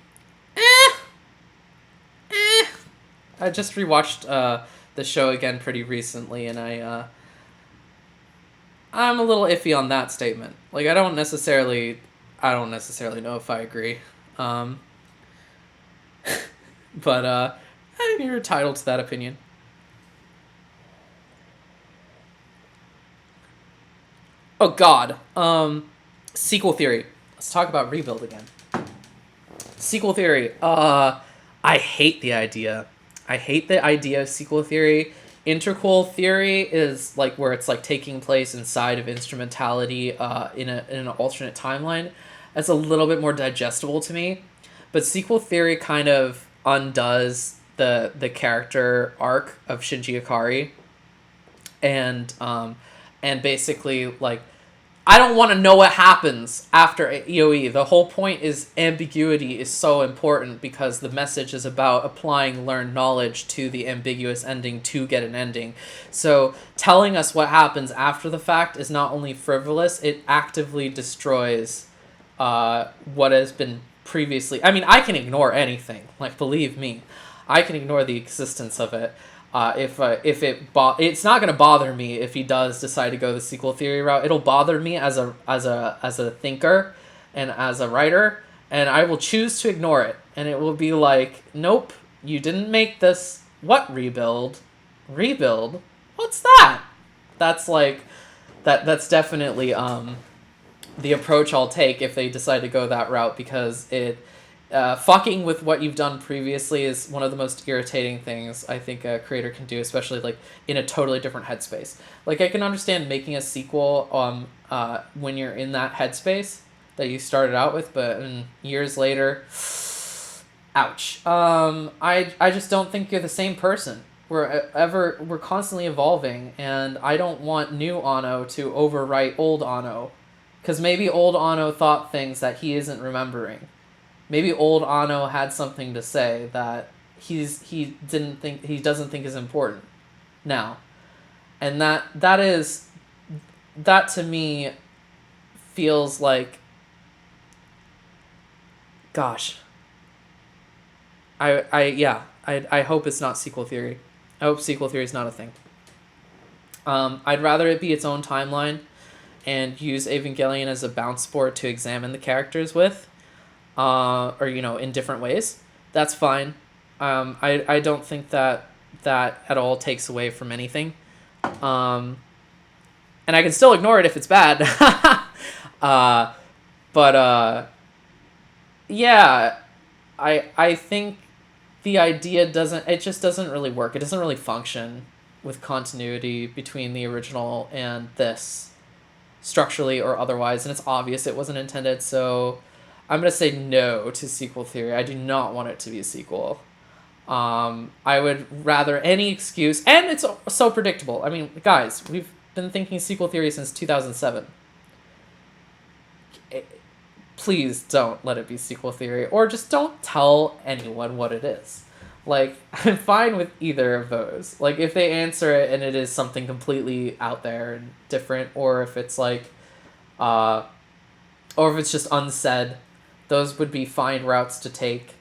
I just rewatched the show again pretty recently, and I'm a little iffy on that statement. Like, I don't necessarily know if I agree. But I think you're entitled to that opinion. Oh God. Sequel theory. Let's talk about Rebuild again. Sequel theory. I hate the idea. I hate the idea of sequel theory. Interquel theory is like where it's like taking place inside of instrumentality in an alternate timeline. That's a little bit more digestible to me. But sequel theory kind of undoes the character arc of Shinji Ikari. And basically, like, I don't want to know what happens after EOE. The whole point is ambiguity is so important, because the message is about applying learned knowledge to the ambiguous ending to get an ending. So telling us what happens after the fact is not only frivolous, it actively destroys what has been previously. I mean, I can ignore anything. Like, believe me, I can ignore the existence of it. It's not gonna bother me if he does decide to go the sequel theory route. It'll bother me as a thinker and as a writer, and I will choose to ignore it. And it will be like, nope, you didn't make this. What rebuild? Rebuild? What's that? That's like, that's definitely the approach I'll take if they decide to go that route, because it. Fucking with what you've done previously is one of the most irritating things I think a creator can do, especially like in a totally different headspace. Like, I can understand making a sequel when you're in that headspace that you started out with, but years later, ouch. I just don't think you're the same person. We're constantly evolving, and I don't want new Anno to overwrite old Anno, because maybe old Anno thought things that he isn't remembering. Maybe old Anno had something to say that he doesn't think is important now. And that to me feels like, gosh. I hope it's not sequel theory. I hope sequel theory is not a thing. I'd rather it be its own timeline and use Evangelion as a bounce board to examine the characters with. Or in different ways. That's fine. I don't think that that at all takes away from anything. And I can still ignore it if it's bad. But yeah, I think the idea just doesn't really work. It doesn't really function with continuity between the original and this, structurally or otherwise, and it's obvious it wasn't intended, so I'm going to say no to sequel theory. I do not want it to be a sequel. I would rather any excuse, and it's so predictable. I mean, guys, we've been thinking sequel theory since 2007. Please don't let it be sequel theory, or just don't tell anyone what it is. Like, I'm fine with either of those. Like, if they answer it and it is something completely out there and different, or if it's like, or if it's just unsaid, those would be fine routes to take.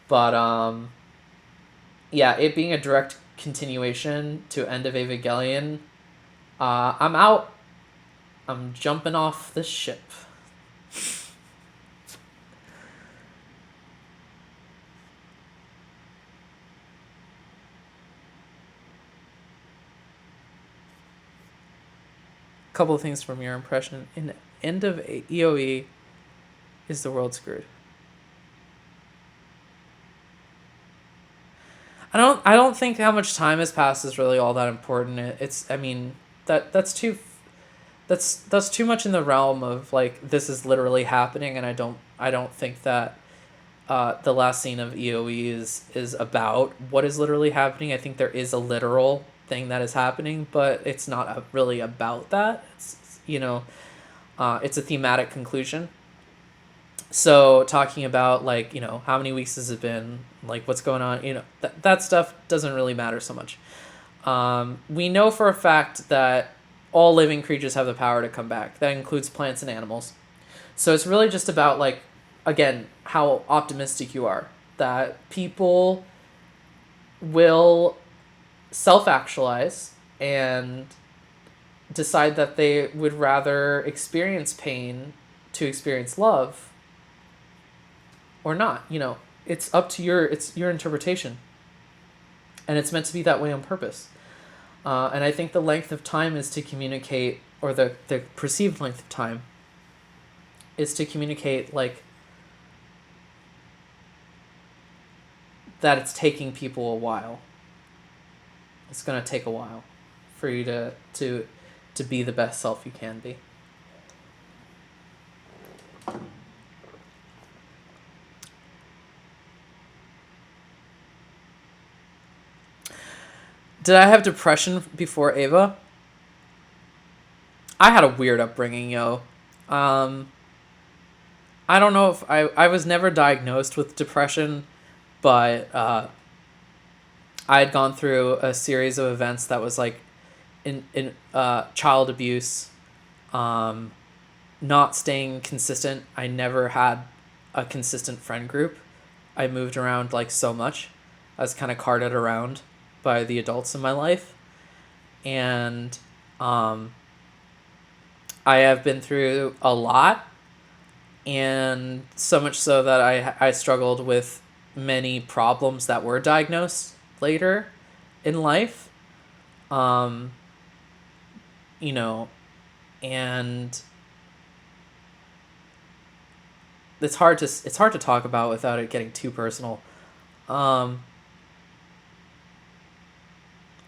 But, yeah, it being a direct continuation to End of Evangelion, I'm out. I'm jumping off this ship. Couple of things from your impression. In End of EOE, is the world screwed? I don't think how much time has passed is really all that important. It's, I mean, that's too much in the realm of like, this is literally happening, and I don't think that the last scene of EOE is about what is literally happening. I think there is a literal thing that is happening, but it's not really about that. It's it's a thematic conclusion. So talking about like, how many weeks has it been, like what's going on, that stuff doesn't really matter so much. We know for a fact that all living creatures have the power to come back. That includes plants and animals. So it's really just about, like, again, how optimistic you are, that people will self-actualize and decide that they would rather experience pain to experience love or not. It's up to it's your interpretation, and it's meant to be that way on purpose. And I think the length of time is to communicate, or the perceived length of time is to communicate, like, that it's taking people a while. It's going to take a while for you to be the best self you can be. Did I have depression before Eva? I had a weird upbringing, yo. I don't know if I was never diagnosed with depression, but I had gone through a series of events that was like in child abuse, not staying consistent. I never had a consistent friend group. I moved around like so much. I was kind of carted around by the adults in my life, and I have been through a lot, and so much so that I struggled with many problems that were diagnosed later in life, and it's hard to talk about without it getting too personal.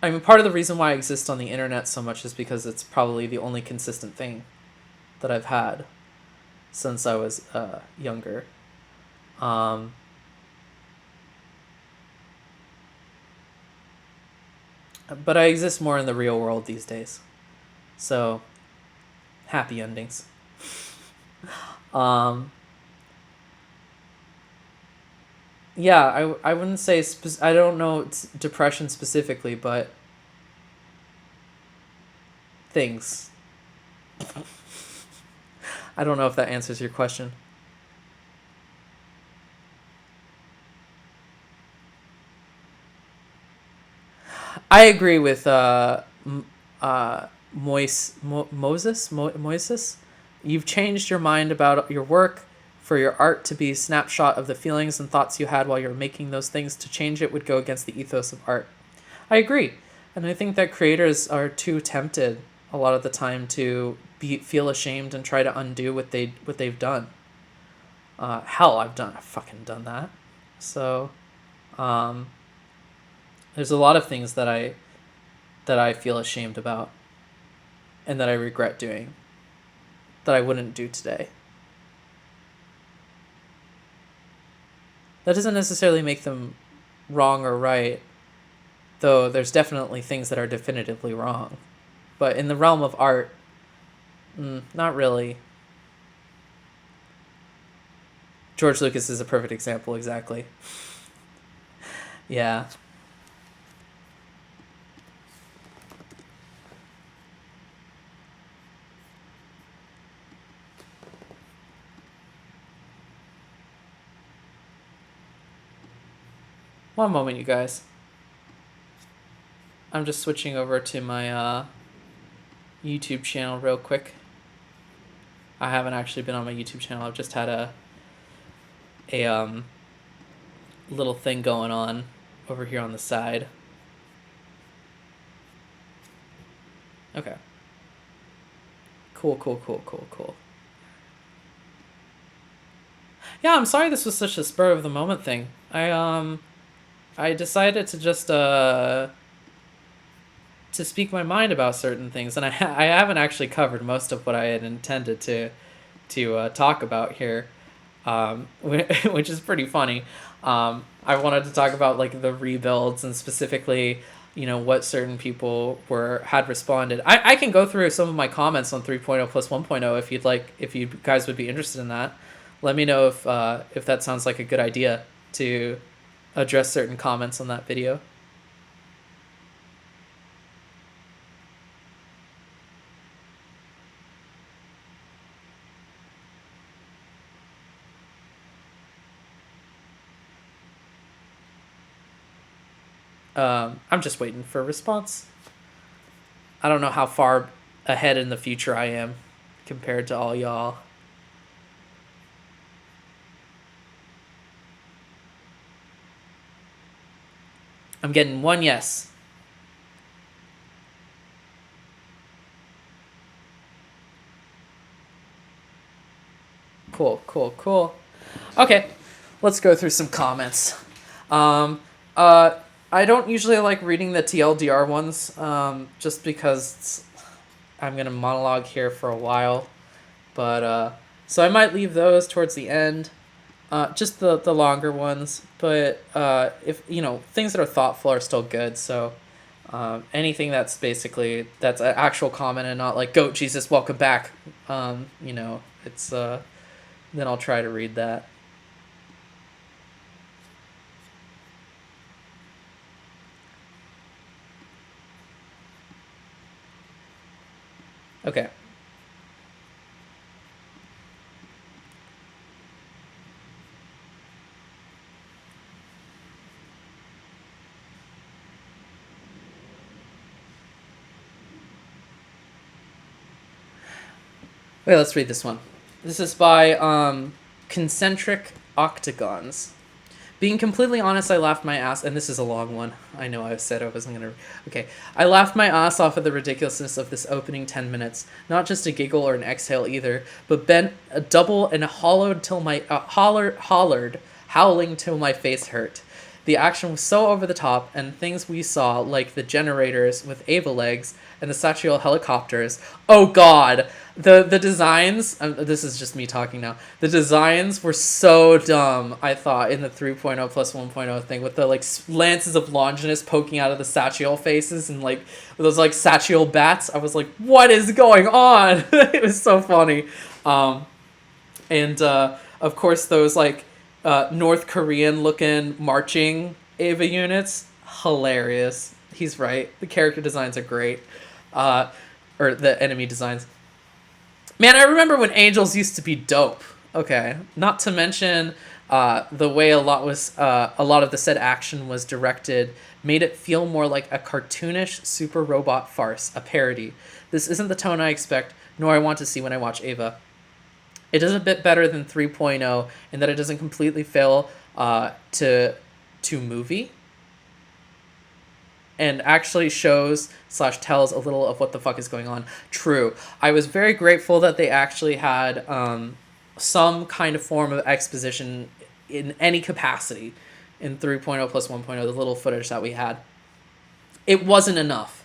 I mean, part of the reason why I exist on the internet so much is because it's probably the only consistent thing that I've had since I was younger. But I exist more in the real world these days. So, happy endings. Yeah, I wouldn't say, I don't know depression specifically, but things. I don't know if that answers your question. I agree with Moises. You've changed your mind about your work for your art to be a snapshot of the feelings and thoughts you had while you were making those things. To change it would go against the ethos of art. I agree. And I think that creators are too tempted a lot of the time to feel ashamed and try to undo what they've done. Hell, I've fucking done that. So, um, there's a lot of things that I feel ashamed about and that I regret doing that I wouldn't do today. That doesn't necessarily make them wrong or right, though there's definitely things that are definitively wrong. But in the realm of art, not really. George Lucas is a perfect example, exactly. Yeah. One moment, you guys. I'm just switching over to my YouTube channel real quick. I haven't actually been on my YouTube channel. I've just had a little thing going on over here on the side. Okay. Cool. Yeah, I'm sorry this was such a spur of the moment thing. I decided to just to speak my mind about certain things, and I haven't actually covered most of what I had intended to talk about here, which is pretty funny. I wanted to talk about like the rebuilds and specifically, what certain people had responded. I can go through some of my comments on 3.0 plus 1.0 if you'd like, if you guys would be interested in that. Let me know if that sounds like a good idea to address certain comments on that video. I'm just waiting for a response. I don't know how far ahead in the future I am compared to all y'all. I'm getting one yes. Cool. Okay, let's go through some comments. I don't usually like reading the TLDR ones, just because I'm gonna monologue here for a while, but so I might leave those towards the end, just the longer ones. But if things that are thoughtful are still good, so anything that's that's an actual comment and not like "Goat Jesus, welcome back," it's then I'll try to read that. Okay. Wait, let's read this one. This is by Concentric Octagons. Being completely honest, I laughed my ass, and this is a long one. I know I said I wasn't gonna. Okay, I laughed my ass off at the ridiculousness of this opening 10 minutes. Not just a giggle or an exhale either, but bent a double and hollowed till my howling till my face hurt. The action was so over the top, and things we saw, like the generators with Eva legs and the Sachiel helicopters. Oh God, the designs. This is just me talking now. The designs were so dumb. I thought in the 3.0 plus 1.0 thing with the like lances of Longinus poking out of the Sachiel faces and like those like Sachiel bats. I was like, what is going on? It was so funny. And of course those like North Korean looking marching Eva units, hilarious. He's right. The character designs are great, or the enemy designs. Man, I remember when Angels used to be dope. Okay, not to mention the way a lot of the said action was directed made it feel more like a cartoonish super robot farce, a parody. This isn't the tone I expect, nor I want to see when I watch Eva. It is a bit better than 3.0 in that it doesn't completely fail to movie. and actually shows / tells a little of what the fuck is going on. True. I was very grateful that they actually had some kind of form of exposition in any capacity in 3.0 plus 1.0, the little footage that we had. It wasn't enough.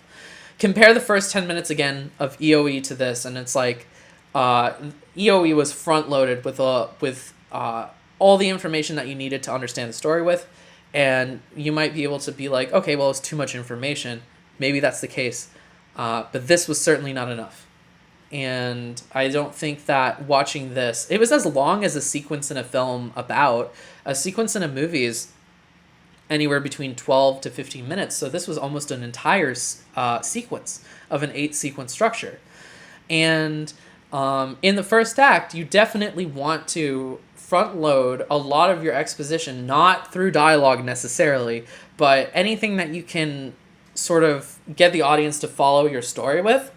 Compare the first 10 minutes again of EOE to this, and it's like EOE was front loaded with all the information that you needed to understand the story with, and you might be able to be like, okay, well, it's too much information. Maybe that's the case, but this was certainly not enough. And I don't think that watching this, it was as long as a sequence in a film about. A sequence in a movie is anywhere between 12 to 15 minutes, so this was almost an entire sequence of an 8-sequence structure. And in the first act, you definitely want to front load a lot of your exposition, not through dialogue necessarily, but anything that you can sort of get the audience to follow your story with.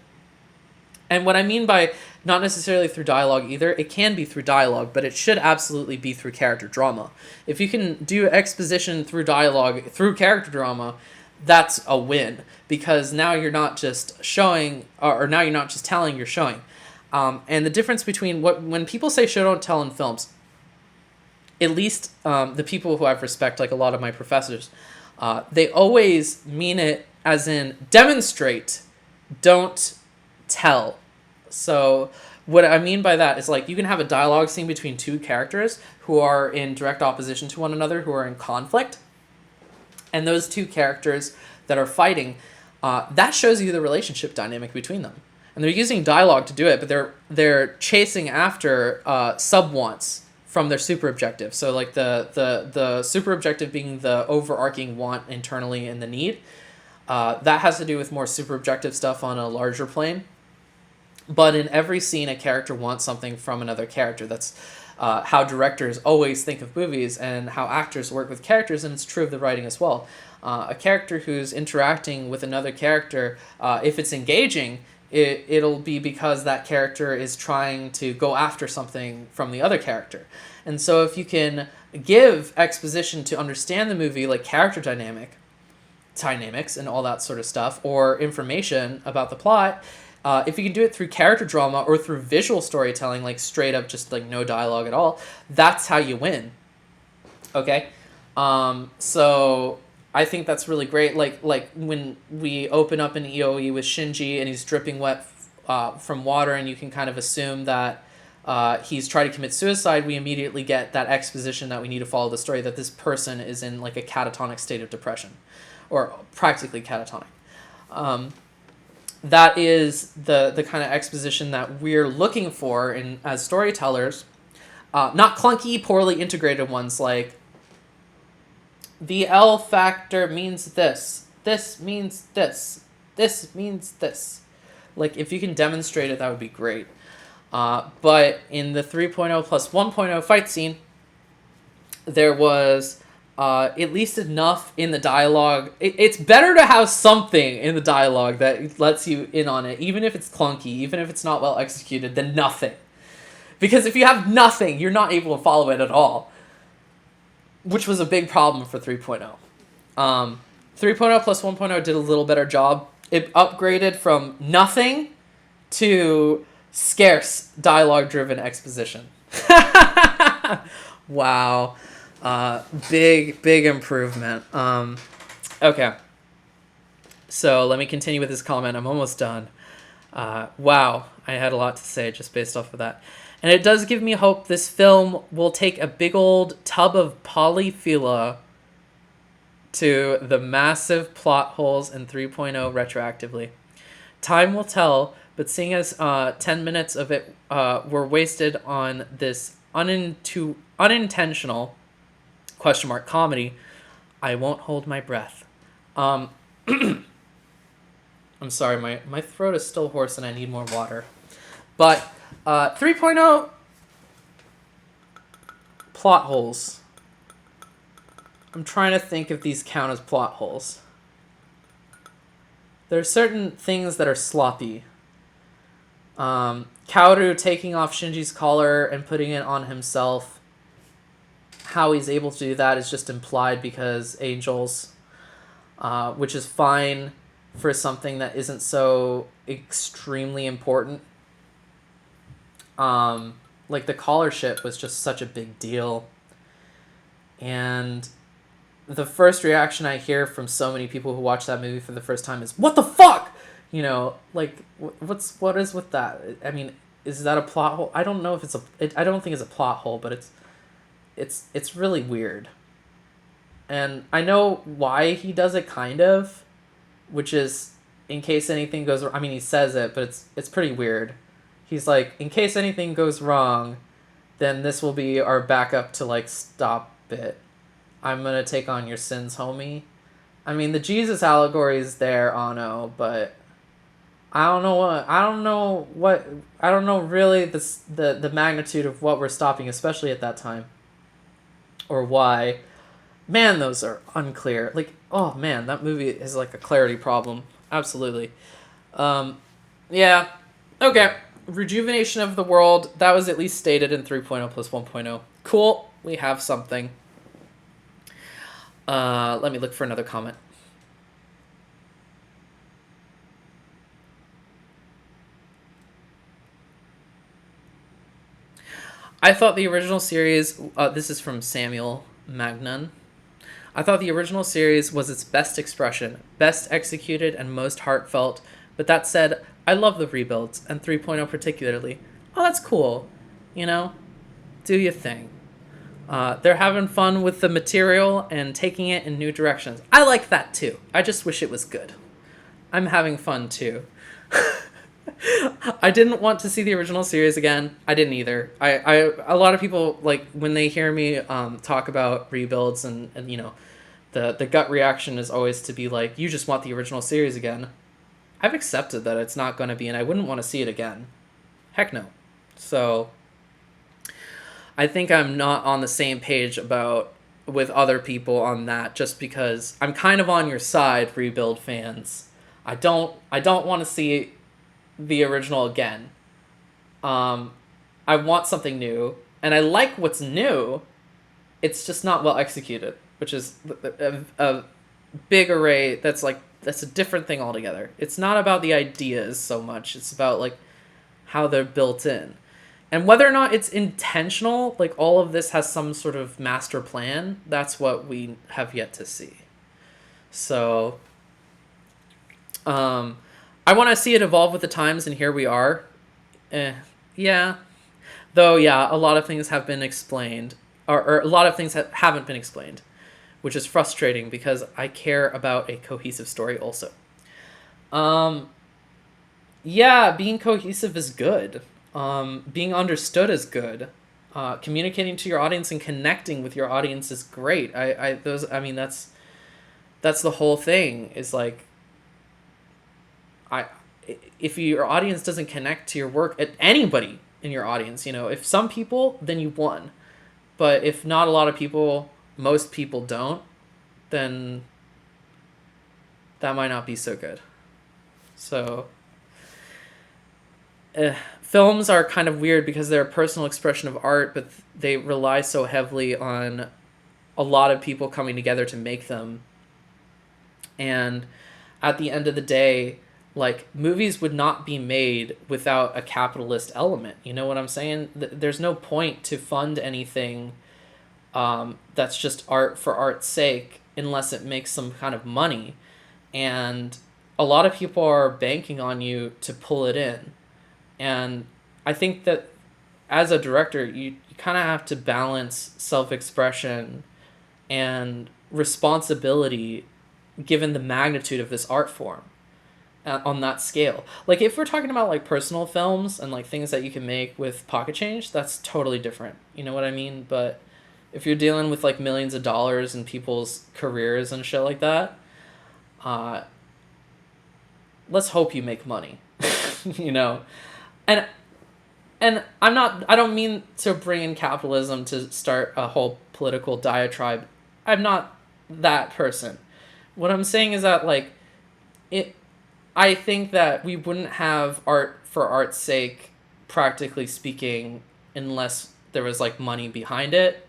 And what I mean by not necessarily through dialogue either, it can be through dialogue, but it should absolutely be through character drama. If you can do exposition through dialogue, through character drama, that's a win, because now you're not just showing, or now you're not just telling, you're showing. And the difference between when people say show don't tell in films, at least the people who I respect, like a lot of my professors, they always mean it as in demonstrate, don't tell. So what I mean by that is, like, you can have a dialogue scene between two characters who are in direct opposition to one another, who are in conflict, and those two characters that are fighting, that shows you the relationship dynamic between them. And they're using dialogue to do it, but they're chasing after sub-wants from their super objective. So like the super objective being the overarching want internally and the need. That has to do with more super objective stuff on a larger plane. But in every scene, a character wants something from another character. That's how directors always think of movies and how actors work with characters, and it's true of the writing as well. A character who's interacting with another character, if it's engaging, it'll be because that character is trying to go after something from the other character. And so if you can give exposition to understand the movie, like character dynamics and all that sort of stuff, or information about the plot, if you can do it through character drama or through visual storytelling, like straight up just like no dialogue at all, that's how you win. Okay? So I think that's really great. Like when we open up an EOE with Shinji and he's dripping wet from water, and you can kind of assume that he's trying to commit suicide, we immediately get that exposition that we need to follow the story, that this person is in like a catatonic state of depression, or practically catatonic. That is the kind of exposition that we're looking for as storytellers. Not clunky, poorly integrated ones like, the L factor means this. This means this. This means this. Like, if you can demonstrate it, that would be great. But in the 3.0 plus 1.0 fight scene, there was at least enough in the dialogue. It's better to have something in the dialogue that lets you in on it, even if it's clunky, even if it's not well executed, than nothing. Because if you have nothing, you're not able to follow it at all, which was a big problem for 3.0. 3.0 plus 1.0 did a little better job. It upgraded from nothing to scarce dialogue-driven exposition. Wow. Big improvement. Okay. So let me continue with this comment. I'm almost done. Wow. I had a lot to say just based off of that. And it does give me hope this film will take a big old tub of polyphila to the massive plot holes in 3.0 retroactively. Time will tell, but seeing as 10 minutes of it were wasted on this unintentional comedy, I won't hold my breath. I'm sorry, my throat is still hoarse and I need more water. But 3.0 plot holes. I'm trying to think if these count as plot holes. There are certain things that are sloppy. Kaoru taking off Shinji's collar and putting it on himself. How he's able to do that is just implied because angels. which is fine for something that isn't so extremely important. Like the collar ship was just such a big deal, and the first reaction I hear from so many people who watch that movie for the first time is, "What the fuck?" Like what is with that? I mean, is that a plot hole? I don't know if I don't think it's a plot hole, but it's really weird. And I know why he does it, kind of, which is in case anything goes. I mean, he says it, but it's pretty weird. He's like, in case anything goes wrong, then this will be our backup to like stop it. I'm gonna take on your sins, homie. I mean, the Jesus allegory is there, Anno, but I don't know really the magnitude of what we're stopping, especially at that time, or why. Man, those are unclear. Like, oh man, that movie is like a clarity problem. Absolutely. Yeah. Okay. Rejuvenation of the world. That was at least stated in 3.0 plus 1.0. Cool. We have something. Let me look for another comment. I thought the original series, this is from Samuel Magnan. I thought the original series was its best expression, best executed, and most heartfelt. But that said, I love the rebuilds, and 3.0 particularly. Oh, that's cool. Do your thing. They're having fun with the material and taking it in new directions. I like that too. I just wish it was good. I'm having fun too. I didn't want to see the original series again. I didn't either. A lot of people, like, when they hear me talk about rebuilds and the gut reaction is always to be like, you just want the original series again. I've accepted that it's not going to be, and I wouldn't want to see it again. Heck no. So I think I'm not on the same page with other people on that, just because I'm kind of on your side, rebuild fans. I don't want to see the original again. I want something new, and I like what's new. It's just not well executed, which is a big array. That's a different thing altogether. It's not about the ideas so much. It's about like how they're built in. And whether or not it's intentional, like all of this has some sort of master plan, that's what we have yet to see. So, I want to see it evolve with the times, and here we are. Yeah. Though, yeah, a lot of things have been explained, or a lot of things haven't been explained, which is frustrating because I care about a cohesive story also. Yeah, being cohesive is good. Being understood is good. Communicating to your audience and connecting with your audience is great. That's the whole thing. Is like, if your audience doesn't connect to your work, anybody in your audience, if some people, then you won. But if not a lot of people, most people don't, then that might not be so good. So, films are kind of weird because they're a personal expression of art, but they rely so heavily on a lot of people coming together to make them. And at the end of the day, like, movies would not be made without a capitalist element. You know what I'm saying? There's no point to fund anything that's just art for art's sake unless it makes some kind of money. And a lot of people are banking on you to pull it in. And I think that as a director, you kind of have to balance self-expression and responsibility given the magnitude of this art form on that scale. Like, if we're talking about like personal films and like things that you can make with pocket change, that's totally different. You know what I mean? But if you're dealing with like millions of dollars in people's careers and shit like that, let's hope you make money. And I don't mean to bring in capitalism to start a whole political diatribe. I'm not that person. What I'm saying is that, like, I think that we wouldn't have art for art's sake, practically speaking, unless there was like money behind it,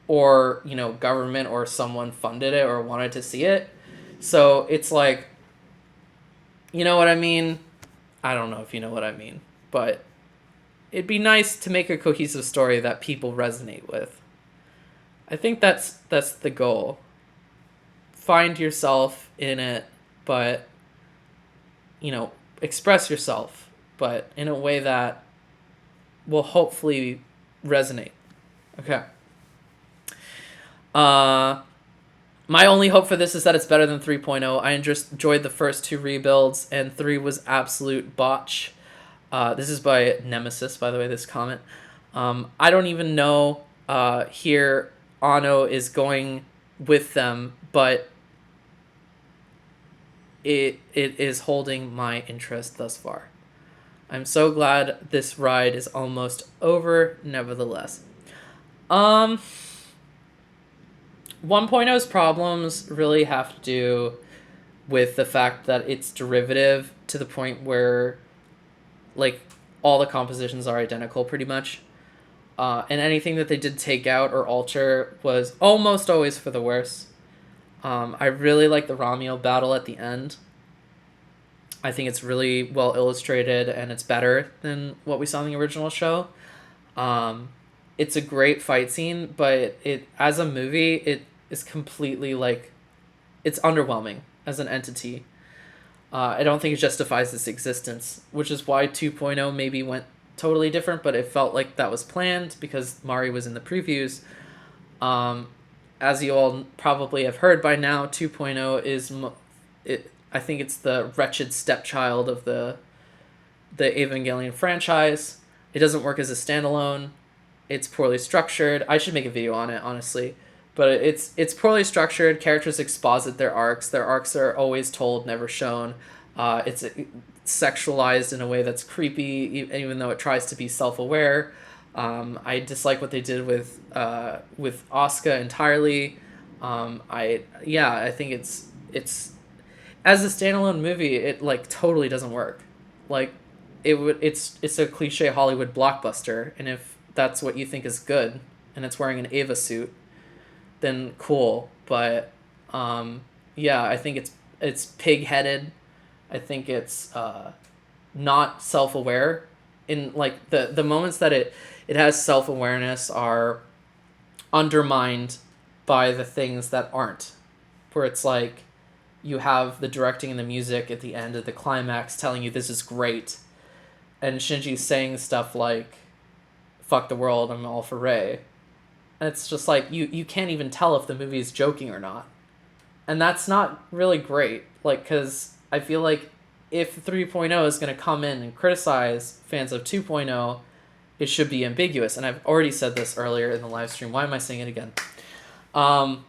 or government or someone funded it or wanted to see it. So it's like, you know what I mean? I don't know if you know what I mean, but it'd be nice to make a cohesive story that people resonate with. I think that's the goal. Find yourself in it, but express yourself, but in a way that will hopefully resonate. Okay. My only hope for this is that it's better than 3.0. I just enjoyed the first two rebuilds, and 3 was absolute botch. This is by Nemesis, by the way, this comment. I don't even know here Ano is going with them, but it is holding my interest thus far. I'm so glad this ride is almost over, nevertheless. 1.0's problems really have to do with the fact that it's derivative to the point where, like, all the compositions are identical pretty much. And anything that they did take out or alter was almost always for the worse. I really like the Romeo battle at the end. I think it's really well illustrated, and it's better than what we saw in the original show. It's a great fight scene, but it as a movie, it is completely, like, it's underwhelming as an entity. I don't think it justifies its existence, which is why 2.0 maybe went totally different, but it felt like that was planned because Mari was in the previews. As you all probably have heard by now, 2.0 is I think it's the wretched stepchild of the Evangelion franchise. It doesn't work as a standalone. It's poorly structured. I should make a video on it, honestly. But it's poorly structured. Characters exposit their arcs. Their arcs are always told, never shown. It's sexualized in a way that's creepy, even though it tries to be self-aware. I dislike what they did with Asuka entirely. I think it's as a standalone movie, it, like, totally doesn't work. Like, it's a cliche Hollywood blockbuster, and if that's what you think is good, and it's wearing an Eva suit, then cool. But I think it's pig-headed. I think it's not self-aware. In, like, the moments that it has self-awareness are undermined by the things that aren't. Where it's like you have the directing and the music at the end of the climax telling you this is great, and Shinji's saying stuff like, "Fuck the world, I'm all for Rei." And it's just like, you can't even tell if the movie is joking or not. And that's not really great. Like, because I feel like if 3.0 is going to come in and criticize fans of 2.0, it should be ambiguous. And I've already said this earlier in the live stream. Why am I saying it again? I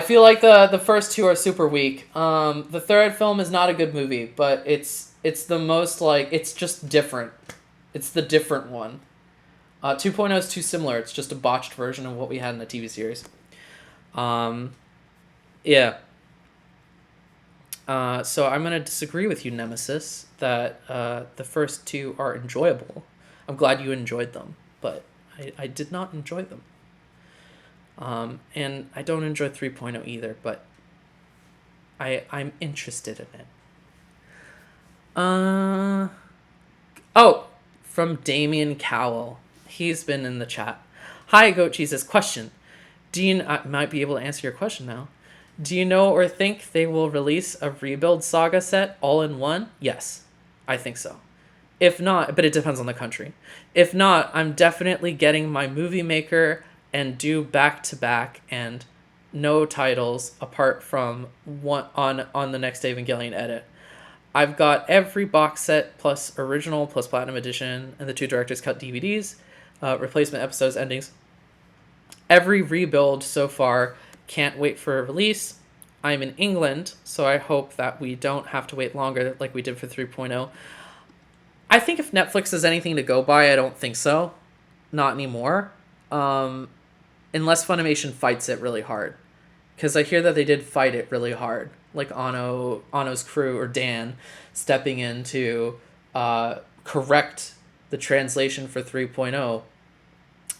feel like the first two are super weak. The third film is not a good movie, but it's the most, like, it's just different. It's the different one. 2.0 is too similar. It's just a botched version of what we had in the TV series. So I'm going to disagree with you, Nemesis, that the first two are enjoyable. I'm glad you enjoyed them, but I did not enjoy them. And I don't enjoy 3.0 either, but I'm interested in it. From Damien Cowell. He's been in the chat. Hi, Goat Jesus. Question. I might be able to answer your question now. Do you know or think they will release a Rebuild Saga set all in one? Yes, I think so. If not, but it depends on the country. If not, I'm definitely getting my movie maker and do back-to-back and no titles apart from one on the next Evangelion edit. I've got every box set plus original plus platinum edition and the 2 director's cut DVDs, replacement episodes, endings. Every rebuild so far. Can't wait for a release. I'm in England, so I hope that we don't have to wait longer like we did for 3.0. I think if Netflix is anything to go by, I don't think so. Not anymore. Unless Funimation fights it really hard. Because I hear that they did fight it really hard. Like Ano's crew, or Dan, stepping in to correct the translation for 3.0.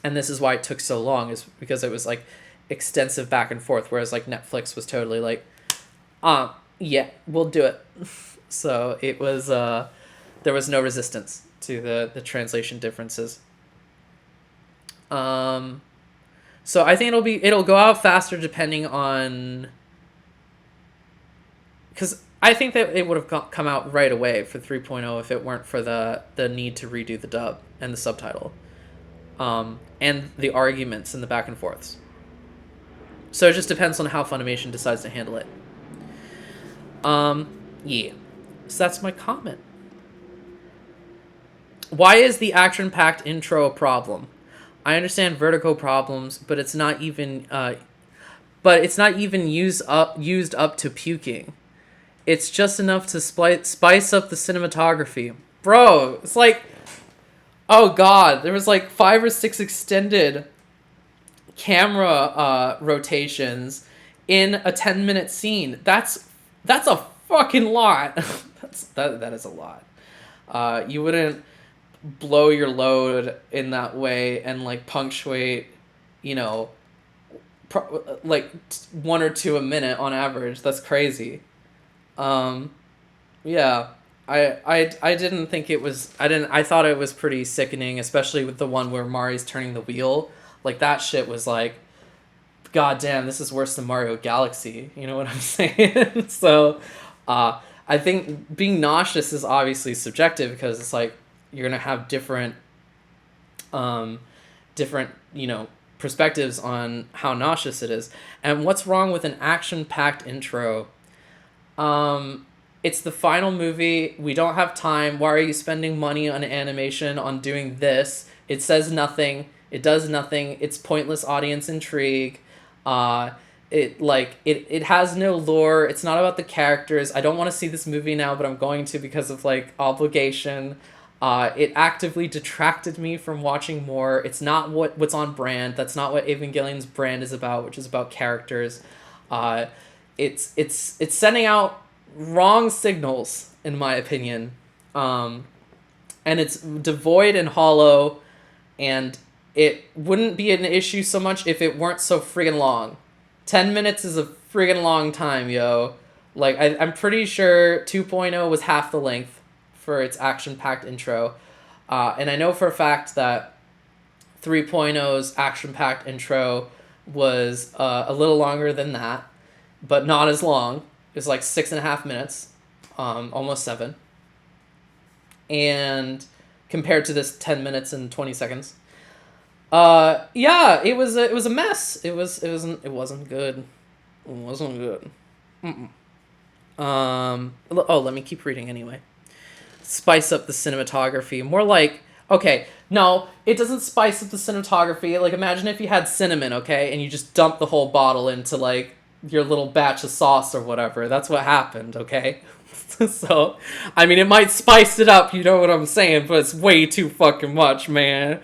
And this is why it took so long, is because it was, like, extensive back and forth, whereas, like, Netflix was totally like, Yeah, we'll do it. So it was there was no resistance to the translation differences. Um, so I think it'll go out faster depending on, because I think that it would have come out right away for 3.0 if it weren't for the need to redo the dub and the subtitle, and the arguments and the back and forths. So it just depends on how Funimation decides to handle it. Yeah. So that's my comment. Why is the action-packed intro a problem? I understand vertigo problems, but it's not even used up to puking. It's just enough to spice up the cinematography. Bro, it's like, oh god, there was like 5 or 6 extended camera rotations in a 10-minute scene. That's a fucking lot. that is a lot. You wouldn't blow your load in that way and like punctuate, you know, like 1 or 2 a minute on average. That's crazy. Yeah. I didn't think it was, I thought it was pretty sickening, especially with the one where Mari's turning the wheel. Like, that shit was like, god damn, this is worse than Mario Galaxy. You know what I'm saying? So, I think being nauseous is obviously subjective, because it's like, you're gonna have different, you know, perspectives on how nauseous it is. And what's wrong with an action-packed intro? It's the final movie. We don't have time. Why are you spending money on animation, on doing this? It says nothing. It does nothing. It's pointless audience intrigue. It has no lore. It's not about the characters. I don't want to see this movie now, but I'm going to because of like obligation. It actively detracted me from watching more. It's not what's on brand. That's not what Evangelion's brand is about, which is about characters. It's sending out wrong signals, in my opinion, and it's devoid and hollow, and it wouldn't be an issue so much if it weren't so friggin' long. 10 minutes is a friggin' long time, yo. Like, I'm pretty sure 2.0 was half the length for its action-packed intro, and I know for a fact that 3.0's action-packed intro was a little longer than that, but not as long. It's like 6.5 minutes, almost 7. And compared to this 10 minutes and 20 seconds. Yeah, it was a mess. It wasn't good. It wasn't good. Let me keep reading anyway. Spice up the cinematography. More like, okay, no, it doesn't spice up the cinematography. Like, imagine if you had cinnamon, okay, and you just dump the whole bottle into like your little batch of sauce or whatever. That's what happened, okay? So, I mean, it might spice it up, you know what I'm saying, but it's way too fucking much, man.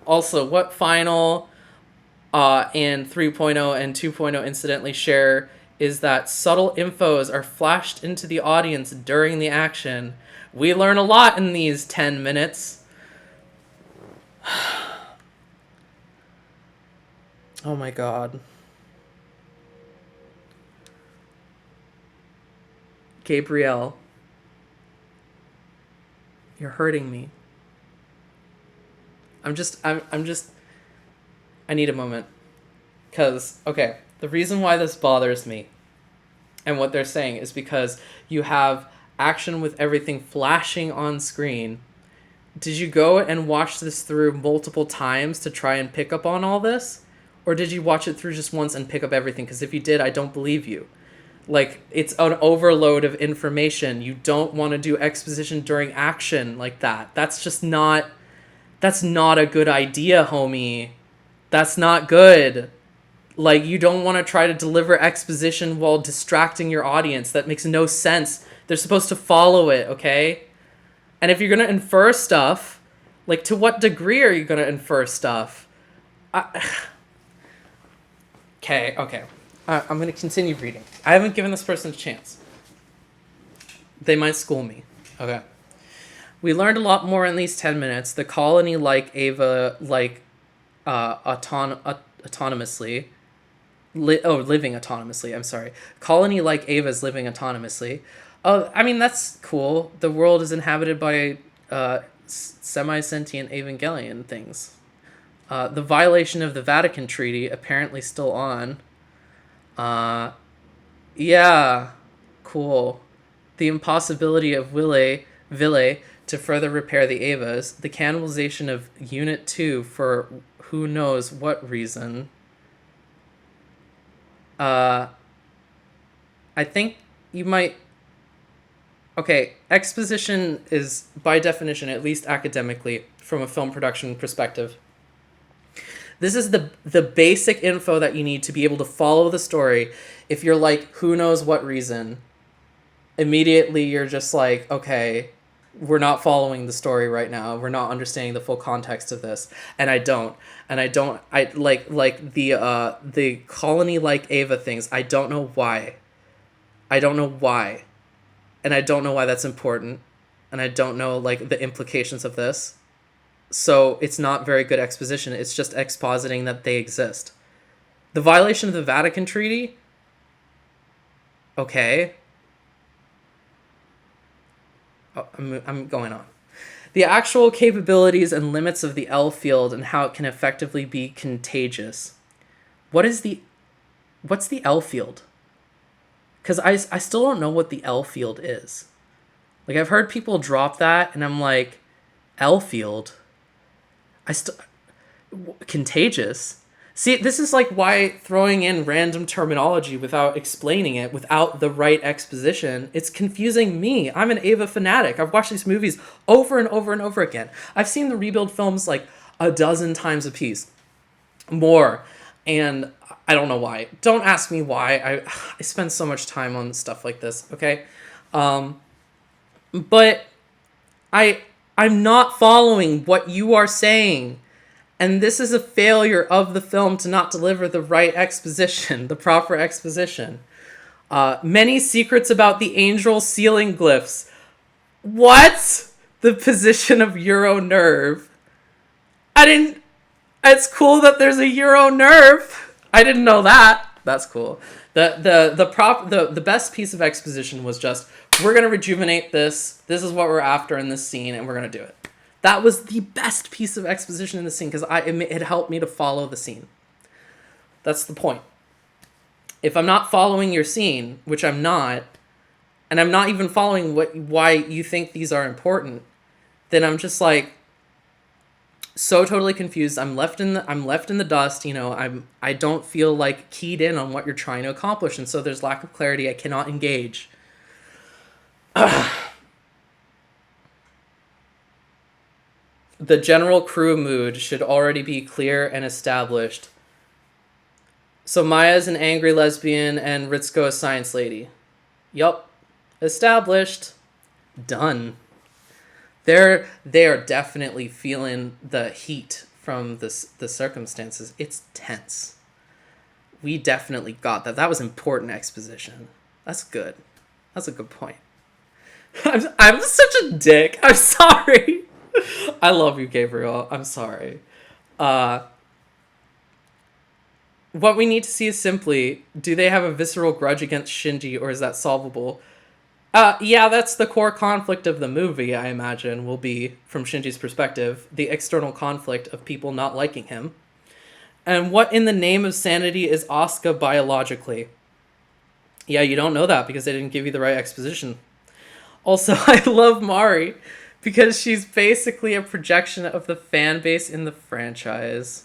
Also, what Final and 3.0 and 2.0 incidentally share is that subtle infos are flashed into the audience during the action. We learn a lot in these 10 minutes. Oh my god. Gabrielle, you're hurting me. I need a moment. Because, okay, the reason why this bothers me and what they're saying is because you have action with everything flashing on screen. Did you go and watch this through multiple times to try and pick up on all this? Or did you watch it through just once and pick up everything? Because if you did, I don't believe you. Like, it's an overload of information. You don't want to do exposition during action like that. That's not a good idea, homie. That's not good. Like, you don't want to try to deliver exposition while distracting your audience. That makes no sense. They're supposed to follow it, okay? And if you're going to infer stuff, like, to what degree are you going to infer stuff? Okay. I'm going to continue reading. I haven't given this person a chance. They might school me. Okay. We learned a lot more in these 10 minutes. The colony, like Eva, autonomously. living autonomously. I'm sorry. Colony like Ava's living autonomously. Oh, I mean, that's cool. The world is inhabited by semi-sentient Evangelion things. The violation of the Vatican Treaty apparently still on. Uh, yeah, cool. The impossibility of Ville to further repair the Avas. The cannibalization of Unit 2 for who knows what reason. Uh, I think you might. Okay, exposition is, by definition, at least academically, from a film production perspective, this is the basic info that you need to be able to follow the story. If you're like, who knows what reason, immediately you're just like, okay, we're not following the story right now. We're not understanding the full context of this. And I don't. I like the colony like Ava things. I don't know why. I don't know why. And I don't know why that's important. And I don't know like the implications of this. So it's not very good exposition. It's just expositing that they exist. The violation of the Vatican Treaty? Okay. Oh, I'm going on. The actual capabilities and limits of the L field and how it can effectively be contagious. What's the L field? Because I still don't know what the L field is. Like, I've heard people drop that, and I'm like, L field? Contagious? See, this is like why throwing in random terminology without explaining it, without the right exposition, it's confusing me. I'm an Eva fanatic. I've watched these movies over and over and over again. I've seen the Rebuild films like a dozen times a piece. More. And I don't know why. Don't ask me why. I spend so much time on stuff like this, okay? But I'm not following what you are saying. And this is a failure of the film to not deliver the right exposition, the proper exposition. Many secrets about the angel sealing glyphs. What? The position of Euro nerve. It's cool that there's a Euro nerve. I didn't know that. That's cool. The best piece of exposition was just, we're gonna rejuvenate this. This is what we're after in this scene, and we're gonna do it. That was the best piece of exposition in the scene because it helped me to follow the scene. That's the point. If I'm not following your scene, which I'm not, and I'm not even following why you think these are important, then I'm just like so totally confused. I'm left in the dust. I don't feel like keyed in on what you're trying to accomplish, and so there's lack of clarity. I cannot engage. The general crew mood should already be clear and established. So Maya's an angry lesbian and Ritsuko a science lady. Yup. Established. Done. They are definitely feeling the heat from the circumstances. It's tense. We definitely got that. That was important exposition. That's good. That's a good point. I'm such a dick. I'm sorry. I love you, Gabriel. I'm sorry. What we need to see is simply, do they have a visceral grudge against Shinji, or is that solvable? Yeah, that's the core conflict of the movie, I imagine, will be, from Shinji's perspective, the external conflict of people not liking him. And what in the name of sanity is Asuka biologically? Yeah, you don't know that because they didn't give you the right exposition. Also, I love Mari because she's basically a projection of the fan base in the franchise.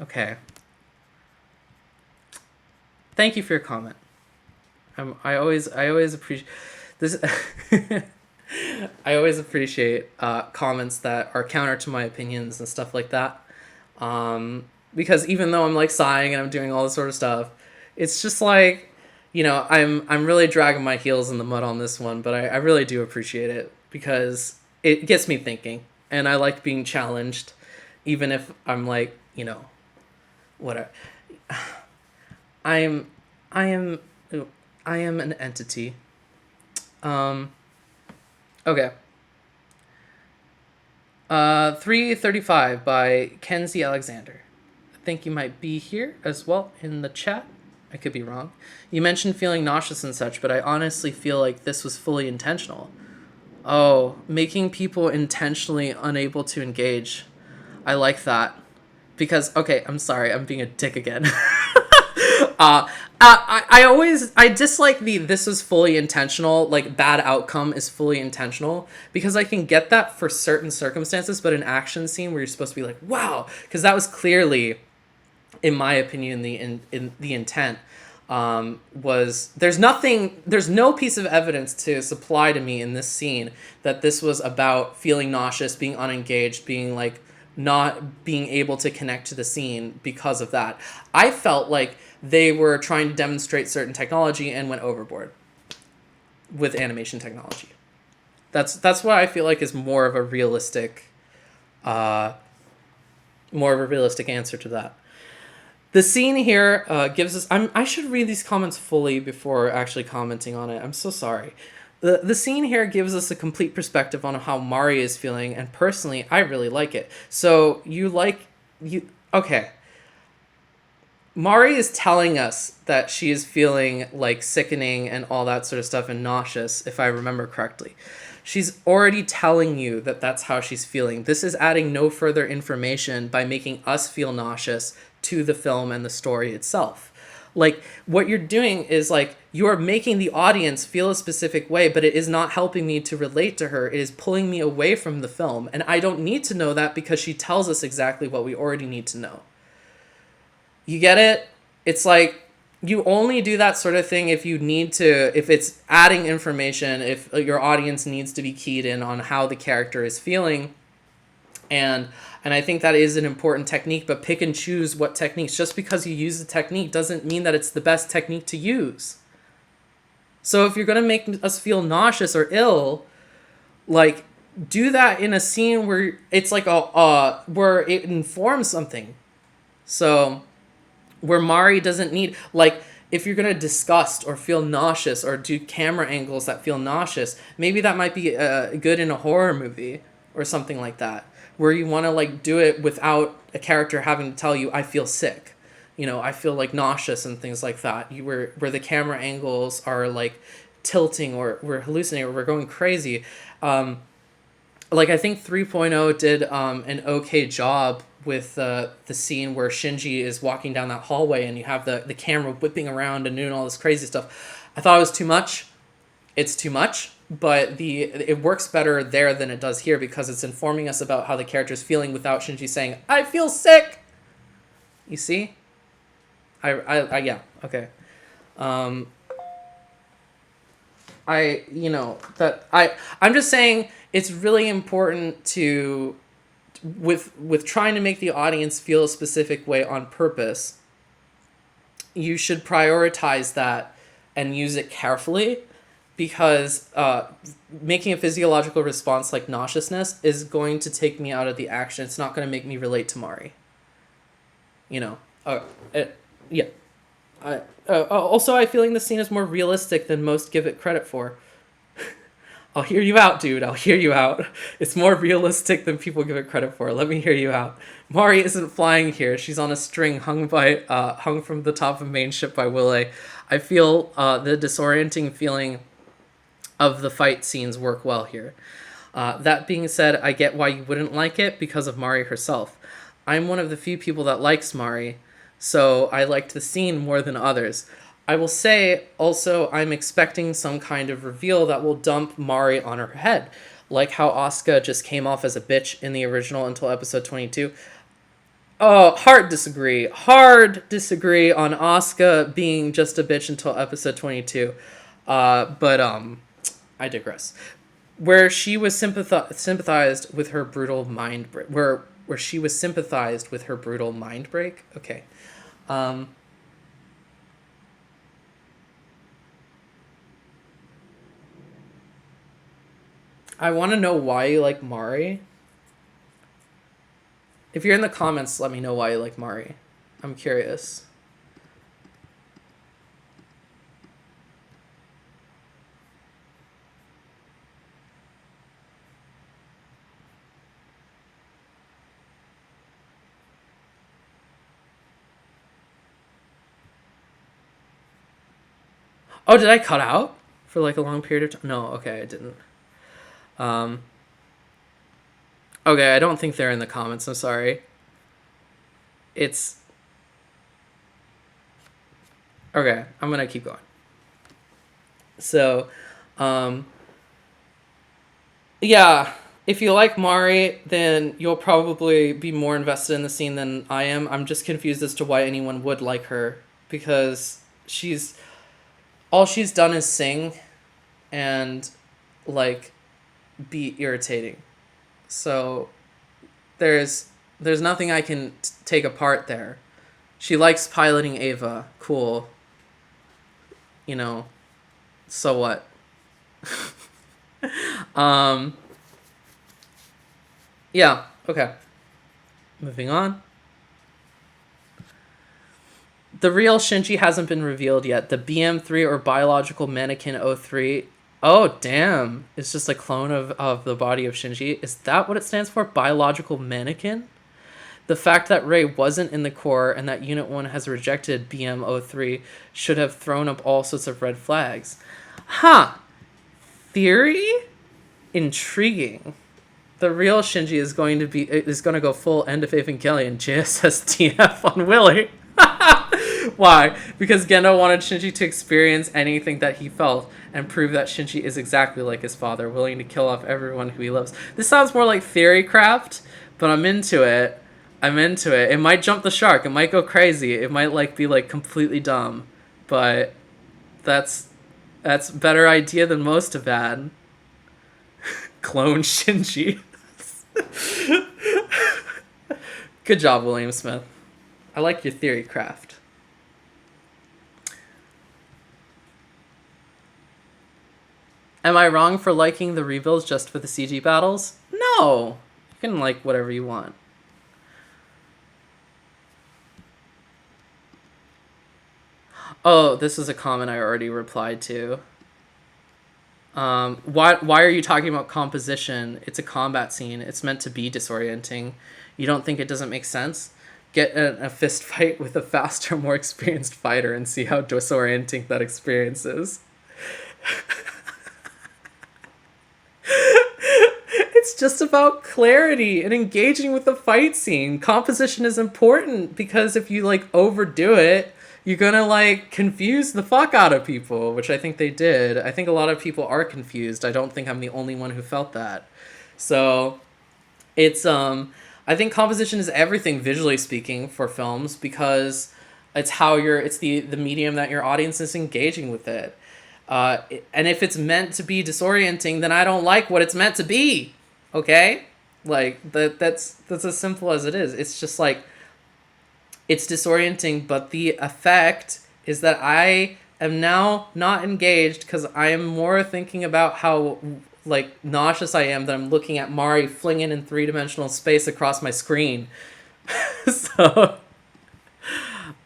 Okay. Thank you for your comment. I always appreciate this. I always appreciate comments that are counter to my opinions and stuff like that. Because even though I'm like sighing and I'm doing all this sort of stuff, it's just like, I'm really dragging my heels in the mud on this one, but I really do appreciate it because it gets me thinking, and I like being challenged, even if I'm like, whatever. I am an entity. Okay. 335 by Kenzie Alexander. think you might be here as well in the chat. I could be wrong. You mentioned feeling nauseous and such, but I honestly feel like this was fully intentional. Oh, making people intentionally unable to engage. I like that. Because, okay, I'm sorry, I'm being a dick again. I dislike the this was fully intentional, like bad outcome is fully intentional, because I can get that for certain circumstances, but an action scene where you're supposed to be like, wow, because that was clearly, in my opinion, in the intent. Was there's no piece of evidence to supply to me in this scene that this was about feeling nauseous, being unengaged, being like not being able to connect to the scene because of that. I felt like they were trying to demonstrate certain technology and went overboard with animation technology. That's what I feel like is more of a realistic answer to that. The scene here gives us... I should read these comments fully before actually commenting on it. I'm so sorry. The scene here gives us a complete perspective on how Mari is feeling, and personally, I really like it. So, okay. Mari is telling us that she is feeling, like, sickening and all that sort of stuff and nauseous, if I remember correctly. She's already telling you that that's how she's feeling. This is adding no further information by making us feel nauseous to the film and the story itself. Like, what you're doing is, like, you are making the audience feel a specific way, but it is not helping me to relate to her. It is pulling me away from the film. And I don't need to know that because she tells us exactly what we already need to know. You get it? It's like, you only do that sort of thing if it's adding information, if your audience needs to be keyed in on how the character is feeling. And I think that is an important technique, but pick and choose what techniques. Just because you use the technique doesn't mean that it's the best technique to use. So if you're going to make us feel nauseous or ill, like, do that in a scene where it's like where it informs something. So where Mari doesn't need, like, if you're going to disgust or feel nauseous or do camera angles that feel nauseous, maybe that might be good in a horror movie or something like that, where you want to, like, do it without a character having to tell you, I feel sick. You know, I feel, like, nauseous and things like that. Where the camera angles are, like, tilting or we're hallucinating or we're going crazy. Like, I think 3.0 did an okay job with the scene where Shinji is walking down that hallway and you have the camera whipping around and doing all this crazy stuff. I thought it was too much. It's too much, but it works better there than it does here because it's informing us about how the character's feeling without Shinji saying, I feel sick! You see? Yeah, okay. I'm just saying it's really important to, with trying to make the audience feel a specific way on purpose, you should prioritize that and use it carefully, because making a physiological response like nauseousness is going to take me out of the action. It's not going to make me relate to Mari. You know, yeah. Also, I feel like the scene is more realistic than most give it credit for. I'll hear you out, dude. I'll hear you out. It's more realistic than people give it credit for. Let me hear you out. Mari isn't flying here. She's on a string hung from the top of main ship by Willie. I feel the disorienting feeling of the fight scenes work well here. That being said, I get why you wouldn't like it because of Mari herself. I'm one of the few people that likes Mari, so I liked the scene more than others. I will say, also, I'm expecting some kind of reveal that will dump Mari on her head, like how Asuka just came off as a bitch in the original until episode 22. Oh, hard disagree on Asuka being just a bitch until episode 22. But I digress. Where she was sympathized with her brutal mind break. Where she was sympathized with her brutal mind break. Okay. I want to know why you like Mari. If you're in the comments, let me know why you like Mari. I'm curious. Oh, did I cut out for like a long period of time? No, okay, I didn't. Um, okay, I don't think they're in the comments. I'm sorry. It's okay. I'm gonna keep going. So, um, yeah, if you like Mari, then you'll probably be more invested in the scene than I am. I'm just confused as to why anyone would like her, because she's all she's done is sing and like be irritating. So there's there's nothing I can take apart there. She likes piloting Eva. Cool. You know, so what? um yeah, okay. Moving on. The real Shinji hasn't been revealed yet. The BM3 or biological mannequin 03. Oh, damn. It's just a clone of the body of Shinji. Is that what it stands for? Biological mannequin? The fact that Rei wasn't in the core and that Unit 1 has rejected BM03 should have thrown up all sorts of red flags. Huh. Theory? Intriguing. The real Shinji is going to go full end of Evangelion JSS TF on Willy. Why? Because Gendo wanted Shinji to experience anything that he felt and prove that Shinji is exactly like his father, willing to kill off everyone who he loves. This sounds more like theory craft, but I'm into it. I'm into it. It might jump the shark. It might go crazy. It might be completely dumb, but that's a better idea than most have had. Clone Shinji. Good job, William Smith. I like your theory craft. Am I wrong for liking the rebuilds just for the CG battles? No! You can like whatever you want. Oh, this is a comment I already replied to. Why are you talking about composition? It's a combat scene. It's meant to be disorienting. You don't think it doesn't make sense? Get a fist fight with a faster, more experienced fighter and see how disorienting that experience is. It's just about clarity and engaging with the fight scene. Composition is important because if you overdo it, you're gonna confuse the fuck out of people, which I think they did. I think a lot of people are confused. I don't think I'm the only one who felt that. So it's I think composition is everything visually speaking for films because it's the medium that your audience is engaging with it. And if it's meant to be disorienting, then I don't like what it's meant to be. Okay? That's as simple as it is. It's just it's disorienting, but the effect is that I am now not engaged because I am more thinking about how nauseous I am that I'm looking at Mari flinging in 3-dimensional space across my screen. So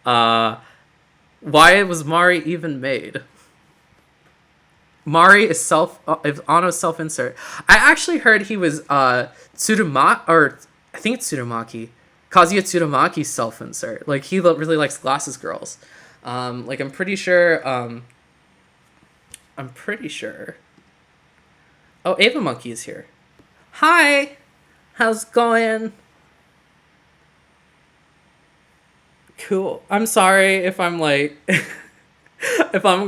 why was Mari even made? Mari is Anno's self-insert. I actually heard he was Tsurumaki, or I think it's Tsurumaki. Kazuya Tsurumaki's self-insert. He really likes glasses girls. I'm pretty sure. I'm pretty sure. Oh, Ava Monkey is here. Hi, how's it going? Cool. I'm sorry if I'm if I'm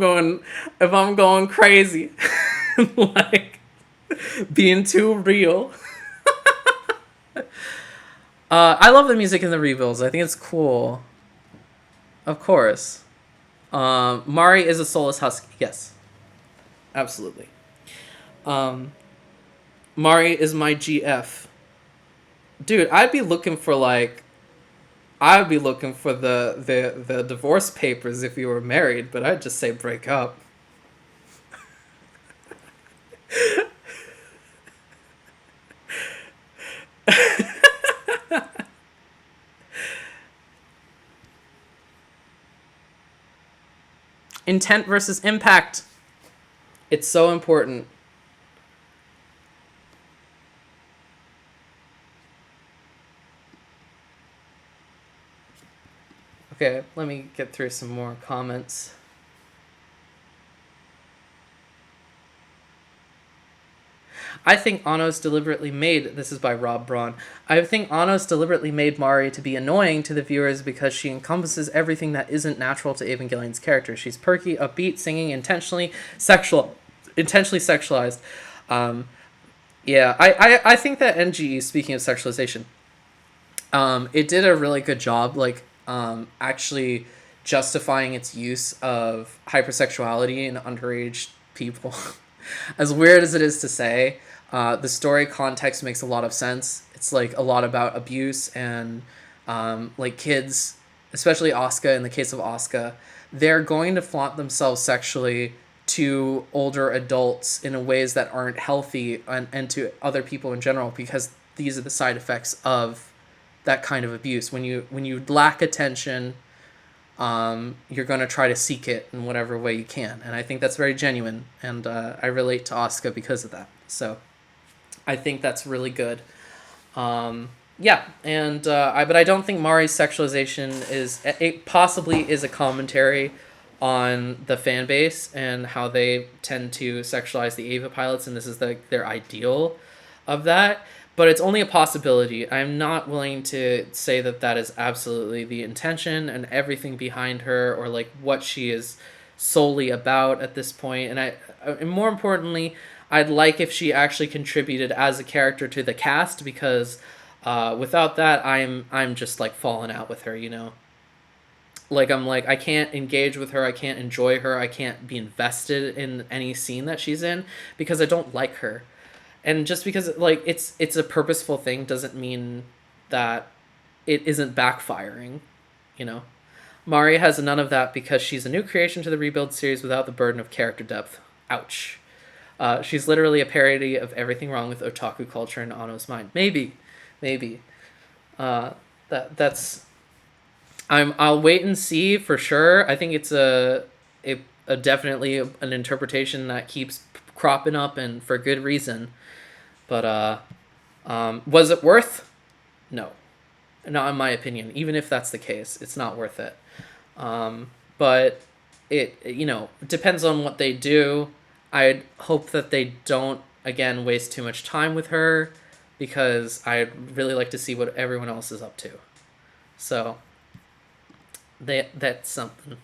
going crazy, being too real. I love the music in the rebuilds. I think it's cool. Of course. Mari is a soulless husky. Yes. Absolutely. Mari is my GF. Dude, I'd be looking for the divorce papers if you were married, but I'd just say break up. Intent versus impact. It's so important. Okay, let me get through some more comments. I think Anos deliberately made, this is by Rob Braun, I think Anos deliberately made Mari to be annoying to the viewers because she encompasses everything that isn't natural to Evangelion's character. She's perky, upbeat, singing, intentionally sexualized. Um, yeah, I think that NGE, speaking of sexualization, it did a really good job, like, actually justifying its use of hypersexuality in underage people. As weird as it is to say, the story context makes a lot of sense. It's like a lot about abuse and like kids, especially Asuka. In the case of Asuka, they're going to flaunt themselves sexually to older adults in ways that aren't healthy, and to other people in general, because these are the side effects of that kind of abuse. When you lack attention, you're going to try to seek it in whatever way you can. And I think that's very genuine. And I relate to Asuka because of that. So I think that's really good. Yeah. And but I don't think Mari's sexualization it possibly is a commentary on the fan base and how they tend to sexualize the Eva pilots. And this is their ideal of that. But it's only a possibility. I'm not willing to say that that is absolutely the intention and everything behind her, or like what she is solely about at this point. And more importantly, I'd like if she actually contributed as a character to the cast, because without that, I'm just like falling out with her, you know. Like, I'm like, I can't engage with her, I can't enjoy her, I can't be invested in any scene that she's in because I don't like her. And just because like it's a purposeful thing doesn't mean that it isn't backfiring, you know. Mari has none of that because she's a new creation to the Rebuild series without the burden of character depth. Ouch. She's literally a parody of everything wrong with otaku culture in Ano's mind. Maybe. That's. I'll wait and see for sure. I think it's a definitely an interpretation that keeps cropping up, and for good reason. But was it worth? No. Not in my opinion. Even if that's the case, it's not worth it. But it, you know, depends on what they do. I'd hope that they don't, again, waste too much time with her, because I'd really like to see what everyone else is up to. So that's something.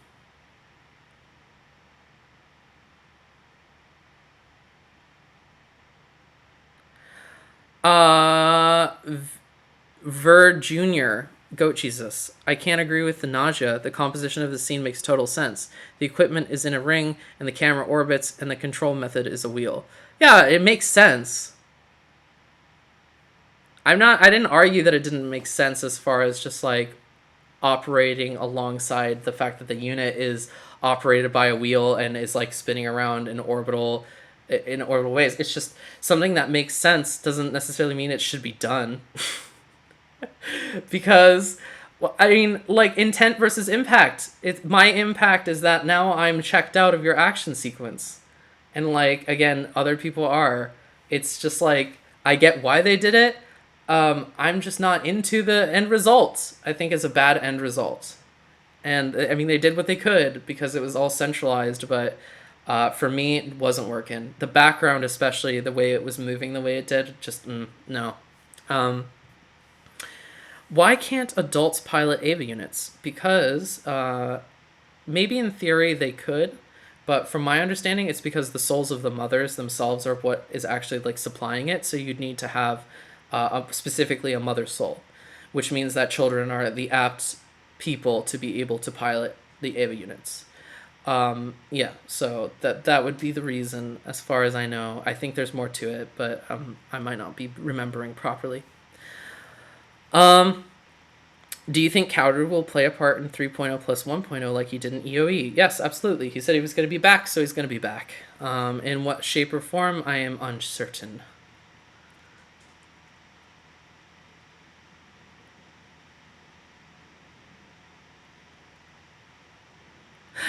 Ver Jr. Goat Jesus. I can't agree with the nausea. The composition of the scene makes total sense. The equipment is in a ring, and the camera orbits, and the control method is a wheel. Yeah, it makes sense. I didn't argue that it didn't make sense as far as just like operating alongside the fact that the unit is operated by a wheel and is like spinning around in orbital ways. It's just something that makes sense doesn't necessarily mean it should be done. Because, well, I mean, like, intent versus impact. My impact is that now I'm checked out of your action sequence. And, like, again, other people are. It's just like, I get why they did it. I'm just not into the end result. I think it's a bad end result. And, I mean, they did what they could because it was all centralized, but for me, it wasn't working. The background, especially, the way it was moving the way it did, just, no. Why can't adults pilot Eva units? Because maybe in theory they could, but from my understanding, it's because the souls of the mothers themselves are what is actually like supplying it. So you'd need to have specifically a mother soul, which means that children are the apt people to be able to pilot the Eva units. Yeah, so that would be the reason, as far as I know. I think there's more to it, but I might not be remembering properly. Do you think Cowder will play a part in 3.0 plus 1.0 like he did in EOE? Yes, absolutely. He said he was going to be back, so he's going to be back. In what shape or form, I am uncertain.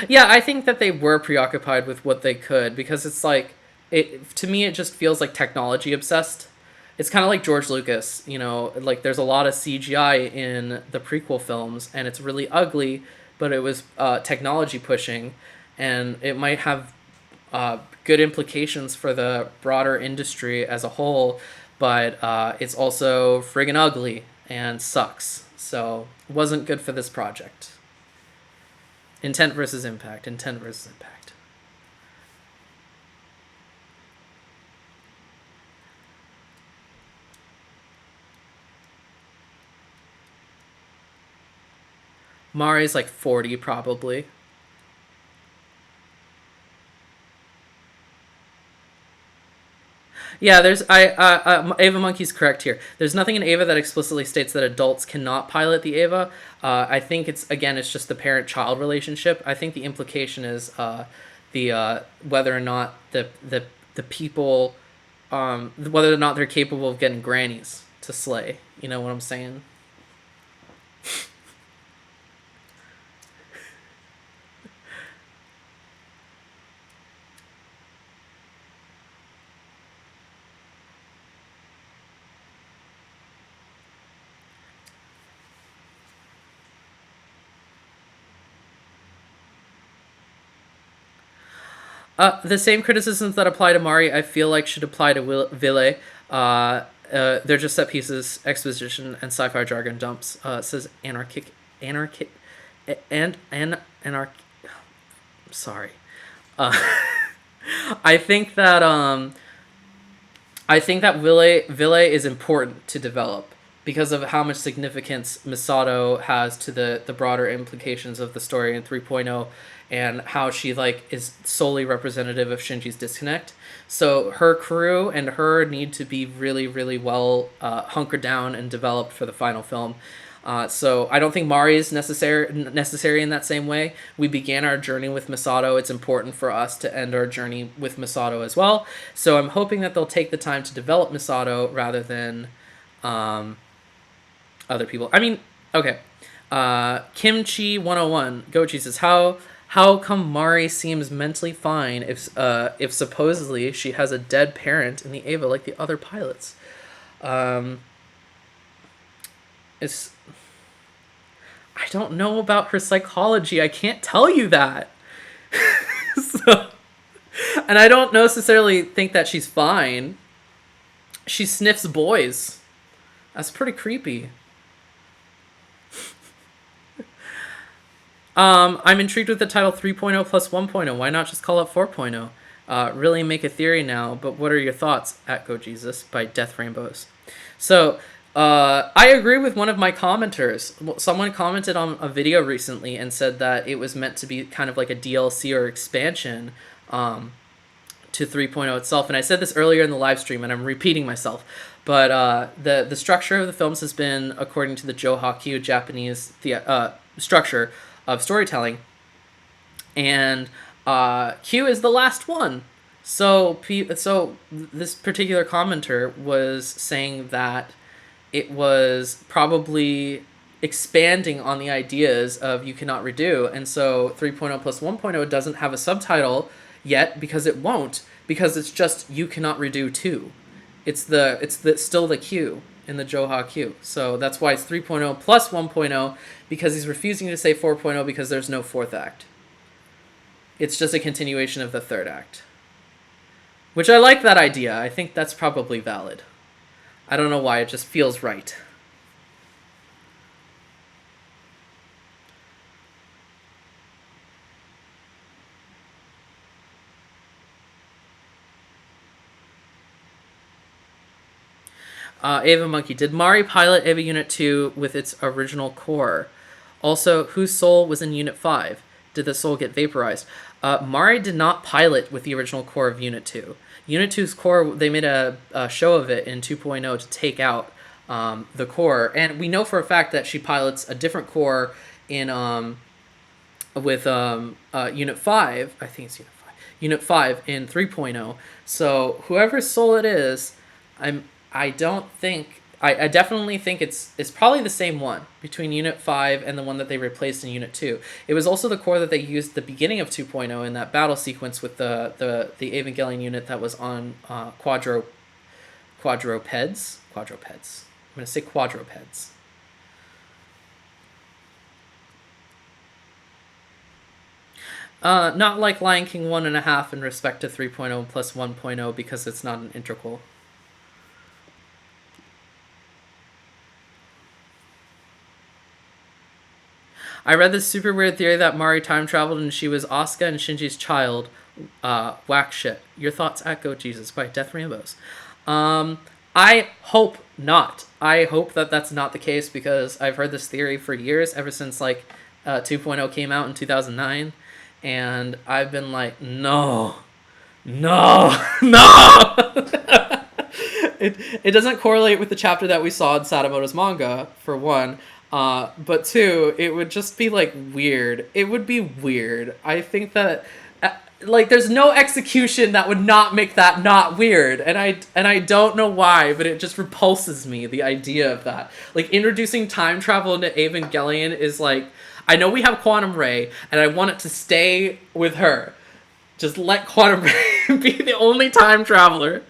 Yeah, I think that they were preoccupied with what they could, because it's like, to me, it just feels like technology obsessed. It's kind of like George Lucas, you know, like there's a lot of CGI in the prequel films, and it's really ugly, but it was technology pushing, and it might have good good implications for the broader industry as a whole, but it's also friggin' ugly and sucks. So it wasn't good for this project. Intent versus impact. Intent versus impact. Mari's like 40 probably. Yeah, there's Ava Monkey's correct here. There's nothing in Ava that explicitly states that adults cannot pilot the Ava. I think it's just the parent-child relationship. I think the implication is the whether or not the people whether or not they're capable of getting grannies to slay. You know what I'm saying? The same criticisms that apply to Mari, I feel like, should apply to Ville. They're just set pieces, exposition, and sci-fi jargon dumps. Says anarchic, and anarch. Sorry. Uh, I think that Ville is important to develop because of how much significance Misato has to the broader implications of the story in 3.0, and how she like is solely representative of Shinji's disconnect. So her crew and her need to be really, really well hunkered down and developed for the final film. So I don't think Mari is necessary in that same way. We began our journey with Misato. It's important for us to end our journey with Misato as well. So I'm hoping that they'll take the time to develop Misato rather than other people. I mean, okay. Kimchi 101 Gochi says, how come Mari seems mentally fine if supposedly she has a dead parent in the Eva like the other pilots? It's I don't know about her psychology. I can't tell you that. So, and I don't necessarily think that she's fine. She sniffs boys. That's pretty creepy. I'm intrigued with the title 3.0 plus 1.0. Why not just call it 4.0? Really make a theory now, but what are your thoughts? At Go Jesus by Death Rainbows. So, I agree with one of my commenters. Someone commented on a video recently and said that it was meant to be kind of like a DLC or expansion to 3.0 itself. And I said this earlier in the live stream, and I'm repeating myself. But the structure of the films has been according to the Johakyu Japanese structure of storytelling. And Q is the last one. So this particular commenter was saying that it was probably expanding on the ideas of you cannot redo, and so 3.0 plus 1.0 doesn't have a subtitle yet because it won't, because it's just you cannot redo 2. It's still the Q in the Joha Q. So that's why it's 3.0 plus 1.0, because he's refusing to say 4.0 because there's no fourth act. It's just a continuation of the third act. Which I like that idea. I think that's probably valid. I don't know why, it just feels right. Ava Monkey, did Mari pilot Eva Unit 2 with its original core? Also, whose soul was in Unit 5? Did the soul get vaporized? Mari did not pilot with the original core of Unit 2. Unit 2's core, they made a show of it in 2.0 to take out the core. And we know for a fact that she pilots a different core in with Unit 5. I think it's Unit 5. Unit 5 in 3.0. So whoever's soul it is, I definitely think it's probably the same one between Unit 5 and the one that they replaced in Unit 2. It was also the core that they used at the beginning of 2.0 in that battle sequence with the Evangelion unit that was on quadrupeds. I'm going to say quadrupeds. Not like Lion King 1.5 in respect to 3.0 plus 1.0 because it's not an integral. I read this super weird theory that Mari time traveled and she was Asuka and Shinji's child. Whack shit. Your thoughts at Go Jesus by Death Rainbows. I hope not. I hope that that's not the case because I've heard this theory for years, ever since like 2.0 came out in 2009, and I've been like, no, no, no. It doesn't correlate with the chapter that we saw in Sadamoto's manga, for one. But two, it would just be like weird. It would be weird. I think that like there's no execution that would not make that not weird, and I don't know why, but it just repulses me, the idea of that. Like introducing time travel into Evangelion is like, I know we have Quantum Ray, and I want it to stay with her. Just let Quantum Ray be the only time traveler,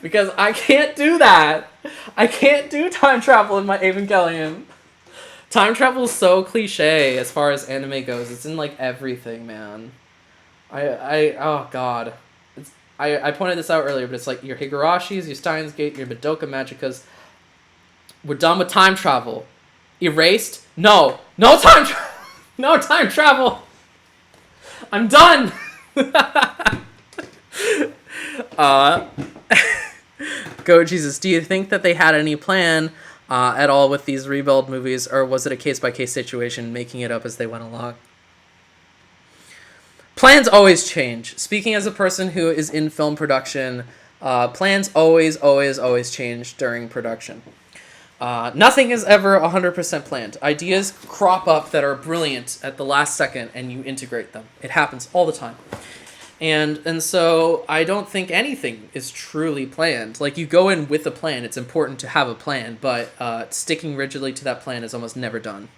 because I can't do that. I can't do time travel in my Evangelion. Time travel is so cliche as far as anime goes. It's in like everything, man. Oh god. I pointed this out earlier, but it's like your Higurashis, your Steins Gate, your Madoka Magicas. We're done with time travel. Erased? No. No time travel. No time travel. I'm done. Go Jesus. Do you think that they had any plan at all with these Rebuild movies, or was it a case-by-case situation, making it up as they went along? Plans always change. Speaking as a person who is in film production, plans always change during production. Nothing is ever 100% planned. Ideas crop up that are brilliant at the last second, and you integrate them. It happens all the time. And so I don't think anything is truly planned. Like, you go in with a plan. It's important to have a plan, but sticking rigidly to that plan is almost never done.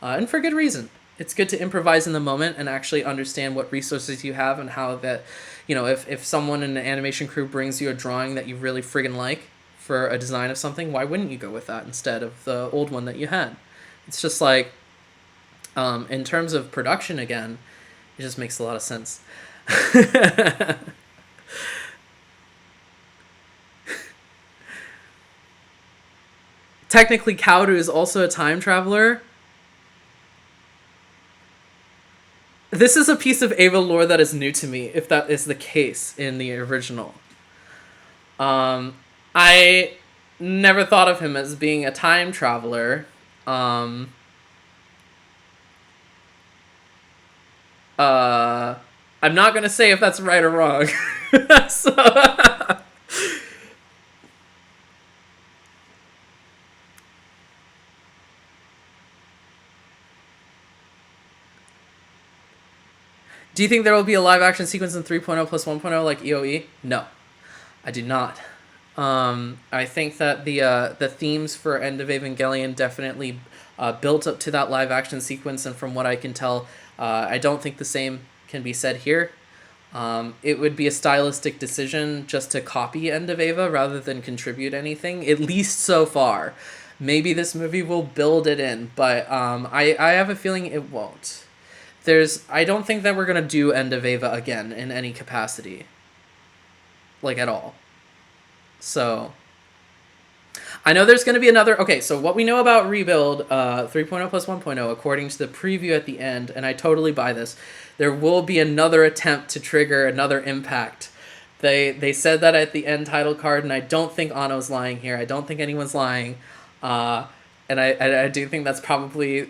And for good reason. It's good to improvise in the moment and actually understand what resources you have and how that, if someone in the animation crew brings you a drawing that you really friggin' like for a design of something, why wouldn't you go with that instead of the old one that you had? It's just like, in terms of production again, it just makes a lot of sense. Technically, Kaoru is also a time traveler. This is a piece of Eva lore that is new to me, if that is the case in the original. I never thought of him as being a time traveler. I'm not going to say if that's right or wrong. Do you think there will be a live action sequence in 3.0 plus 1.0 like EOE? No, I do not. I think that the themes for End of Evangelion definitely built up to that live action sequence, and from what I can tell, I don't think the same can be said here. It would be a stylistic decision just to copy End of Eva rather than contribute anything, at least so far. Maybe this movie will build it in, but I have a feeling it won't. I don't think that we're going to do End of Eva again in any capacity. Like, at all. So, I know there's going to be another... Okay, so what we know about Rebuild 3.0 plus 1.0, according to the preview at the end, and I totally buy this, there will be another attempt to trigger another impact. They said that at the end title card, and I don't think Anno's lying here. I don't think anyone's lying. And I do think that's probably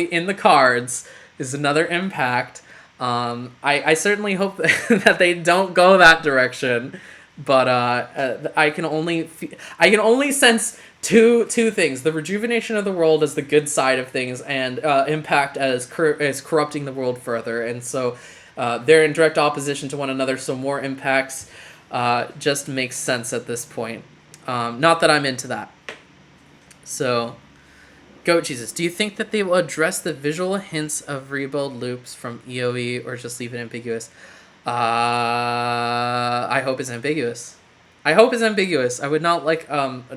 in the cards, is another impact. I certainly hope that they don't go that direction, but I can only sense two things: the rejuvenation of the world as the good side of things, and impact as corrupting the world further. And so they're in direct opposition to one another. So more impacts just makes sense at this point. Not that I'm into that. So. Goat Jesus, do you think that they will address the visual hints of rebuild loops from EOE or just leave it ambiguous? I hope it's ambiguous. I would not like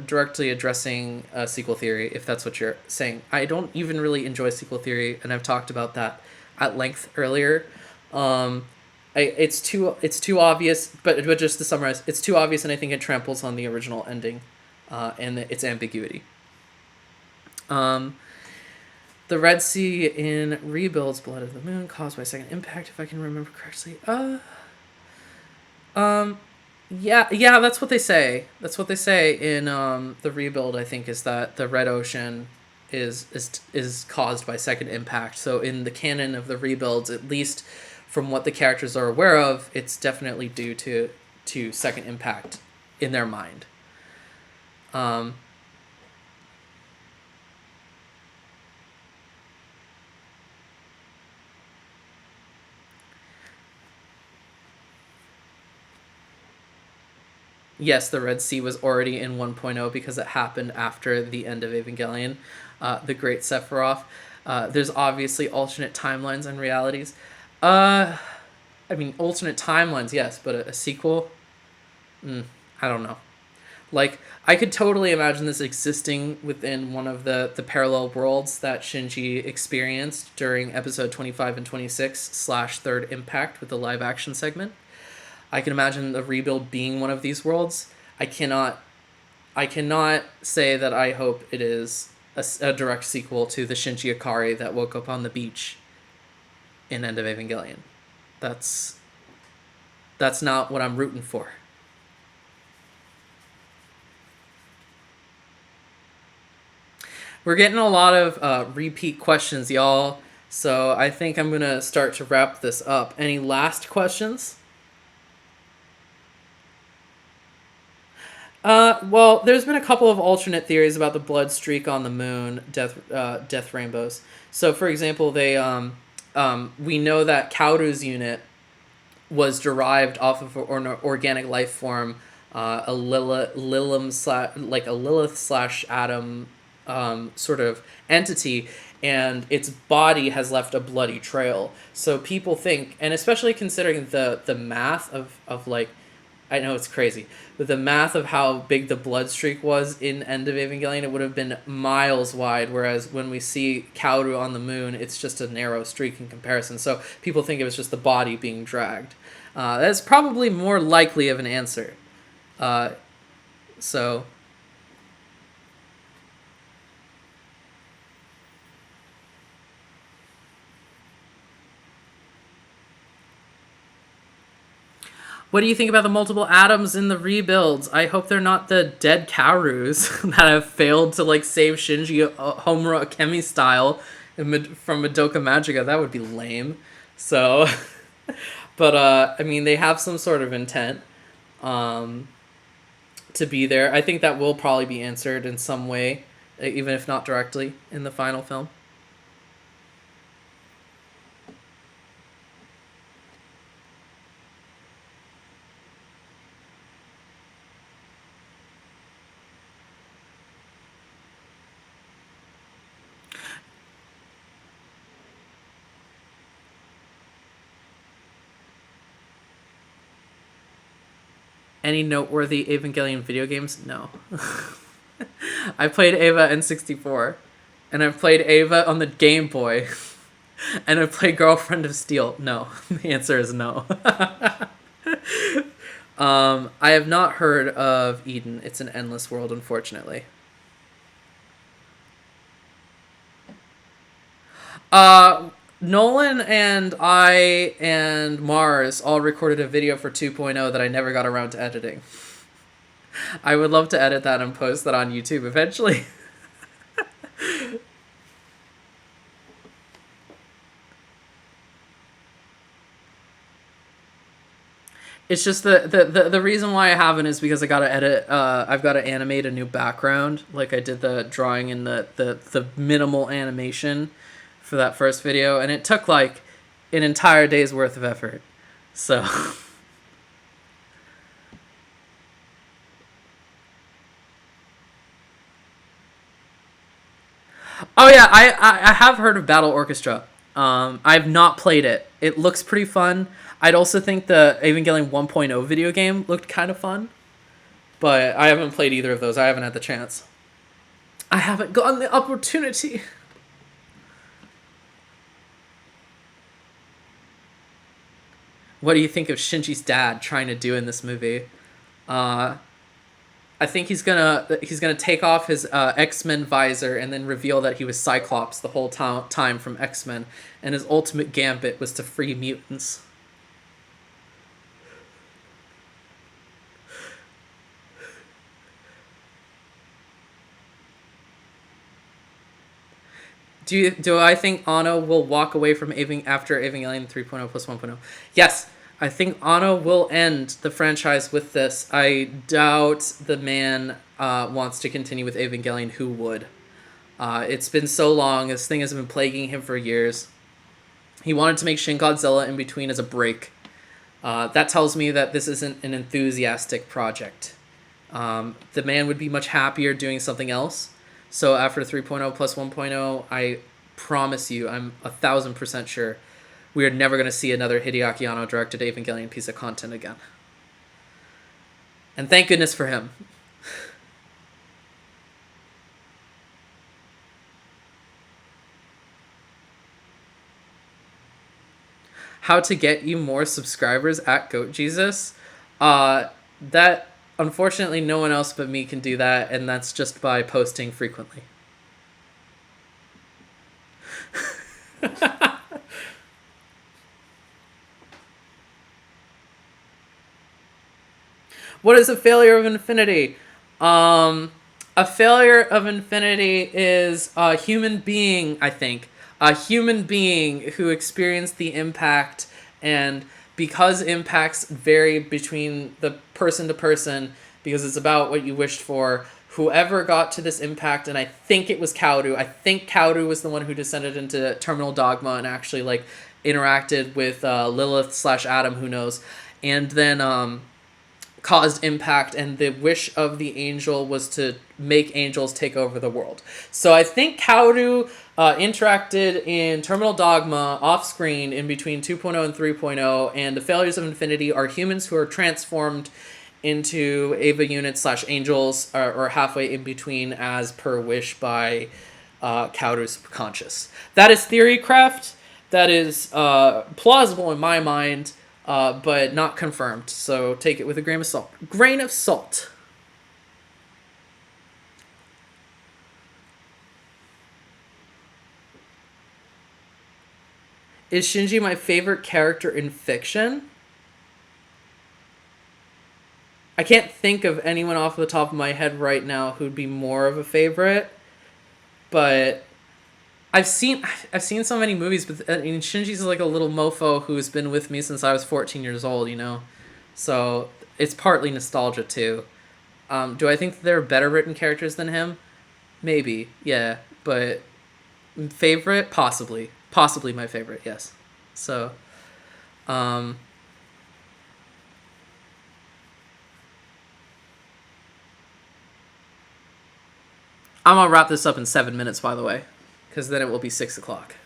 directly addressing sequel theory, if that's what you're saying. I don't even really enjoy sequel theory, and I've talked about that at length earlier. Um, it's too obvious, but just to summarize, it's too obvious, and I think it tramples on the original ending, and its ambiguity. Um, the Red Sea in Rebuild's Blood of the Moon caused by second impact, if I can remember correctly. Um, yeah, that's what they say. That's what they say in the Rebuild. I think is that the Red Ocean is caused by second impact. So in the canon of the Rebuilds, at least from what the characters are aware of, it's definitely due to second impact in their mind. Um, yes, the Red Sea was already in 1.0 because it happened after the end of Evangelion, the Great Sephiroth. There's obviously alternate timelines and realities. I mean, alternate timelines, yes, but a sequel? I don't know. Like, I could totally imagine this existing within one of the parallel worlds that Shinji experienced during episode 25 and 26 slash Third Impact with the live action segment. I can imagine the Rebuild being one of these worlds. I cannot say that I hope it is a direct sequel to the Shinji Ikari that woke up on the beach in End of Evangelion. That's not what I'm rooting for. We're getting a lot of repeat questions, y'all. So I think I'm going to start to wrap this up. Any last questions? Well, there's been a couple of alternate theories about the blood streak on the moon, death rainbows. So, for example, we know that Kauru's unit was derived off of an organic life form, a Lilith slash Adam sort of entity, and its body has left a bloody trail. So people think, and especially considering the math of like, I know it's crazy, but the math of how big the blood streak was in End of Evangelion, it would have been miles wide, whereas when we see Kaoru on the moon, it's just a narrow streak in comparison. So people think it was just the body being dragged. That's probably more likely of an answer. So... What do you think about the multiple atoms in the rebuilds? I hope they're not the dead Kaurus that have failed to like save Shinji Homura Akemi style from Madoka Magica. That would be lame. So, but I mean, they have some sort of intent to be there. I think that will probably be answered in some way, even if not directly in the final film. Any noteworthy Evangelion video games? No. I played Eva N64, and I've played Eva on the Game Boy, and I've played Girlfriend of Steel. No. The answer is no. I have not heard of Eden. It's an endless world, unfortunately. Nolan and I and Mars all recorded a video for 2.0 that I never got around to editing. I would love to edit that and post that on YouTube eventually. It's just the reason why I haven't is because I gotta edit. I've got to animate a new background. Like I did the drawing and the minimal animation for that first video, and it took like an entire day's worth of effort. So. Oh yeah, I have heard of Battle Orchestra. I've not played it. It looks pretty fun. I'd also think the Evangelion 1.0 video game looked kind of fun, but I haven't played either of those. I haven't had the chance. I haven't gotten the opportunity. What do you think of Shinji's dad trying to do in this movie? Uh, I think he's gonna take off his X-Men visor and then reveal that he was Cyclops the whole time from X-Men, and his ultimate gambit was to free mutants. Do I think Anno will walk away from after Evangelion 3.0 plus 1.0? Yes, I think Anno will end the franchise with this. I doubt the man wants to continue with Evangelion. Who would? It's been so long. This thing has been plaguing him for years. He wanted to make Shin Godzilla in between as a break. That tells me that this isn't an enthusiastic project. The man would be much happier doing something else. So after 3.0 plus 1.0, I promise you, I'm 1,000% sure, we are never going to see another Hideaki Anno directed Evangelion piece of content again. And thank goodness for him. How to get you more subscribers at Goat Jesus? That unfortunately no one else but me can do that, and that's just by posting frequently. What is a failure of Infinity? A failure of Infinity is a human being, I think. A human being who experienced the impact, and because impacts vary between the person to person, because it's about what you wished for, whoever got to this impact, and I think it was Kaoru. I think Kaoru was the one who descended into Terminal Dogma and actually like interacted with Lilith / Adam, who knows, and then caused impact, and the wish of the angel was to make angels take over the world. So I think Kaoru interacted in Terminal Dogma off screen in between 2.0 and 3.0, and the failures of Infinity are humans who are transformed into Eva units / angels, or halfway in between as per wish by Kaoru's subconscious. That is theorycraft. That is plausible in my mind, but not confirmed. So take it with a grain of salt. Grain of salt. Is Shinji my favorite character in fiction? I can't think of anyone off the top of my head right now who'd be more of a favorite, but I've seen so many movies, but I mean, Shinji's like a little mofo who's been with me since I was 14 years old, you know? So it's partly nostalgia too. Do I think that there are better written characters than him? Maybe, yeah. But favorite? Possibly. Possibly my favorite, yes. So, I'm gonna wrap this up in 7 minutes, by the way, because then it will be 6 o'clock.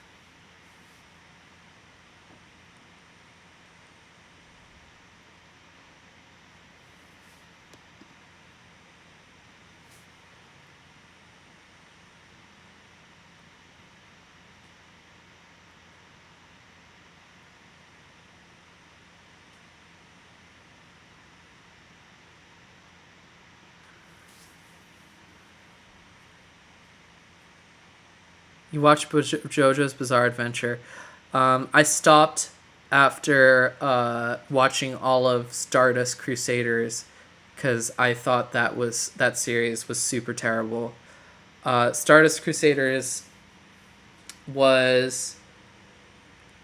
You watched JoJo's Bizarre Adventure. I stopped after watching all of Stardust Crusaders because I thought that series was super terrible. Stardust Crusaders was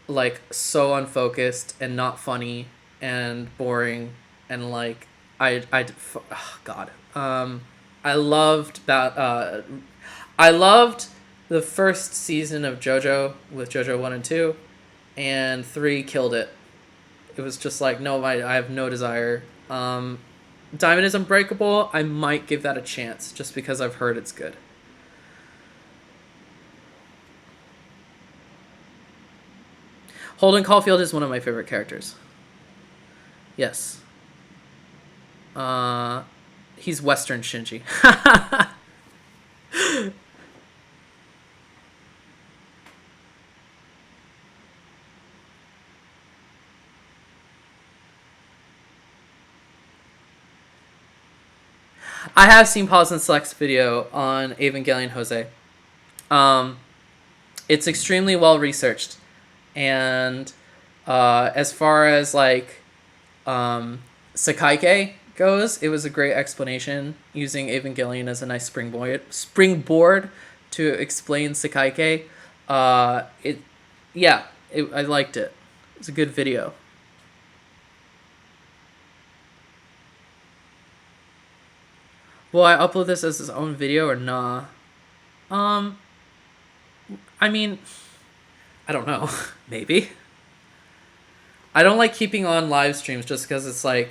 like so unfocused and not funny and boring, and like oh god. I loved that. I loved the first season of JoJo with JoJo 1 and 2, and 3 killed it. It was just like, no, I have no desire. Diamond is Unbreakable, I might give that a chance just because I've heard it's good. Holden Caulfield is one of my favorite characters. Yes. He's Western Shinji. I have seen Pause and Select's video on Evangelion Jose. Um, it's extremely well researched, and as far as like Sakaike goes, it was a great explanation using Evangelion as a nice springboard to explain Sakaike. It, yeah, I liked it. It's a good video. Will I upload this as its own video or nah? Um, I mean, I don't know. Maybe. I don't like keeping on live streams just because it's like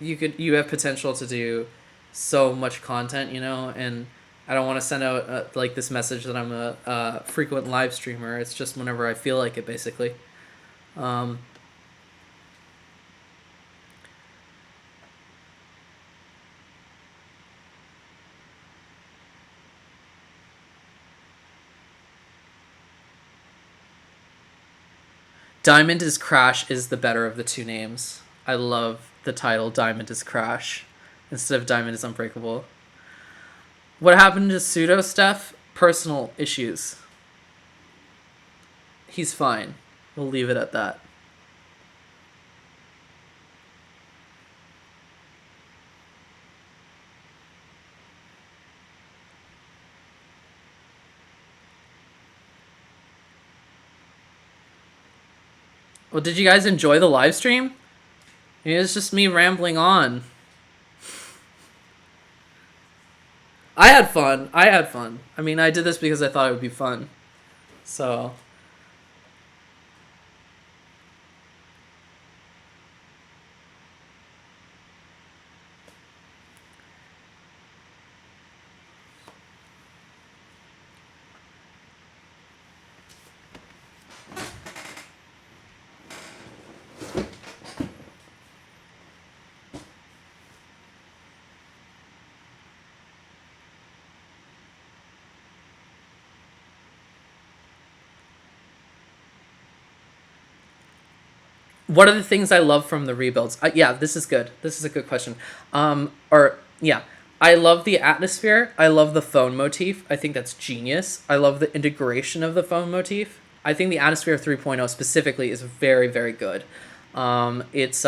you have potential to do so much content, and I don't want to send out like this message that I'm a frequent live streamer. It's just whenever I feel like it, basically. Um, Diamond is Crash is the better of the two names. I love the title Diamond is Crash instead of Diamond is Unbreakable. What happened to Pseudo Steph? Personal issues. He's fine. We'll leave it at that. Well, did you guys enjoy the live stream? It's just me rambling on. I had fun. I mean, I did this because I thought it would be fun. So... What are the things I love from the rebuilds? Yeah, this is good. This is a good question. Yeah, I love the atmosphere. I love the phone motif. I think that's genius. I love the integration of the phone motif. I think the atmosphere of 3.0 specifically is very, very good. It's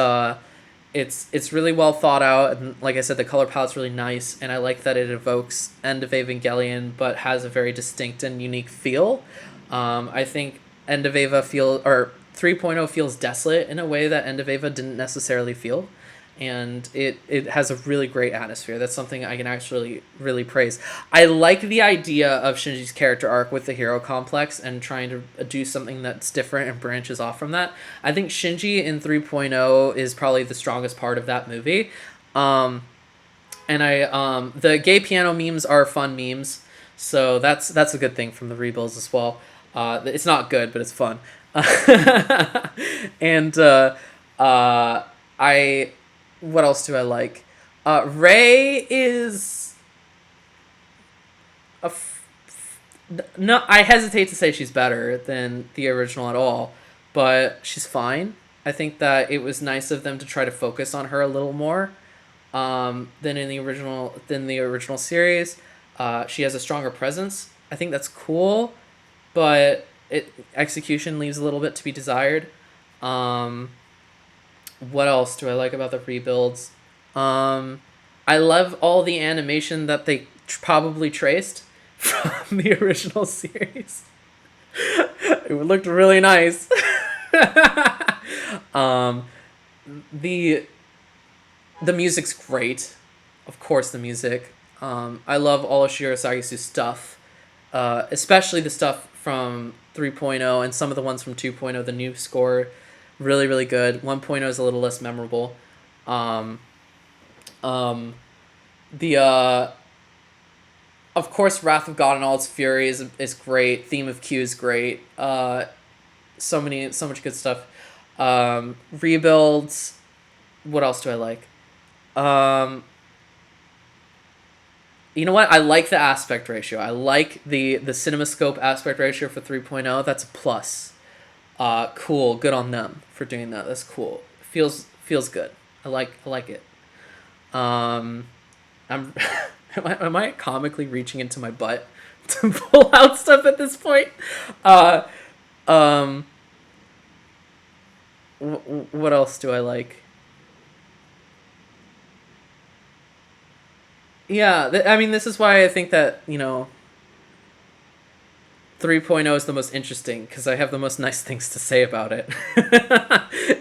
really well thought out, and like I said, the color palette's really nice, and I like that it evokes End of Evangelion, but has a very distinct and unique feel. I think End of Eva 3.0 feels desolate in a way that End of Eva didn't necessarily feel. And it has a really great atmosphere. That's something I can actually really praise. I like the idea of Shinji's character arc with the hero complex and trying to do something that's different and branches off from that. I think Shinji in 3.0 is probably the strongest part of that movie. And the gay piano memes are fun memes. So that's a good thing from the rebuilds as well. It's not good, but it's fun. And what else do I like? Rei is no. I hesitate to say she's better than the original at all, but she's fine. I think that it was nice of them to try to focus on her a little more than in the original series. She has a stronger presence. I think that's cool, but execution leaves a little bit to be desired. What else do I like about the rebuilds? I love all the animation that they probably traced from the original series. It looked really nice. The music's great. Of course, the music. I love all of Shirosagisu's stuff, especially the stuff from 3.0 and some of the ones from 2.0. The new score, really, really good. 1.0 is a little less memorable. Of course, Wrath of God and all its fury is great. Theme of Q is great. So much good stuff. Rebuilds. What else do I like? You know what? I like the aspect ratio. I like the CinemaScope aspect ratio for 3.0. That's a plus. Cool. Good on them for doing that. That's cool. Feels good. I like it. I'm am I comically reaching into my butt to pull out stuff at this point? Uh, um, what else do I like? Yeah, I mean, this is why I think that 3.0 is the most interesting because I have the most nice things to say about it.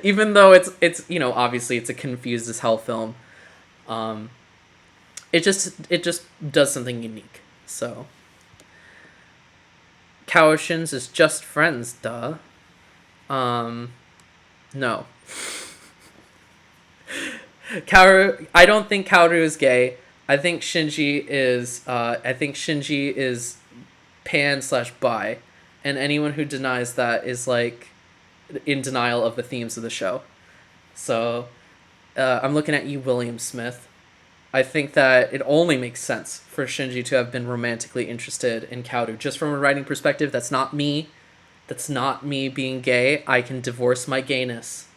Even though it's obviously it's a confused as hell film. Um, it just does something unique. So Kawashins is just friends, duh. Um, no. Kaoru, I don't think Kaoru is gay. I think Shinji is pan slash bi, and anyone who denies that is like in denial of the themes of the show. So I'm looking at you, William Smith. I think that it only makes sense for Shinji to have been romantically interested in Kaoru. Just from a writing perspective, that's not me. That's not me being gay. I can divorce my gayness.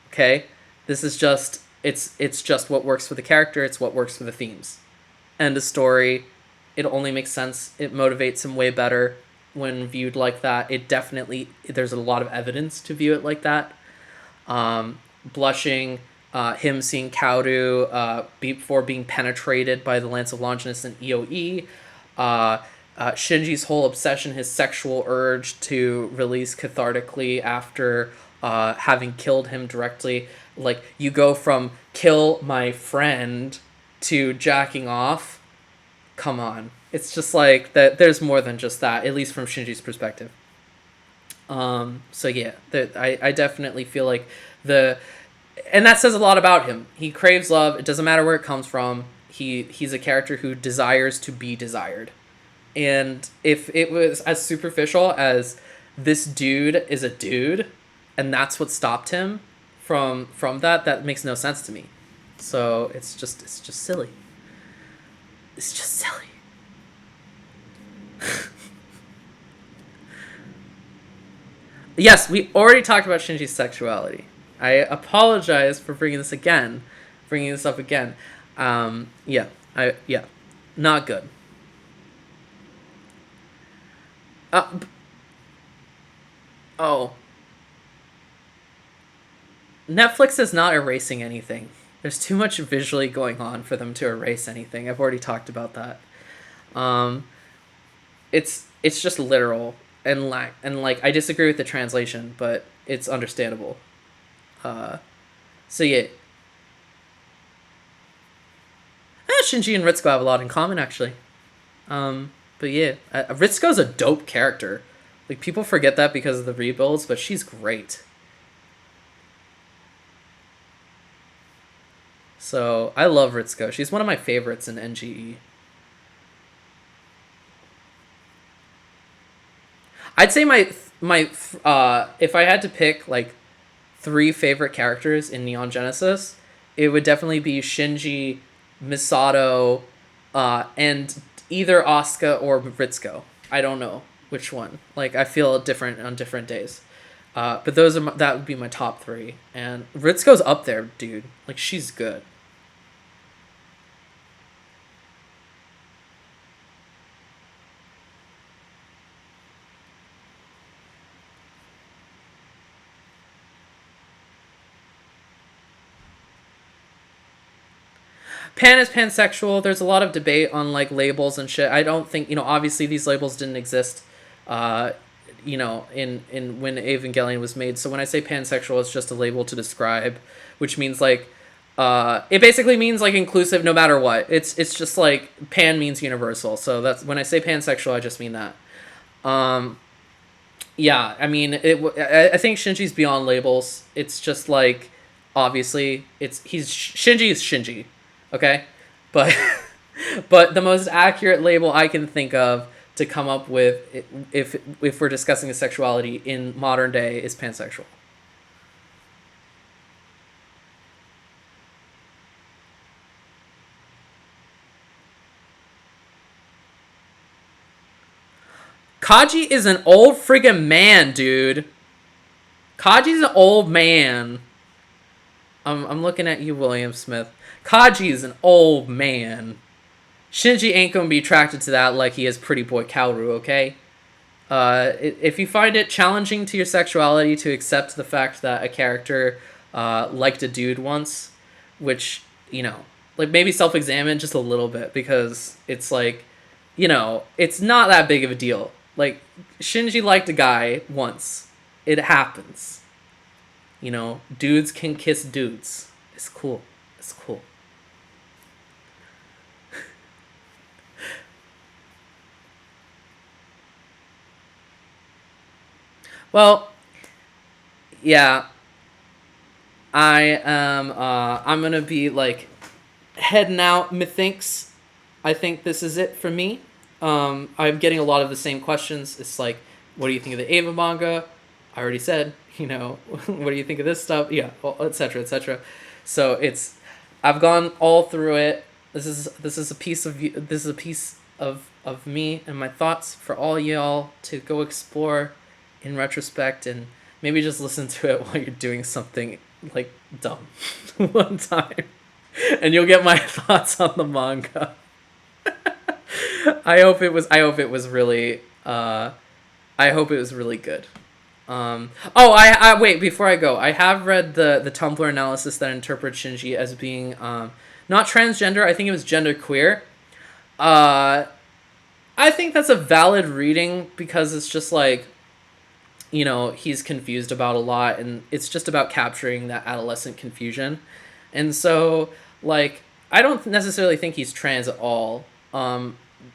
Okay? This is just it's just what works for the character, it's what works for the themes. End of story. It only makes sense. It motivates him way better when viewed like that. It definitely there's a lot of evidence to view it like that. Blushing, him seeing Kaoru before being penetrated by the Lance of Longinus and EOE, Shinji's whole obsession, his sexual urge to release cathartically after having killed him directly. Like, you go from kill my friend to jacking off. Come on. It's just like that. There's more than just that, at least from Shinji's perspective. So yeah, I definitely feel like and that says a lot about him. He craves love. It doesn't matter where it comes from. He's a character who desires to be desired. And if it was as superficial as this dude is a dude, and that's what stopped him from that makes no sense to me. So it's just silly. It's just silly. Yes, we already talked about Shinji's sexuality. I apologize for bringing this up again. Yeah, not good. Uh, oh, Netflix is not erasing anything. There's too much visually going on for them to erase anything. I've already talked about that. Um, it's just literal and I disagree with the translation, but it's understandable. Uh, so yeah, Shinji and Ritsuko have a lot in common actually. But yeah, Ritsuko's a dope character. Like, people forget that because of the rebuilds, but she's great. So I love Ritsuko. She's one of my favorites in NGE. I'd say my if I had to pick like three favorite characters in Neon Genesis, it would definitely be Shinji, Misato, and either Asuka or Ritsuko. I don't know which one. Like, I feel different on different days. But that would be my top three. And Ritsuko's up there, dude. Like, she's good. Pan is pansexual. There's a lot of debate on like labels and shit. I don't think obviously these labels didn't exist. Uh, in when Evangelion was made. So when I say pansexual, it's just a label to describe, which means like it basically means like inclusive no matter what. It's just like pan means universal. So that's when I say pansexual, I just mean that. Um, yeah, I mean I think Shinji's beyond labels. It's just like obviously he's Shinji is Shinji, okay, but but the most accurate label I can think of to come up with if we're discussing his sexuality in modern day is pansexual. Kaji is an old friggin' man, dude. Kaji's an old man. I'm looking at you, William Smith. Kaji is an old man. Shinji ain't gonna be attracted to that like he is Pretty Boy Kaoru, okay? If you find it challenging to your sexuality to accept the fact that a character liked a dude once, which, like maybe self examine just a little bit because it's like, it's not that big of a deal. Like, Shinji liked a guy once. It happens. Dudes can kiss dudes. It's cool. It's cool. Well, yeah, I'm gonna be like heading out, methinks. I think this is it for me. I'm getting a lot of the same questions. It's like, what do you think of the Eva manga? I already said, what do you think of this stuff? Yeah, etc., etc. So I've gone all through it. This is a piece of this is a piece of me and my thoughts for all y'all to go explore in retrospect, and maybe just listen to it while you're doing something like dumb one time, and you'll get my thoughts on the manga. I hope it was really I hope it was really good. I wait, before I go, I have read the Tumblr analysis that interprets Shinji as being not transgender. I think it was genderqueer. Uh, I think that's a valid reading because it's just like, he's confused about a lot, and it's just about capturing that adolescent confusion. And so, like, I don't necessarily think he's trans at all.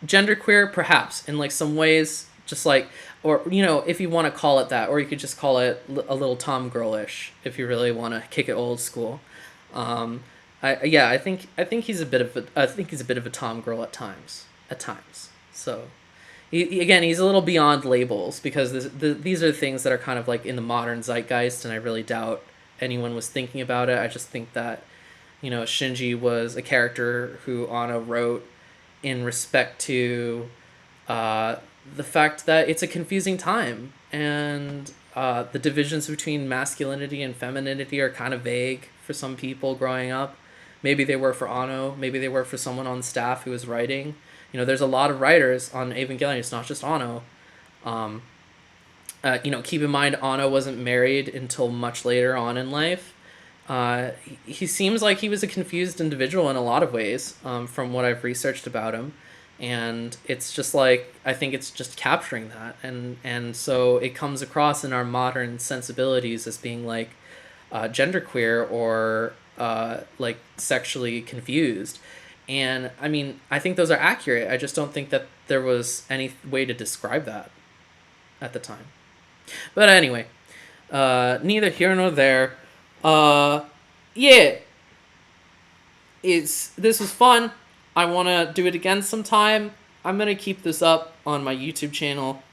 Genderqueer, perhaps, in like some ways, just like, or if you want to call it that, or you could just call it a little Tom girlish if you really want to kick it old school. Um, I think he's a bit of a Tom girl at times. At times, so again, he's a little beyond labels because these are things that are kind of like in the modern zeitgeist, and I really doubt anyone was thinking about it. I just think that, Shinji was a character who Anno wrote in respect to uh, the fact that it's a confusing time, and the divisions between masculinity and femininity are kind of vague for some people growing up. Maybe they were for Anno, maybe they were for someone on staff who was writing. There's a lot of writers on Evangelion. It's not just Anno. Um, Keep in mind, Anno wasn't married until much later on in life. He seems like he was a confused individual in a lot of ways, from what I've researched about him. And it's just like, I think it's just capturing that. And so it comes across in our modern sensibilities as being like genderqueer or like sexually confused. And I mean, I think those are accurate. I just don't think that there was any way to describe that at the time. But anyway, neither here nor there. Yeah, this was fun. I want to do it again sometime. I'm gonna keep this up on my YouTube channel.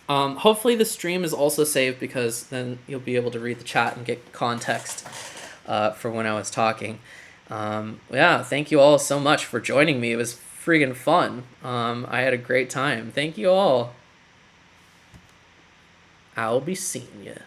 Hopefully the stream is also saved because then you'll be able to read the chat and get context for when I was talking. Yeah, thank you all so much for joining me. It was friggin' fun. I had a great time. Thank you all. I'll be seeing you.